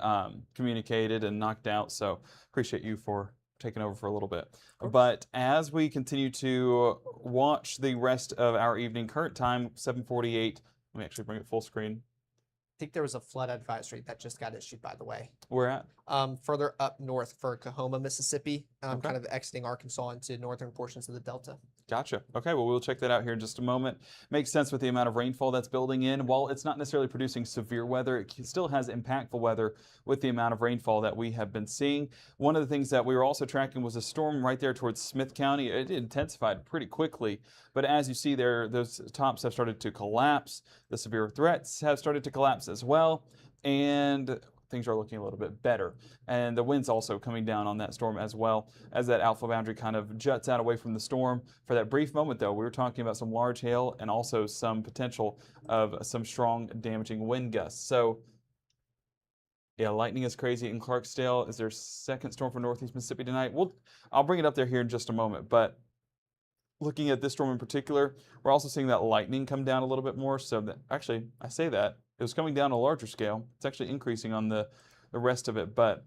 communicated and knocked out. So appreciate you for taking over for a little bit. But as we continue to watch the rest of our evening, current time 7:48. Let me actually bring it full screen. I think there was a flood advisory that just got issued, by the way. Where at? Further up north for Coahoma, Mississippi, kind of exiting Arkansas into northern portions of the Delta. Gotcha. Okay, well, we'll check that out here in just a moment. Makes sense with the amount of rainfall that's building in. While it's not necessarily producing severe weather, it still has impactful weather with the amount of rainfall that we have been seeing. One of the things that we were also tracking was a storm right there towards Smith County. It intensified pretty quickly, but as you see there, those tops have started to collapse. The severe threats have started to collapse as well, and things are looking a little bit better. And the wind's also coming down on that storm as well as that alpha boundary kind of juts out away from the storm. For that brief moment, though, we were talking about some large hail and also some potential of some strong damaging wind gusts. So, yeah, lightning is crazy in Clarksdale. Is there a second storm for northeast Mississippi tonight? I'll bring it up there here in just a moment. But looking at this storm in particular, we're also seeing that lightning come down a little bit more. So that, actually, I say that. It was coming down on a larger scale. It's actually increasing on the rest of it, but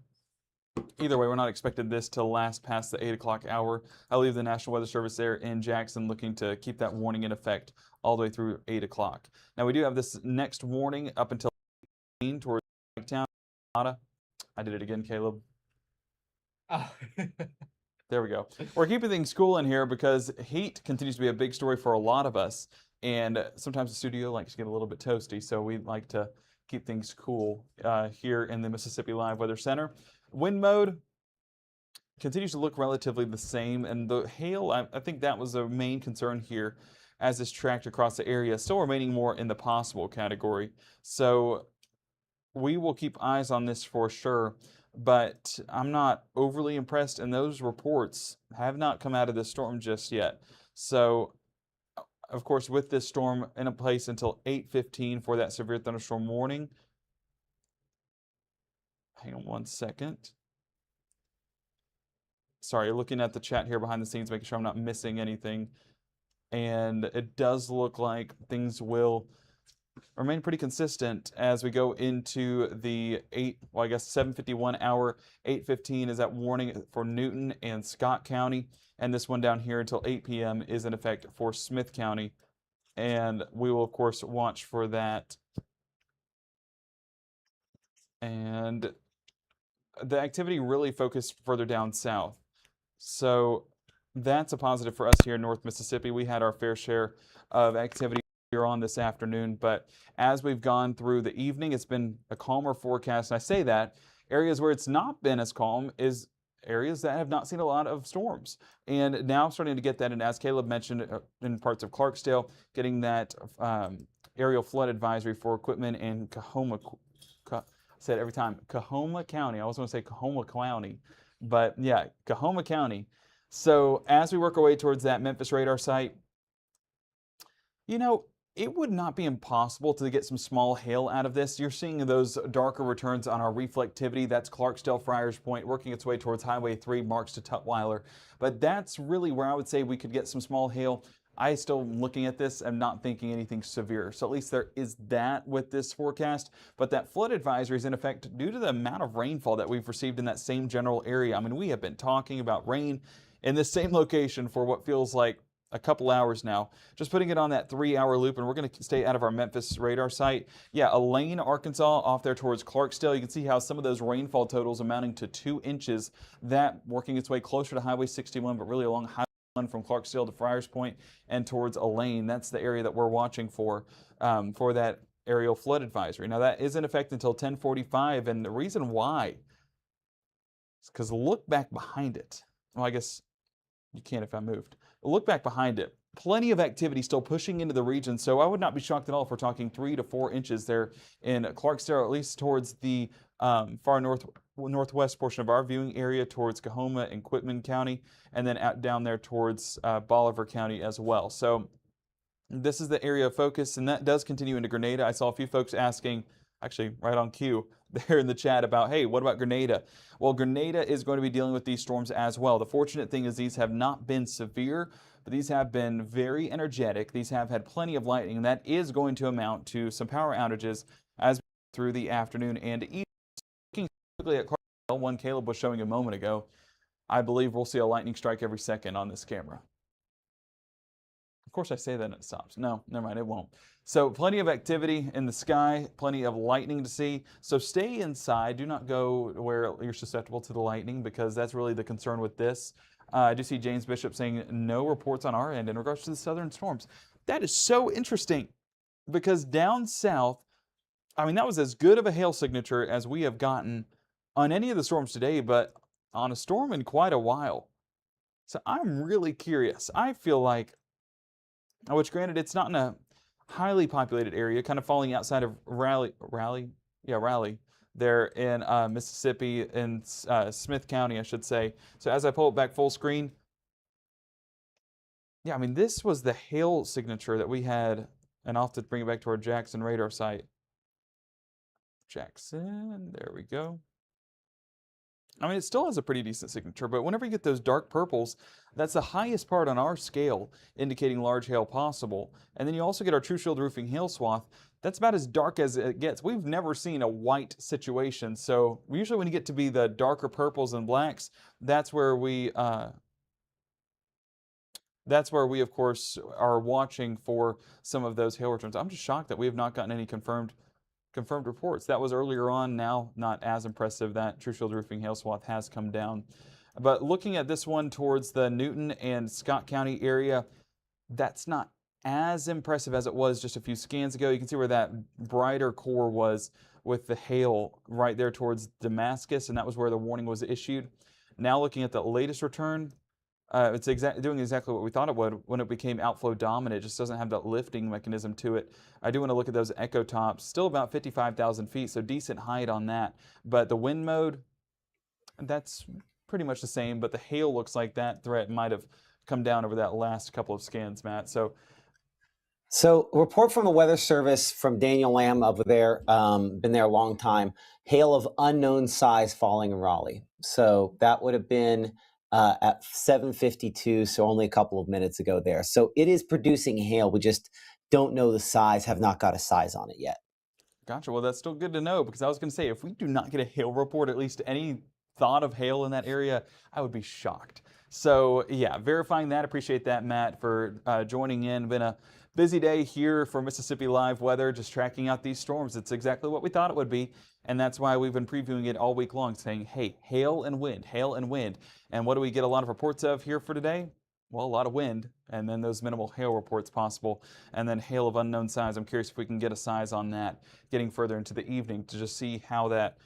Either way, we're not expecting this to last past the 8 o'clock hour. I believe the National Weather Service there in Jackson looking to keep that warning in effect all the way through 8 o'clock. Now, we do have this next warning up until towards town. I did it again, Caleb. Oh. There we go. We're keeping things cool in here because heat continues to be a big story for a lot of us. And sometimes the studio likes to get a little bit toasty, so we like to keep things cool here in the Mississippi Live Weather Center. Wind mode continues to look relatively the same, and the hail, I think that was a main concern here as this tracked across the area, still remaining more in the possible category. So we will keep eyes on this for sure, but I'm not overly impressed, and those reports have not come out of this storm just yet. So, of course, with this storm in place until 8:15 for that severe thunderstorm warning. Hang on one second. Sorry, looking at the chat here behind the scenes, making sure I'm not missing anything. And it does look like things will remain pretty consistent as we go into the 7:51 hour. 8:15 is that warning for Newton and Scott County. And this one down here until 8 p.m. is in effect for Smith County. And we will, of course, watch for that. And the activity really focused further down south. So that's a positive for us here in North Mississippi. We had our fair share of activity here on this afternoon, but as we've gone through the evening, it's been a calmer forecast. And I say that areas where it's not been as calm is areas that have not seen a lot of storms. And now I'm starting to get that, and as Caleb mentioned, in parts of Clarksdale, getting that aerial flood advisory for equipment in Coahoma. I said it every time, Coahoma County. I always want to say Coahoma County, but yeah, Coahoma County. So as we work our way towards that Memphis radar site, it would not be impossible to get some small hail out of this. You're seeing those darker returns on our reflectivity. That's Clarksdale, Friars Point, working its way towards Highway 3, Marks to Tutwiler. But that's really where I would say we could get some small hail. I still looking at this and not thinking anything severe. So at least there is that with this forecast. But that flood advisory is in effect due to the amount of rainfall that we've received in that same general area. I mean, we have been talking about rain in this same location for what feels like a couple hours now. Just putting it on that 3-hour loop, and we're going to stay out of our Memphis radar site. Yeah, Elaine, Arkansas, off there towards Clarksdale. You can see how some of those rainfall totals amounting to 2 inches, that working its way closer to Highway 61, but really along Highway 1 from Clarksdale to Friars Point and towards Elaine. That's the area that we're watching for that aerial flood advisory. Now, that is in effect until 10:45, and the reason why is because look back behind it. Well, I guess you can if I moved. Look back behind it. Plenty of activity still pushing into the region, so I would not be shocked at all if we're talking 3 to 4 inches there in Clarksdale, at least towards the far northwest portion of our viewing area, towards Coahoma and Quitman County, and then out down there towards Bolivar County as well. So this is the area of focus, and that does continue into Grenada. I saw a few folks asking, actually right on cue there in the chat, about, hey, what about Grenada? Well, Grenada is going to be dealing with these storms as well. The fortunate thing is these have not been severe, but these have been very energetic. These have had plenty of lightning, and that is going to amount to some power outages as we go through the afternoon and evening. Looking specifically at Clarksdale, one Caleb was showing a moment ago, I believe we'll see a lightning strike every second on this camera. Of course I say that and it stops. No, never mind, it won't. So plenty of activity in the sky, plenty of lightning to see. So stay inside. Do not go where you're susceptible to the lightning, because that's really the concern with this. I do see James Bishop saying no reports on our end in regards to the southern storms. That is so interesting, because down south, I mean, that was as good of a hail signature as we have gotten on any of the storms today, but on a storm in quite a while. So I'm really curious. I feel like, which granted, it's not in a highly populated area, kind of falling outside of Raleigh there in Mississippi, in Smith County, I should say. So as I pull it back full screen, yeah, I mean, this was the hail signature that we had, and I'll have to bring it back to our Jackson radar site. Jackson, there we go. I mean, it still has a pretty decent signature, but whenever you get those dark purples, that's the highest part on our scale, indicating large hail possible. And then you also get our True Shield Roofing hail swath. That's about as dark as it gets. We've never seen a white situation. So usually when you get to be the darker purples and blacks, that's where we, of course, are watching for some of those hail returns. I'm just shocked that we have not gotten any confirmed reports. That was earlier on, now not as impressive. That True Shield Roofing hail swath has come down. But looking at this one towards the Newton and Scott County area, that's not as impressive as it was just a few scans ago. You can see where that brighter core was with the hail right there towards Damascus, and that was where the warning was issued. Now looking at the latest return, it's doing exactly what we thought it would when it became outflow dominant. It just doesn't have that lifting mechanism to it. I do want to look at those echo tops. Still about 55,000 feet, so decent height on that. But the wind mode, that's pretty much the same, but the hail looks like that threat might have come down over that last couple of scans, Matt. So a report from the Weather Service from Daniel Lamb over there, been there a long time, hail of unknown size falling in Raleigh. So that would have been at 7:52, so only a couple of minutes ago there. So it is producing hail. We just don't know the size, have not got a size on it yet. Gotcha. Well, that's still good to know, because I was going to say, if we do not get a hail report, at least any thought of hail in that area, I would be shocked. So yeah, verifying that. Appreciate that, Matt, for joining in. Been a busy day here for Mississippi Live Weather, just tracking out these storms. It's exactly what we thought it would be, and that's why we've been previewing it all week long, saying, hey, hail and wind, hail and wind. And what do we get a lot of reports of here for today? Well, a lot of wind, and then those minimal hail reports possible, and then hail of unknown size. I'm curious if we can get a size on that getting further into the evening to just see how that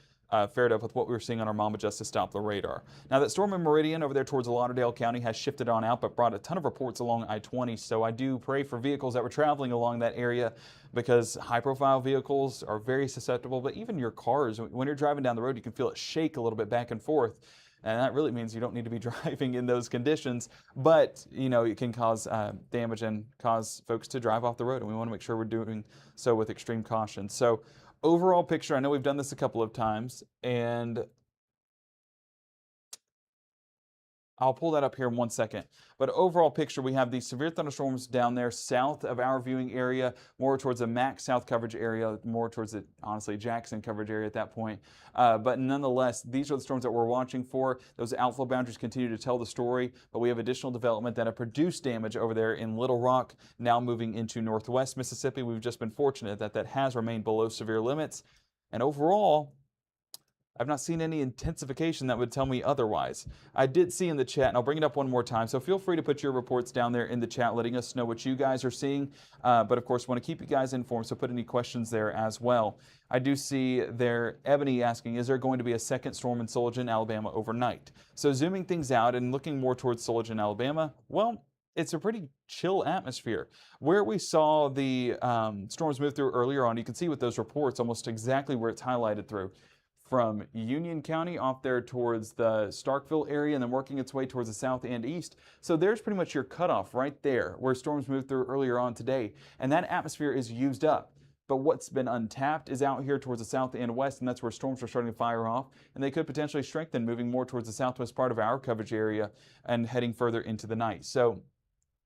fared up with what we were seeing on our Mama Justice Doppler radar. Now, that storm in Meridian over there towards Lauderdale County has shifted on out, but brought a ton of reports along I-20. So I do pray for vehicles that were traveling along that area, because high-profile vehicles are very susceptible. But even your cars, when you're driving down the road, you can feel it shake a little bit back and forth. And that really means you don't need to be driving in those conditions. But, you know, it can cause damage and cause folks to drive off the road. And we want to make sure we're doing so with extreme caution. So overall picture, I know we've done this a couple of times, and I'll pull that up here in 1 second. But overall picture, we have these severe thunderstorms down there south of our viewing area, more towards the Mac South coverage area, more towards the, honestly, Jackson coverage area at that point. But nonetheless, these are the storms that we're watching for. Those outflow boundaries continue to tell the story, but we have additional development that have produced damage over there in Little Rock, now moving into northwest Mississippi. We've just been fortunate that that has remained below severe limits. And overall, I've not seen any intensification that would tell me otherwise. I did see in the chat, and I'll bring it up one more time, so feel free to put your reports down there in the chat, letting us know what you guys are seeing. But of course, want to keep you guys informed, so put any questions there as well. I do see there, Ebony asking, is there going to be a second storm in Sullivan, Alabama overnight? So zooming things out and looking more towards Sullivan, Alabama, well, it's a pretty chill atmosphere. Where we saw the storms move through earlier on, you can see with those reports almost exactly where it's highlighted through. From Union County off there towards the Starkville area, and then working its way towards the south and east. So there's pretty much your cutoff right there where storms moved through earlier on today. And that atmosphere is used up. But what's been untapped is out here towards the south and west, and that's where storms are starting to fire off. And they could potentially strengthen, moving more towards the southwest part of our coverage area and heading further into the night. So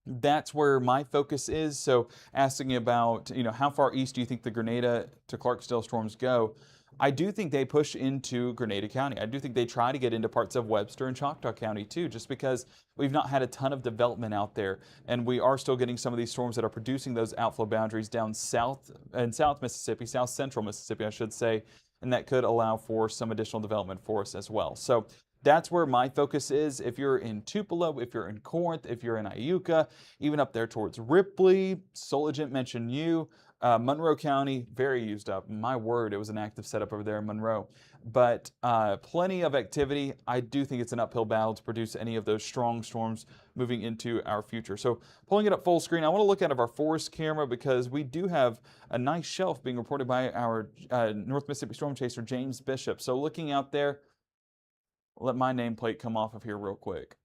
that's where my focus is. So asking about, you know, how far east do you think the Grenada to Clarksdale storms go? I do think they push into Grenada County. I do think they try to get into parts of Webster and Choctaw County too, just because we've not had a ton of development out there. And we are still getting some of these storms that are producing those outflow boundaries down south and South Mississippi, South Central Mississippi, I should say. And that could allow for some additional development for us as well. So that's where my focus is. If you're in Tupelo, if you're in Corinth, if you're in Iuka, even up there towards Ripley, Soligent mentioned you. Monroe County, very used up. My word, it was an active setup over there in Monroe. But plenty of activity. I do think it's an uphill battle to produce any of those strong storms moving into our future. So pulling it up full screen, I want to look out of our forest camera, because we do have a nice shelf being reported by our North Mississippi Storm Chaser, James Bishop. So looking out there, let my nameplate come off of here real quick.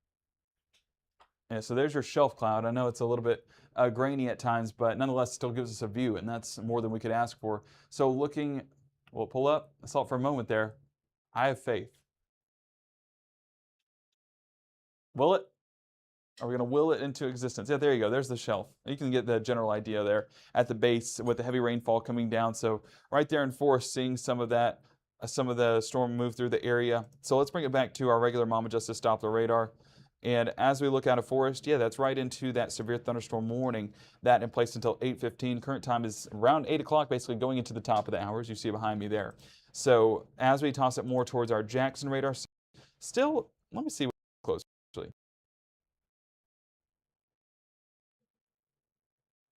Yeah, so there's your shelf cloud. I know it's a little bit grainy at times, but nonetheless still gives us a view, and that's more than we could ask for. So looking, we'll pull up, I saw it for a moment there. I have faith. Will it? Are we going to will it into existence? Yeah, there you go. There's the shelf. You can get the general idea there at the base with the heavy rainfall coming down. So right there in Forest, seeing some of that, some of the storm move through the area. So let's bring it back to our regular Mama Justice Doppler radar. And as we look out of Forest, yeah, that's right into that severe thunderstorm warning. That in place until 8:15. Current time is around 8 o'clock, basically going into the top of the hours. You see behind me there. So as we toss it more towards our Jackson radar, still, let me see what's close actually.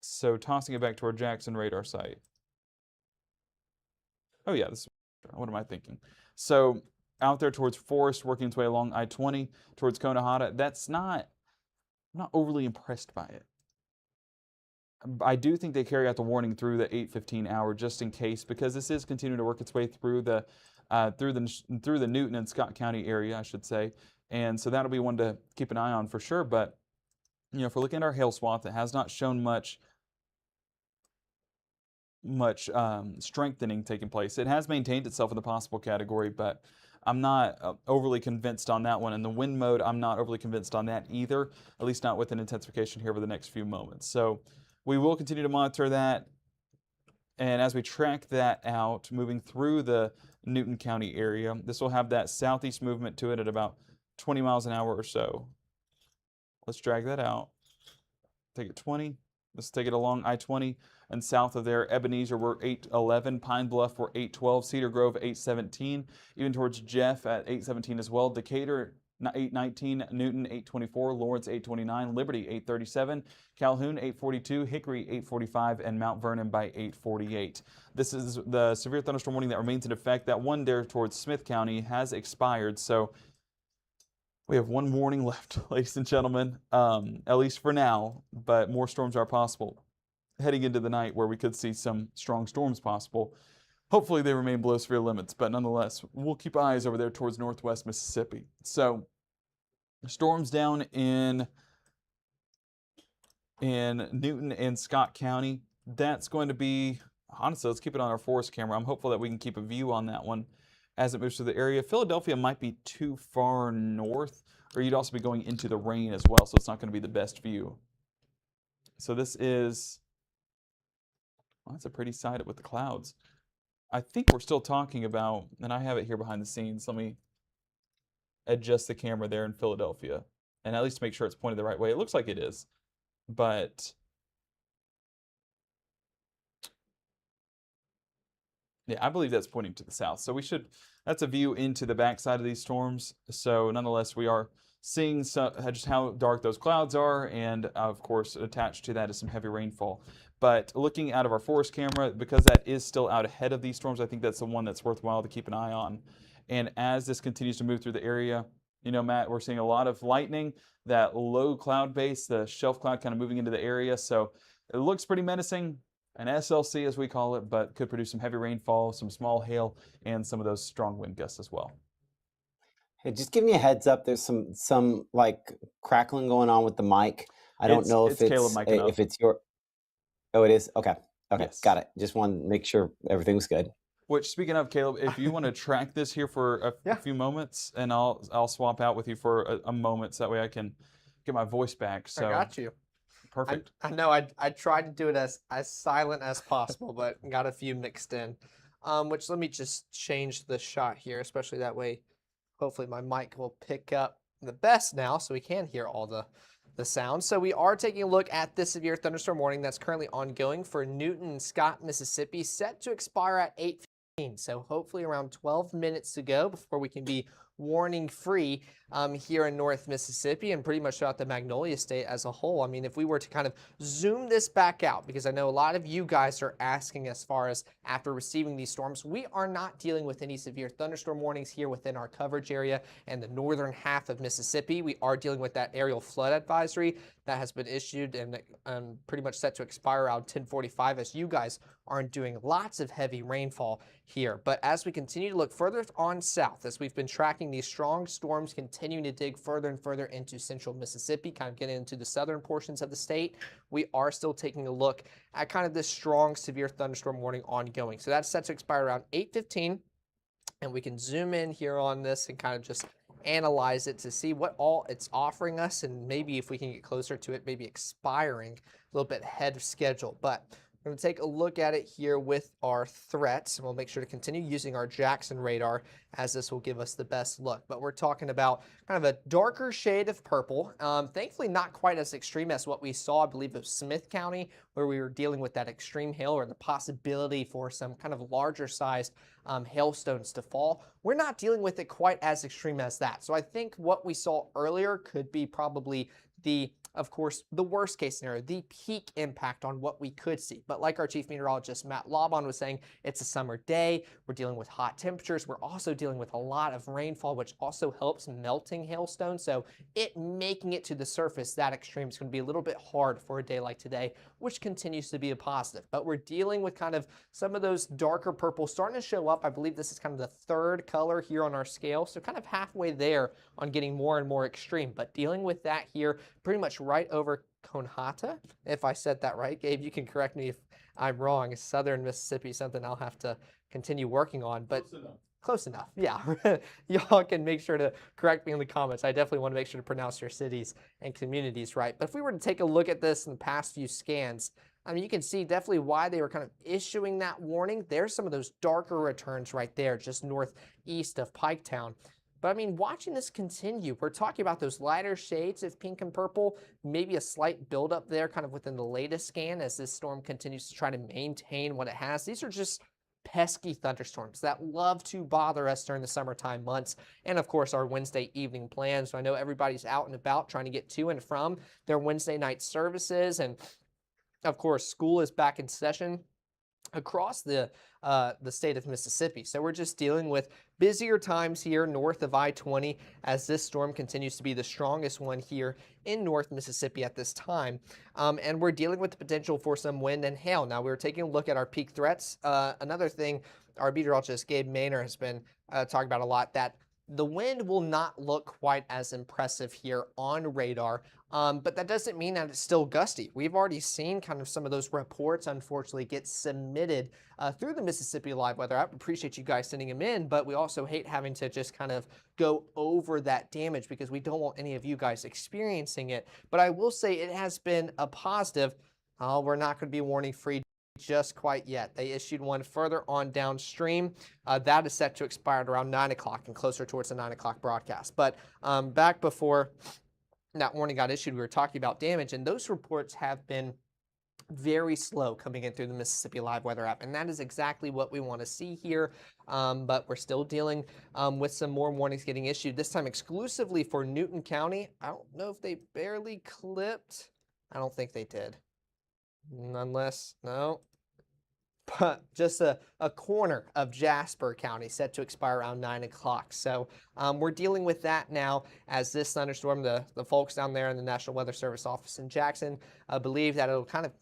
So tossing it back to our Jackson radar site. Oh yeah, what am I thinking? So out there towards Forest, working its way along I-20 towards Konohata, I'm not overly impressed by it. I do think they carry out the warning through the 8:15 hour just in case, because this is continuing to work its way through the Newton and Scott County area, I should say, and so that'll be one to keep an eye on for sure. But if we're looking at our hail swath, it has not shown much strengthening taking place. It has maintained itself in the possible category, but I'm not overly convinced on that one. And the wind mode, I'm not overly convinced on that either, at least not with an intensification here over the next few moments. So we will continue to monitor that. And as we track that out, moving through the Newton County area, this will have that southeast movement to it at about 20 miles an hour or so. Let's drag that out. Take it 20. Let's take it along I-20 and south of there. Ebenezer, we're 811. Pine Bluff, we're 812. Cedar Grove, 817. Even towards Jeff at 817 as well. Decatur, 819. Newton, 824. Lawrence, 829. Liberty, 837. Calhoun, 842. Hickory, 845. And Mount Vernon by 848. This is the severe thunderstorm warning that remains in effect. That one there towards Smith County has expired. So we have one warning left, ladies and gentlemen, at least for now, but more storms are possible heading into the night where we could see some strong storms possible. Hopefully they remain below severe limits, but nonetheless, we'll keep eyes over there towards northwest Mississippi. So storms down in Newton and Scott County, that's going to be, honestly, let's keep it on our Forest camera. I'm hopeful that we can keep a view on that one as it moves through the area. Philadelphia might be too far north, or you'd also be going into the rain as well, so it's not going to be the best view. So this is, well, that's a pretty sight with the clouds. I think we're still talking about, and I have it here behind the scenes, let me adjust the camera there in Philadelphia, and at least make sure it's pointed the right way. It looks like it is, but yeah, I believe that's pointing to the south. So that's a view into the backside of these storms. So nonetheless, we are seeing just how dark those clouds are, and of course, attached to that is some heavy rainfall. But looking out of our Forest camera, because that is still out ahead of these storms, I think that's the one that's worthwhile to keep an eye on. And as this continues to move through the area, Matt, we're seeing a lot of lightning, that low cloud base, the shelf cloud kind of moving into the area. So it looks pretty menacing. An SLC as we call it, but could produce some heavy rainfall, some small hail, and some of those strong wind gusts as well. Hey, just give me a heads up. There's some like crackling going on with the mic. I don't know if it's your. Oh, it is. Okay. Yes. Got it. Just wanted to make sure everything was good. Which, speaking of, Caleb, if you want to track this here for a few moments, and I'll swap out with you for a moment, so that way I can get my voice back. So I got you. Perfect. I know I tried to do it as silent as possible, but got a few mixed in. Which, let me just change the shot here, especially that way. Hopefully my mic will pick up the best now, so we can hear all the sound. So we are taking a look at this severe thunderstorm warning that's currently ongoing for Newton and Scott, Mississippi, set to expire at 8:15. So hopefully around 12 minutes to go before we can be warning free here in North Mississippi and pretty much throughout the Magnolia State as a whole. I mean, if we were to kind of zoom this back out, because I know a lot of you guys are asking as far as after receiving these storms, we are not dealing with any severe thunderstorm warnings here within our coverage area and the northern half of Mississippi. We are dealing with that aerial flood advisory that has been issued and pretty much set to expire around 10:45, as you guys aren't doing lots of heavy rainfall here. But as we continue to look further on south, as we've been tracking these strong storms continuing to dig further and further into central Mississippi, kind of getting into the southern portions of the state, we are still taking a look at kind of this strong severe thunderstorm warning ongoing. So that's set to expire around 8:15, and we can zoom in here on this and kind of just analyze it to see what all it's offering us, and maybe if we can get closer to it, maybe expiring a little bit ahead of schedule. But we're going to take a look at it here with our threats, and we'll make sure to continue using our Jackson radar, as this will give us the best look. But we're talking about kind of a darker shade of purple. Thankfully not quite as extreme as what we saw, I believe it was Smith County, where we were dealing with that extreme hail or the possibility for some kind of larger sized hailstones to fall. We're not dealing with it quite as extreme as that. So I think what we saw earlier could be probably of course, the worst case scenario, the peak impact on what we could see. But like our chief meteorologist, Matt Laubon, was saying, it's a summer day. We're dealing with hot temperatures. We're also dealing with a lot of rainfall, which also helps melting hailstones. So it making it to the surface that extreme is going to be a little bit hard for a day like today, which continues to be a positive. But we're dealing with kind of some of those darker purples starting to show up. I believe this is kind of the third color here on our scale. So kind of halfway there on getting more and more extreme. But dealing with that here pretty much right over Conhata, if I said that right. Gabe, you can correct me if I'm wrong. Southern Mississippi, something I'll have to continue working on, but close enough. Yeah, y'all can make sure to correct me in the comments. I definitely want to make sure to pronounce your cities and communities right. But if we were to take a look at this in the past few scans, I mean, you can see definitely why they were kind of issuing that warning. There's some of those darker returns right there, just northeast of Piketown. But I mean, watching this continue, we're talking about those lighter shades of pink and purple, maybe a slight buildup there kind of within the latest scan as this storm continues to try to maintain what it has. These are just pesky thunderstorms that love to bother us during the summertime months. And of course, our Wednesday evening plans. So I know everybody's out and about trying to get to and from their Wednesday night services. And of course, school is back in session across the state of Mississippi. So we're just dealing with busier times here north of I-20 as this storm continues to be the strongest one here in North Mississippi at this time. And we're dealing with the potential for some wind and hail. Now, we were taking a look at our peak threats. Another thing our meteorologist Gabe Maynor has been talking about a lot, that the wind will not look quite as impressive here on radar, but that doesn't mean that it's still gusty. We've already seen kind of some of those reports, unfortunately, get submitted through the Mississippi Live Weather app. Appreciate you guys sending them in, but we also hate having to just kind of go over that damage because we don't want any of you guys experiencing it. But I will say it has been a positive. We're not going to be warning free just quite yet. They issued one further on downstream. That is set to expire at around 9 o'clock and closer towards the 9 o'clock broadcast. But back before that warning got issued, we were talking about damage, and those reports have been very slow coming in through the Mississippi Live Weather app, and that is exactly what we want to see here. But we're still dealing with some more warnings getting issued, this time exclusively for Newton County. I don't know if they barely clipped. I don't think they did. Unless, no. But just a corner of Jasper County set to expire around 9 o'clock. So we're dealing with that now as this thunderstorm, the folks down there in the National Weather Service office in Jackson believe that it'll kind of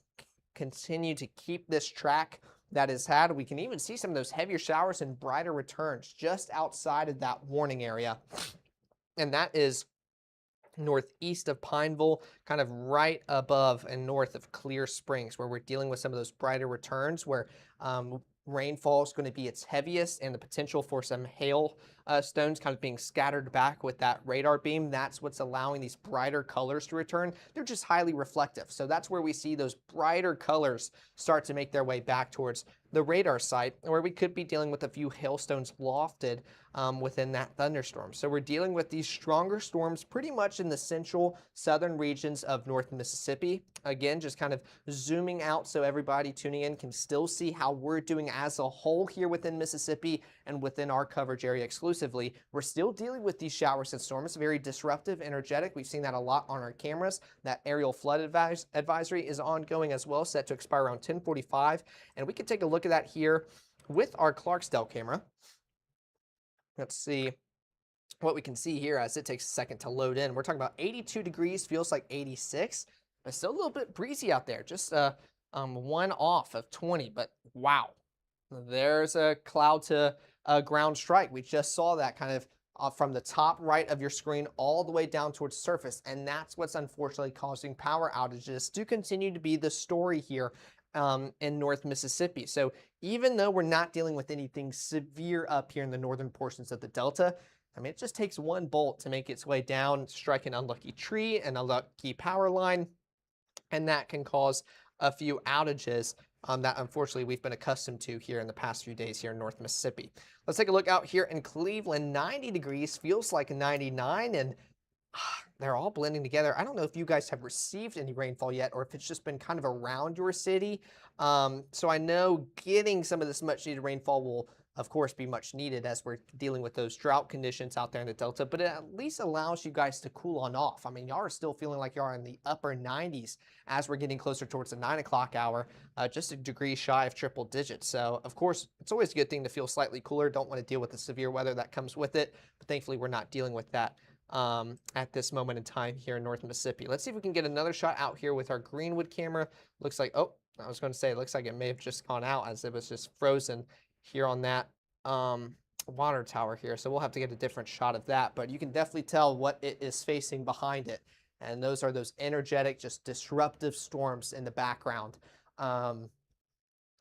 continue to keep this track that is had. We can even see some of those heavier showers and brighter returns just outside of that warning area. And that is northeast of Pineville, kind of right above and north of Clear Springs, where we're dealing with some of those brighter returns where rainfall is going to be its heaviest and the potential for some hail stones kind of being scattered back with that radar beam. That's what's allowing these brighter colors to return. They're just highly reflective. So that's where we see those brighter colors start to make their way back towards the radar site, where we could be dealing with a few hailstones lofted within that thunderstorm. So we're dealing with these stronger storms pretty much in the central southern regions of North Mississippi. Again, just kind of zooming out so everybody tuning in can still see how we're doing as a whole here within Mississippi and within our coverage area exclusively. We're still dealing with these showers and storms, very disruptive, energetic. We've seen that a lot on our cameras. That aerial flood advisory is ongoing as well, set to expire around 10:45. And we can take a look at that here with our Clarksdale camera. Let's see what we can see here as it takes a second to load in. We're talking about 82 degrees, feels like 86. It's still a little bit breezy out there, just one off of 20, but wow. There's a cloud to ground strike. We just saw that kind of from the top right of your screen all the way down towards the surface, and that's what's unfortunately causing power outages to continue to be the story here in North Mississippi. So even though we're not dealing with anything severe up here in the northern portions of the Delta, I mean, it just takes one bolt to make its way down, strike an unlucky tree, an unlucky power line, and that can cause a few outages that unfortunately we've been accustomed to here in the past few days here in North Mississippi. Let's take a look out here in Cleveland. 90 degrees feels like 99, and they're all blending together. I don't know if you guys have received any rainfall yet or if it's just been kind of around your city. So I know getting some of this much needed rainfall will of course be much needed as we're dealing with those drought conditions out there in the Delta, but it at least allows you guys to cool on off. I mean, y'all are still feeling like you are in the upper 90s as we're getting closer towards the 9 o'clock hour, just a degree shy of triple digits. So of course, it's always a good thing to feel slightly cooler. Don't want to deal with the severe weather that comes with it, but thankfully we're not dealing with that at this moment in time here in North Mississippi. Let's see if we can get another shot out here with our Greenwood camera. Looks like, oh, I was going to say, it looks like it may have just gone out as it was just frozen here on that water tower here. So we'll have to get a different shot of that, but you can definitely tell what it is facing behind it. And those are those energetic, just disruptive storms in the background.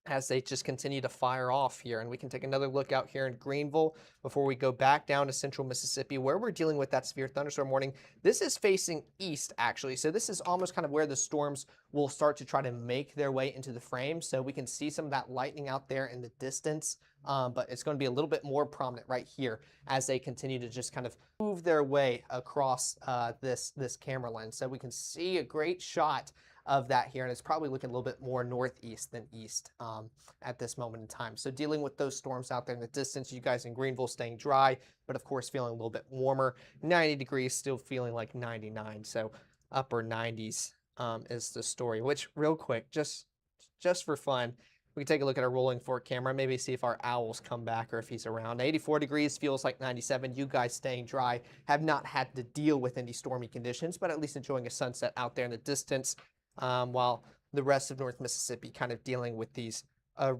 As they just continue to fire off here. And we can take another look out here in Greenville before we go back down to central Mississippi where we're dealing with that severe thunderstorm warning. This is facing east, actually. So this is almost kind of where the storms will start to try to make their way into the frame. So we can see some of that lightning out there in the distance, but it's going to be a little bit more prominent right here as they continue to just kind of move their way across this camera lens. So we can see a great shot of that here, and it's probably looking a little bit more northeast than east at this moment in time. So dealing with those storms out there in the distance, you guys in Greenville staying dry, but of course feeling a little bit warmer. 90 degrees, still feeling like 99, so upper 90s is the story. Which, real quick, just for fun, we can take a look at our rolling forward camera, maybe see if our owls come back or if he's around. 84 degrees feels like 97. You guys staying dry, have not had to deal with any stormy conditions, but at least enjoying a sunset out there in the distance. While the rest of North Mississippi kind of dealing with these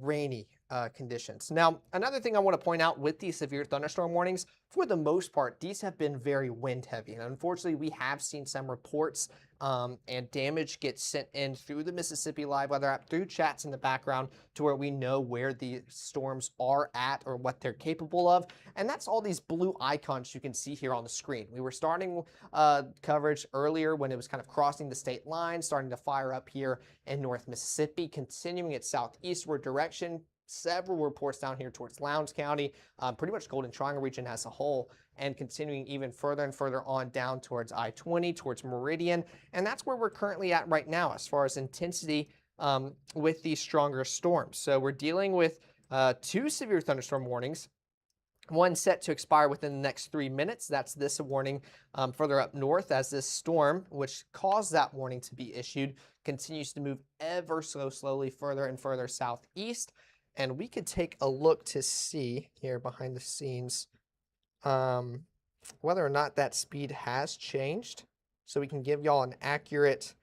rainy conditions. Now, another thing I want to point out with these severe thunderstorm warnings, for the most part, these have been very wind heavy. And unfortunately, we have seen some reports and damage get sent in through the Mississippi Live Weather app, through chats in the background, to where we know where the storms are at or what they're capable of. And that's all these blue icons you can see here on the screen. We were starting coverage earlier when it was kind of crossing the state line, starting to fire up here in North Mississippi, continuing its southeastward direction. Several reports down here towards Lowndes County, pretty much Golden Triangle region as a whole, and continuing even further and further on down towards I-20, towards Meridian. And that's where we're currently at right now as far as intensity with these stronger storms. So we're dealing with 2 severe thunderstorm warnings. One set to expire within the next 3 minutes. That's this warning further up north as this storm, which caused that warning to be issued, continues to move ever so slowly further and further southeast. And we could take a look to see here behind the scenes whether or not that speed has changed, so we can give y'all an accurate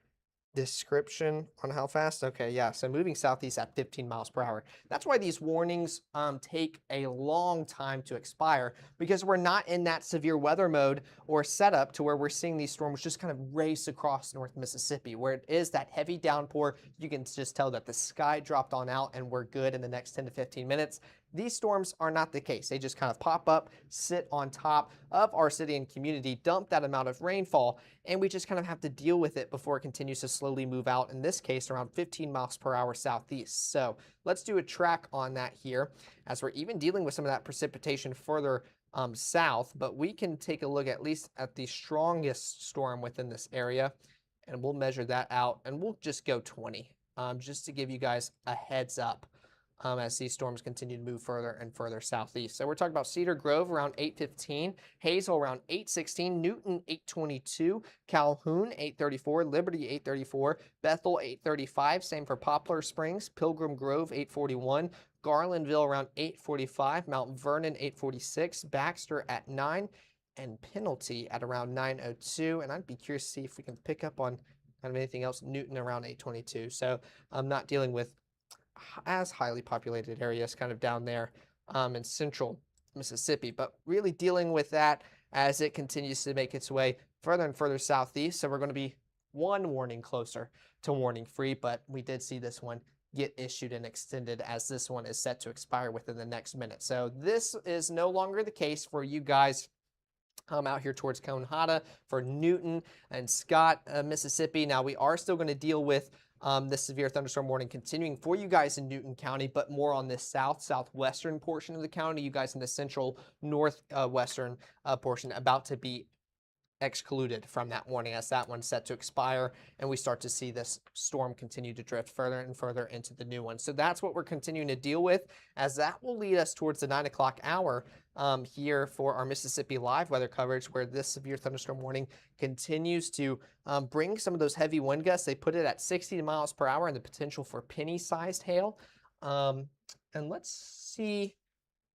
description on how fast. Okay, yeah, so moving southeast at 15 miles per hour. That's why these warnings take a long time to expire, because we're not in that severe weather mode or setup to where we're seeing these storms just kind of race across North Mississippi, where it is that heavy downpour. You can just tell that the sky dropped on out and we're good in the next 10 to 15 minutes. These storms are not the case. They just kind of pop up, sit on top of our city and community, dump that amount of rainfall, and we just kind of have to deal with it before it continues to slowly move out, in this case around 15 miles per hour southeast. So let's do a track on that here, as we're even dealing with some of that precipitation further south, but we can take a look at least at the strongest storm within this area, and we'll measure that out, and we'll just go 20, just to give you guys a heads up. As these storms continue to move further and further southeast. So we're talking about Cedar Grove around 8:15, Hazel around 8:16, Newton 8:22, Calhoun 8:34, Liberty 8:34, Bethel 8:35, same for Poplar Springs, Pilgrim Grove 8:41, Garlandville around 8:45, Mount Vernon 8:46, Baxter at 9, and Penalty at around 9:02. And I'd be curious to see if we can pick up on kind of anything else. Newton around 8:22. So I'm not dealing with as highly populated areas kind of down there in central Mississippi, but really dealing with that as it continues to make its way further and further southeast. So we're going to be one warning closer to warning free, but we did see this one get issued and extended, as this one is set to expire within the next minute. So this is no longer the case for you guys out here towards Conehatta, for Newton and Scott, Mississippi. Now, we are still going to deal with this severe thunderstorm warning continuing for you guys in Newton County, but more on this southwestern portion of the county. You guys in the central northwestern portion about to be excluded from that warning, as that one's set to expire, and we start to see this storm continue to drift further and further into the new one. So that's what we're continuing to deal with, as that will lead us towards the 9 o'clock hour here for our Mississippi Live weather coverage, where this severe thunderstorm warning continues to bring some of those heavy wind gusts. They put it at 60 miles per hour and the potential for penny-sized hail. And let's see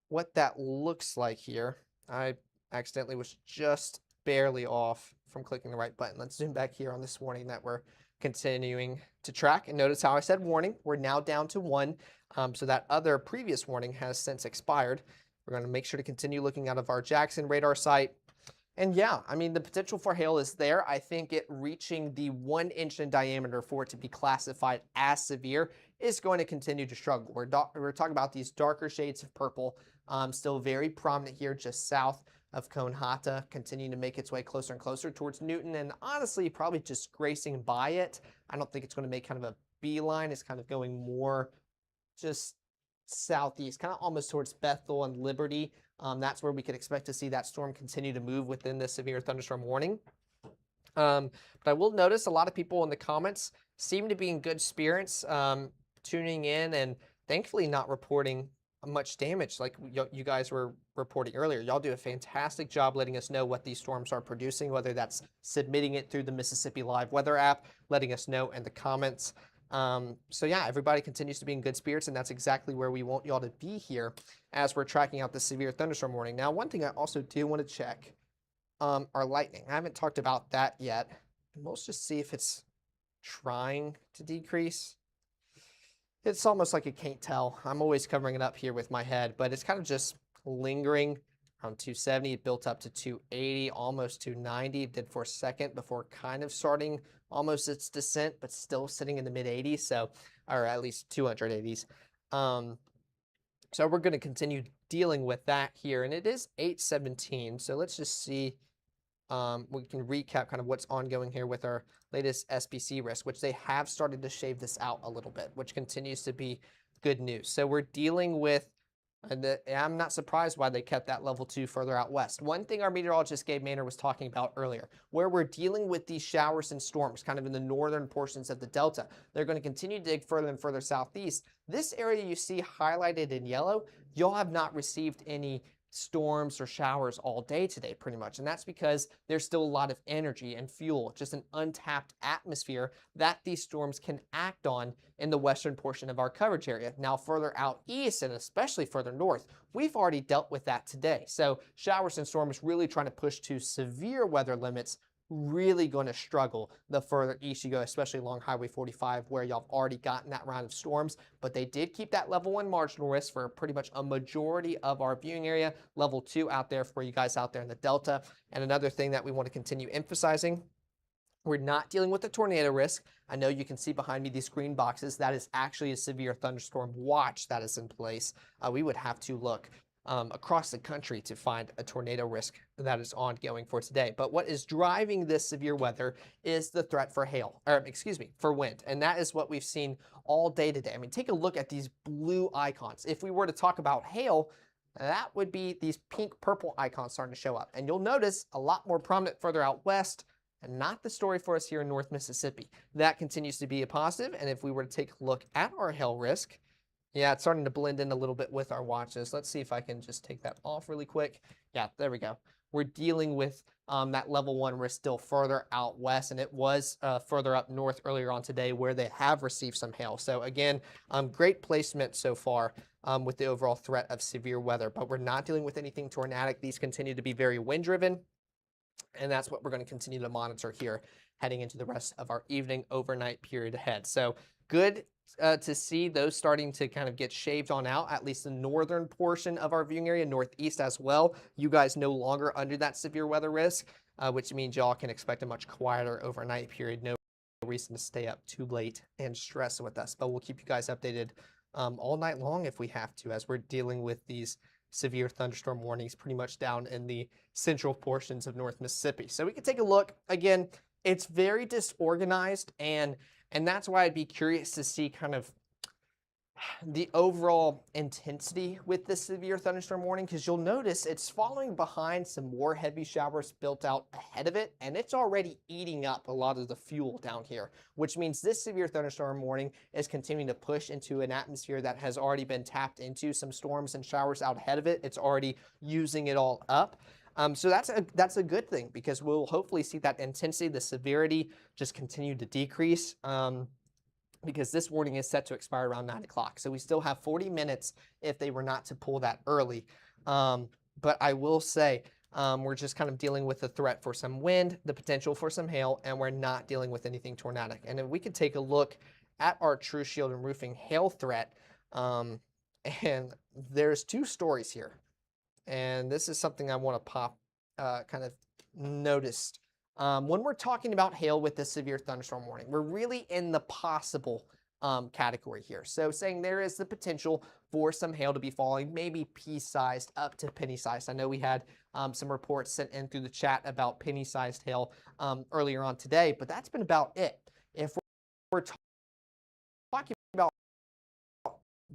what that looks like here. I accidentally was just barely off from clicking the right button. Let's zoom back here on this warning that we're continuing to track, and notice how I said warning. We're now down to 1, so that other previous warning has since expired. We're going to make sure to continue looking out of our Jackson radar site. And yeah, I mean, the potential for hail is there. I think it reaching the 1 inch in diameter for it to be classified as severe is going to continue to struggle. We're talking about these darker shades of purple, still very prominent here just south of Conehatta, continuing to make its way closer and closer towards Newton, and honestly, probably just gracing by it. I don't think it's going to make kind of a beeline. It's kind of going more just southeast, kind of almost towards Bethel and Liberty. That's where we could expect to see that storm continue to move within the severe thunderstorm warning. But I will notice a lot of people in the comments seem to be in good spirits, tuning in and thankfully not reporting much damage like you guys were reporting earlier. Y'all do a fantastic job letting us know what these storms are producing, whether that's submitting it through the Mississippi Live weather app, letting us know in the comments. So yeah, everybody continues to be in good spirits, and that's exactly where we want y'all to be here as we're tracking out the severe thunderstorm warning. Now, one thing I also do want to check, our lightning. I haven't talked about that yet. Let's just see if it's trying to decrease. It's almost like you can't tell. I'm always covering it up here with my head, but it's kind of just lingering around 270. It built up to 280, almost 290. It did for a second before kind of starting almost its descent, but still sitting in the mid 80s, so, or at least 280s. So we're going to continue dealing with that here, and it is 817. So let's just see. We can recap kind of what's ongoing here with our latest SPC risk, which they have started to shave this out a little bit, which continues to be good news. So we're dealing with, and I'm not surprised why they kept that level 2 further out west. One thing our meteorologist Gabe Maynor was talking about earlier, where we're dealing with these showers and storms kind of in the northern portions of the Delta, they're going to continue to dig further and further southeast. This area you see highlighted in yellow, y'all have not received any storms or showers all day today pretty much, and that's because there's still a lot of energy and fuel, just an untapped atmosphere that these storms can act on in the western portion of our coverage area. Now further out east, and especially further north, we've already dealt with that today. So showers and storms really trying to push to severe weather limits, really going to struggle the further east you go, especially along Highway 45, where y'all have already gotten that round of storms. But they did keep that level 1 marginal risk for pretty much a majority of our viewing area, level 2 out there for you guys out there in the Delta. And another thing that we want to continue emphasizing, we're not dealing with a tornado risk. I know you can see behind me these green boxes. That is actually a severe thunderstorm watch that is in place. We would have to look across the country to find a tornado risk that is ongoing for today. But what is driving this severe weather is the threat for hail, or excuse me, for wind. And that is what we've seen all day today. I mean, take a look at these blue icons. If we were to talk about hail, that would be these pink purple icons starting to show up. And you'll notice a lot more prominent further out west, and not the story for us here in North Mississippi. That continues to be a positive. And if we were to take a look at our hail risk, yeah, it's starting to blend in a little bit with our watches. Let's see if I can just take that off really quick. Yeah, there we go. We're dealing with that level 1 risk still further out west, and it was further up north earlier on today where they have received some hail. So again, great placement so far with the overall threat of severe weather, but we're not dealing with anything tornadic. These continue to be very wind driven, and that's what we're going to continue to monitor here heading into the rest of our evening overnight period ahead. So good to see those starting to kind of get shaved on out, at least the northern portion of our viewing area, northeast as well. You guys no longer under that severe weather risk, which means y'all can expect a much quieter overnight period. No reason to stay up too late and stress with us, but we'll keep you guys updated all night long if we have to, as we're dealing with these severe thunderstorm warnings pretty much down in the central portions of North Mississippi. So we can take a look. Again, it's very disorganized, and that's why I'd be curious to see kind of the overall intensity with this severe thunderstorm warning, because you'll notice it's following behind some more heavy showers built out ahead of it, and it's already eating up a lot of the fuel down here, which means this severe thunderstorm warning is continuing to push into an atmosphere that has already been tapped into some storms and showers out ahead of it. It's already using it all up. So that's a good thing, because we'll hopefully see that intensity, the severity, just continue to decrease. Because this warning is set to expire around 9 o'clock. So we still have 40 minutes if they were not to pull that early. But I will say, we're just kind of dealing with the threat for some wind, the potential for some hail, and we're not dealing with anything tornadic. And if we could take a look at our True Shield and Roofing hail threat, and there's two stories here. And this is something I want to pop, kind of noticed. When we're talking about hail with the severe thunderstorm warning, we're really in the possible category here. So saying there is the potential for some hail to be falling, maybe pea-sized up to penny-sized. I know we had some reports sent in through the chat about penny-sized hail earlier on today, but that's been about it. If we're talking about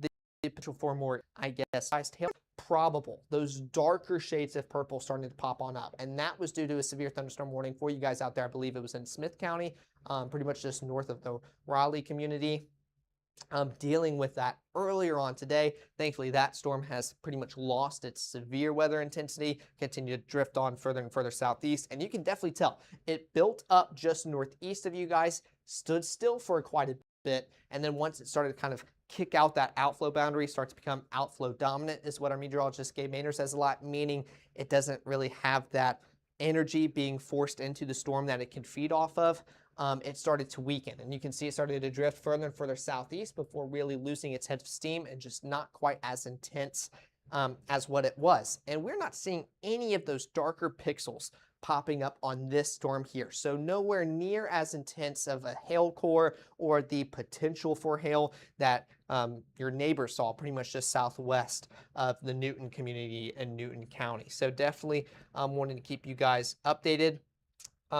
the potential for more, I guess, sized hail, probable. Those darker shades of purple starting to pop on up. And that was due to a severe thunderstorm warning for you guys out there. I believe it was in Smith County, pretty much just north of the Raleigh community. Dealing with that earlier on today. Thankfully, that storm has pretty much lost its severe weather intensity, continued to drift on further and further southeast. And you can definitely tell it built up just northeast of you guys, stood still for quite a bit. And then once it started to kind of kick out that outflow boundary, starts to become outflow dominant, is what our meteorologist Gabe Maynard says a lot, meaning it doesn't really have that energy being forced into the storm that it can feed off of. It started to weaken, and you can see it started to drift further and further southeast before really losing its head of steam and just not quite as intense as what it was. And we're not seeing any of those darker pixels popping up on this storm here. So nowhere near as intense of a hail core or the potential for hail that your neighbor saw pretty much just southwest of the Newton community in Newton County. So definitely wanting to keep you guys updated.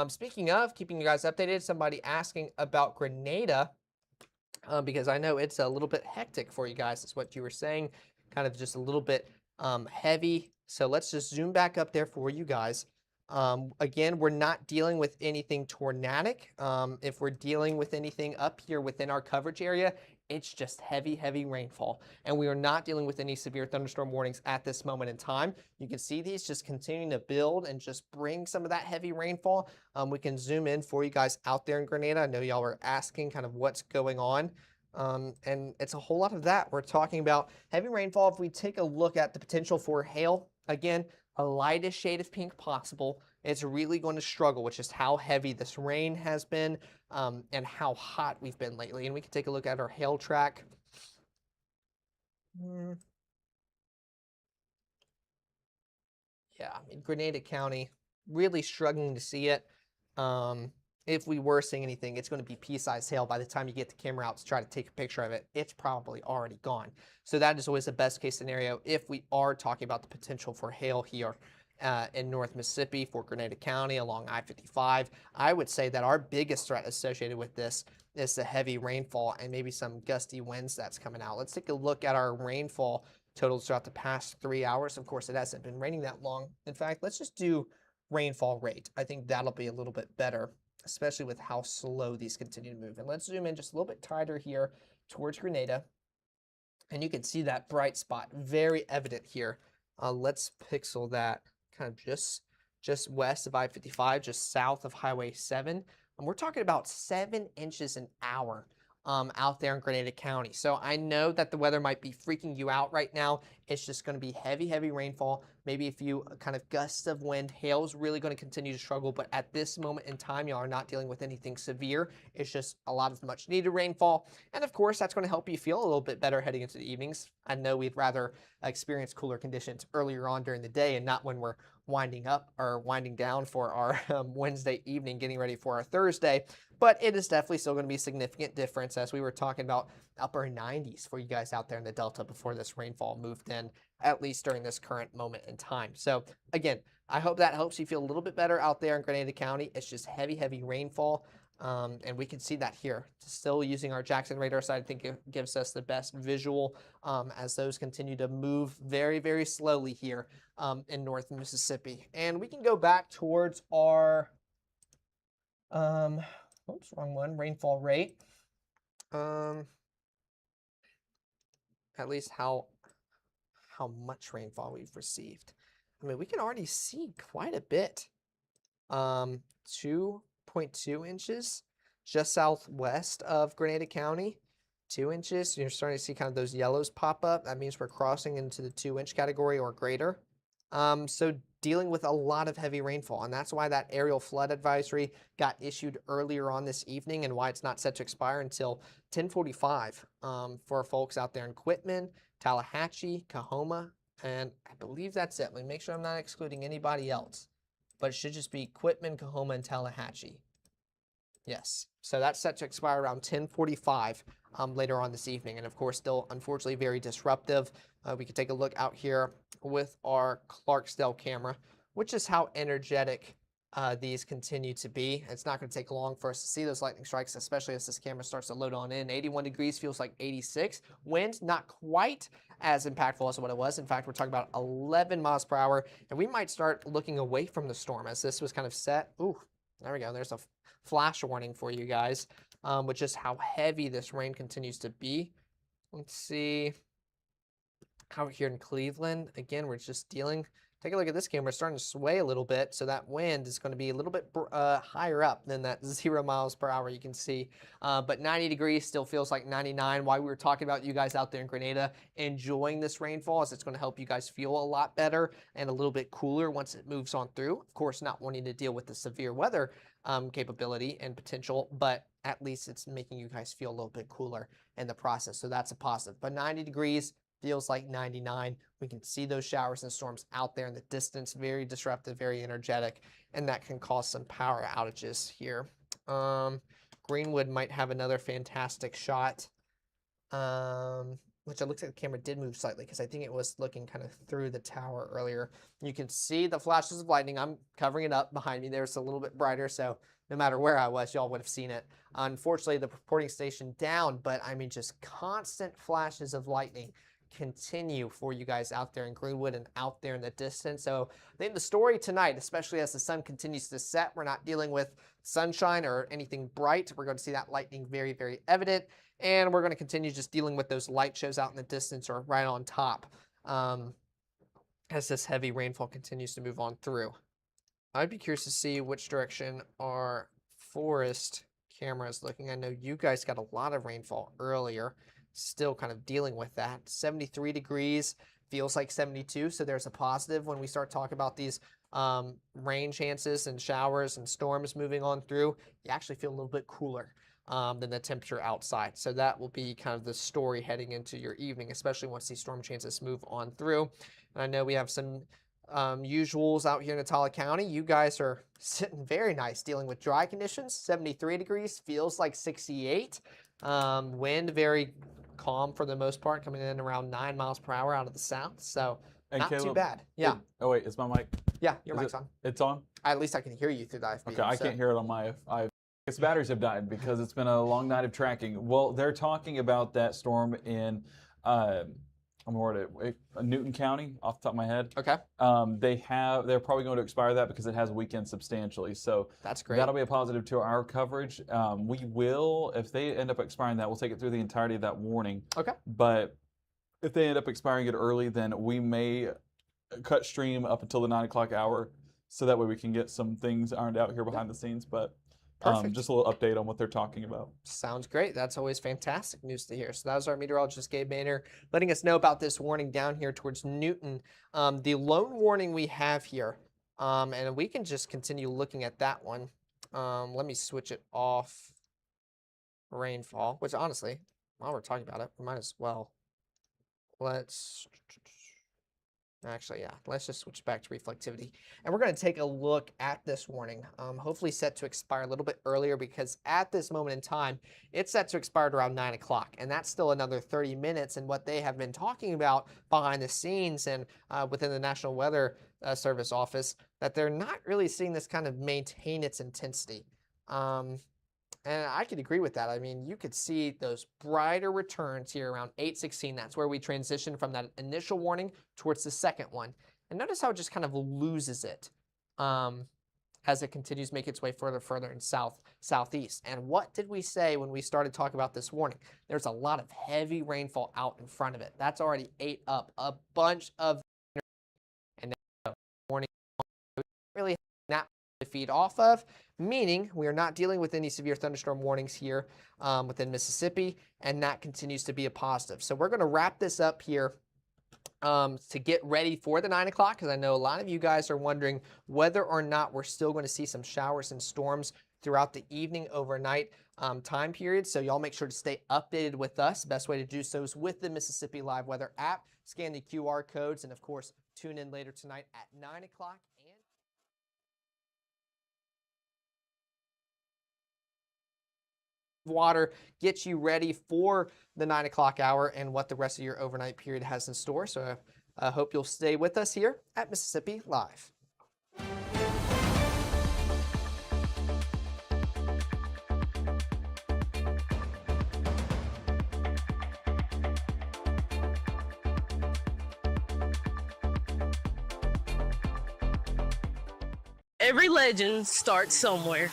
Speaking of keeping you guys updated, somebody asking about Grenada, because I know it's a little bit hectic for you guys, is what you were saying, kind of just a little bit heavy. So let's just zoom back up there for you guys. Again, we're not dealing with anything tornadic. If we're dealing with anything up here within our coverage area, it's just heavy, heavy rainfall. And we are not dealing with any severe thunderstorm warnings at this moment in time. You can see these just continuing to build and just bring some of that heavy rainfall. We can zoom in for you guys out there in Grenada. I know y'all were asking kind of what's going on. And it's a whole lot of that. We're talking about heavy rainfall. If we take a look at the potential for hail, again, a lightest shade of pink possible. It's really going to struggle with just how heavy this rain has been and how hot we've been lately. And we can take a look at our hail track. Yeah, I mean, Grenada County, really struggling to see it. If we were seeing anything, it's going to be pea-sized hail. By the time you get the camera out to try to take a picture of it, it's probably already gone. So that is always the best case scenario if we are talking about the potential for hail here in North Mississippi for Grenada County along I-55. I wowould say that our biggest threat associated with this is the heavy rainfall and maybe some gusty winds that's coming out. Let's take a look at our rainfall totals throughout the past 3 hours. Of course, it hasn't been raining that long. In fact, let's just do rainfall rate. I think that'll be a little bit better, especially with how slow these continue to move. And let's zoom in just a little bit tighter here towards Grenada. And you can see that bright spot, very evident here. Let's pixel that kind of just west of I-55, just south of Highway 7. And we're talking about 7 inches an hour out there in Grenada County. So I know that the weather might be freaking you out right now. It's just going to be heavy, heavy rainfall, maybe a few kind of gusts of wind. Hail is really going to continue to struggle, but at this moment in time, y'all are not dealing with anything severe. It's just a lot of much needed rainfall. And of course, that's going to help you feel a little bit better heading into the evenings. I know we'd rather experience cooler conditions earlier on during the day and not when we're winding up or winding down for our Wednesday evening, getting ready for our Thursday. But it is definitely still going to be a significant difference, as we were talking about upper 90s for you guys out there in the Delta before this rainfall moved in, at least during this current moment in time. So again, I hope that helps you feel a little bit better out there in Grenada County. It's just heavy rainfall. And we can see that here. Still using our Jackson radar side, I think it gives us the best visual as those continue to move very slowly here in North Mississippi. And we can go back towards our, oops, wrong one, rainfall rate. At least how much rainfall we've received. I mean, we can already see quite a bit. 2.2 inches just southwest of Grenada County. 2 inches. You're starting to see kind of those yellows pop up. That means we're crossing into the 2-inch category or greater. So dealing with a lot of heavy rainfall, and that's why that aerial flood advisory got issued earlier on this evening, and why it's not set to expire until 10:45 for folks out there in Quitman, Tallahatchie, Coahoma, and I believe that's it. Let me make sure I'm not excluding anybody else, but it should just be Quitman, Coahoma, and Tallahatchie. Yes, so that's set to expire around 10:45 later on this evening, and of course still unfortunately very disruptive. We can take a look out here with our Clarksdale camera, which is how energetic these continue to be. It's not going to take long for us to see those lightning strikes, especially as this camera starts to load on in. 81 degrees feels like 86. Wind, not quite as impactful as what it was. In fact, we're talking about 11 miles per hour, and we might start looking away from the storm as this was kind of set. Ooh, there we go. There's a flash warning for you guys, with just how heavy this rain continues to be. Let's see. Out here in Cleveland, again, we're just dealing. Take a look at this camera. It's starting to sway a little bit, so that wind is going to be a little bit higher up than that 0 miles per hour you can see. But 90 degrees still feels like 99. Why we were talking about you guys out there in Grenada enjoying this rainfall is it's going to help you guys feel a lot better and a little bit cooler once it moves on through. Of course, not wanting to deal with the severe weather capability and potential, but at least it's making you guys feel a little bit cooler in the process. So that's a positive. But 90 degrees feels like 99. We can see those showers and storms out there in the distance, very disruptive, very energetic, and that can cause some power outages here. Greenwood might have another fantastic shot, which it looks like the camera did move slightly because I think it was looking kind of through the tower earlier. You can see the flashes of lightning. I'm covering it up behind me. There's a little bit brighter, so no matter where I was, y'all would have seen it. Unfortunately, the reporting station down, but I mean just constant flashes of lightning continue for you guys out there in Greenwood and out there in the distance. So I think the story tonight, especially as the sun continues to set, we're not dealing with sunshine or anything bright. We're going to see that lightning very evident, and we're going to continue just dealing with those light shows out in the distance or right on top as this heavy rainfall continues to move on through. I'd be curious to see which direction our forest camera is looking. I know you guys got a lot of rainfall earlier. Still kind of dealing with that. 73 degrees feels like 72, so there's a positive when we start talking about these rain chances and showers and storms moving on through. You actually feel a little bit cooler than the temperature outside. So that will be kind of the story heading into your evening, especially once these storm chances move on through. And I know we have some usuals out here in Atala County. You guys are sitting very nice dealing with dry conditions. 73 degrees feels like 68. Wind very calm for the most part, coming in around 9 miles per hour out of the south. So And not Caleb, too bad. Yeah. Oh wait, is my mic? Yeah, your mic's on. It's on? At least I can hear you through the IFB. Okay, I can't hear it on my its batteries have died because it's been a long night of tracking. Well, they're talking about that storm in Newton County, off the top of my head. Okay. They're probably going to expire that because it has weakened substantially. So that's great. That'll be a positive to our coverage. We will, if they end up expiring that, we'll take it through the entirety of that warning. Okay. But if they end up expiring it early, then we may cut stream up until the 9 o'clock hour, so that way we can get some things ironed out here behind the scenes. But just a little update on what they're talking about. Sounds great. That's always fantastic news to hear. So that was our meteorologist, Gabe Maynor, letting us know about this warning down here towards Newton. The lone warning we have here, and we can just continue looking at that one. Let me switch it off. Rainfall, which honestly, while we're talking about it, we might as well. Let's Actually, yeah, let's just switch back to reflectivity. And we're going to take a look at this warning, hopefully set to expire a little bit earlier, because at this moment in time, it's set to expire at around 9 o'clock. And that's still another 30 minutes. And what they have been talking about behind the scenes and within the National Weather Service office, that they're not really seeing this kind of maintain its intensity. And I could agree with that. I mean, you could see those brighter returns here around 8:16. That's where we transition from that initial warning towards the second one. And notice how it just kind of loses it as it continues to make its way further and southeast. And what did we say when we started talking about this warning? There's a lot of heavy rainfall out in front of it. That's already ate up a bunch of energy. And now warning really not to feed off of, meaning we are not dealing with any severe thunderstorm warnings here within Mississippi, and that continues to be a positive. So we're going to wrap this up here to get ready for the 9 o'clock, because I know a lot of you guys are wondering whether or not we're still going to see some showers and storms throughout the evening, overnight time period. So y'all make sure to stay updated with us. Best way to do so is with the Mississippi Live Weather app. Scan the QR codes, and of course, tune in later tonight at 9 o'clock. Water gets you ready for the 9 o'clock hour and what the rest of your overnight period has in store. So I hope you'll stay with us here at Mississippi Live. Every legend starts somewhere.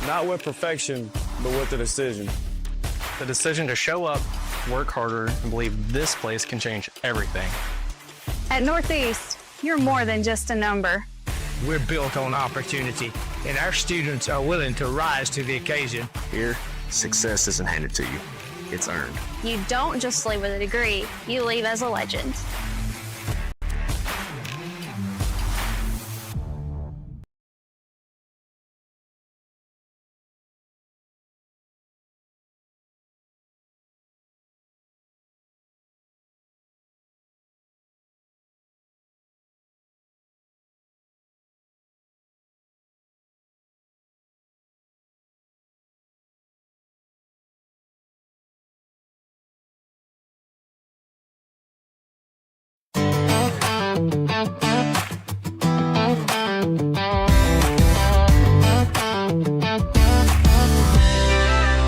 Not with perfection, but with the decision. The decision to show up, work harder, and believe this place can change everything. At Northeast, you're more than just a number. We're built on opportunity, and our students are willing to rise to the occasion. Here, success isn't handed to you, it's earned. You don't just leave with a degree, you leave as a legend.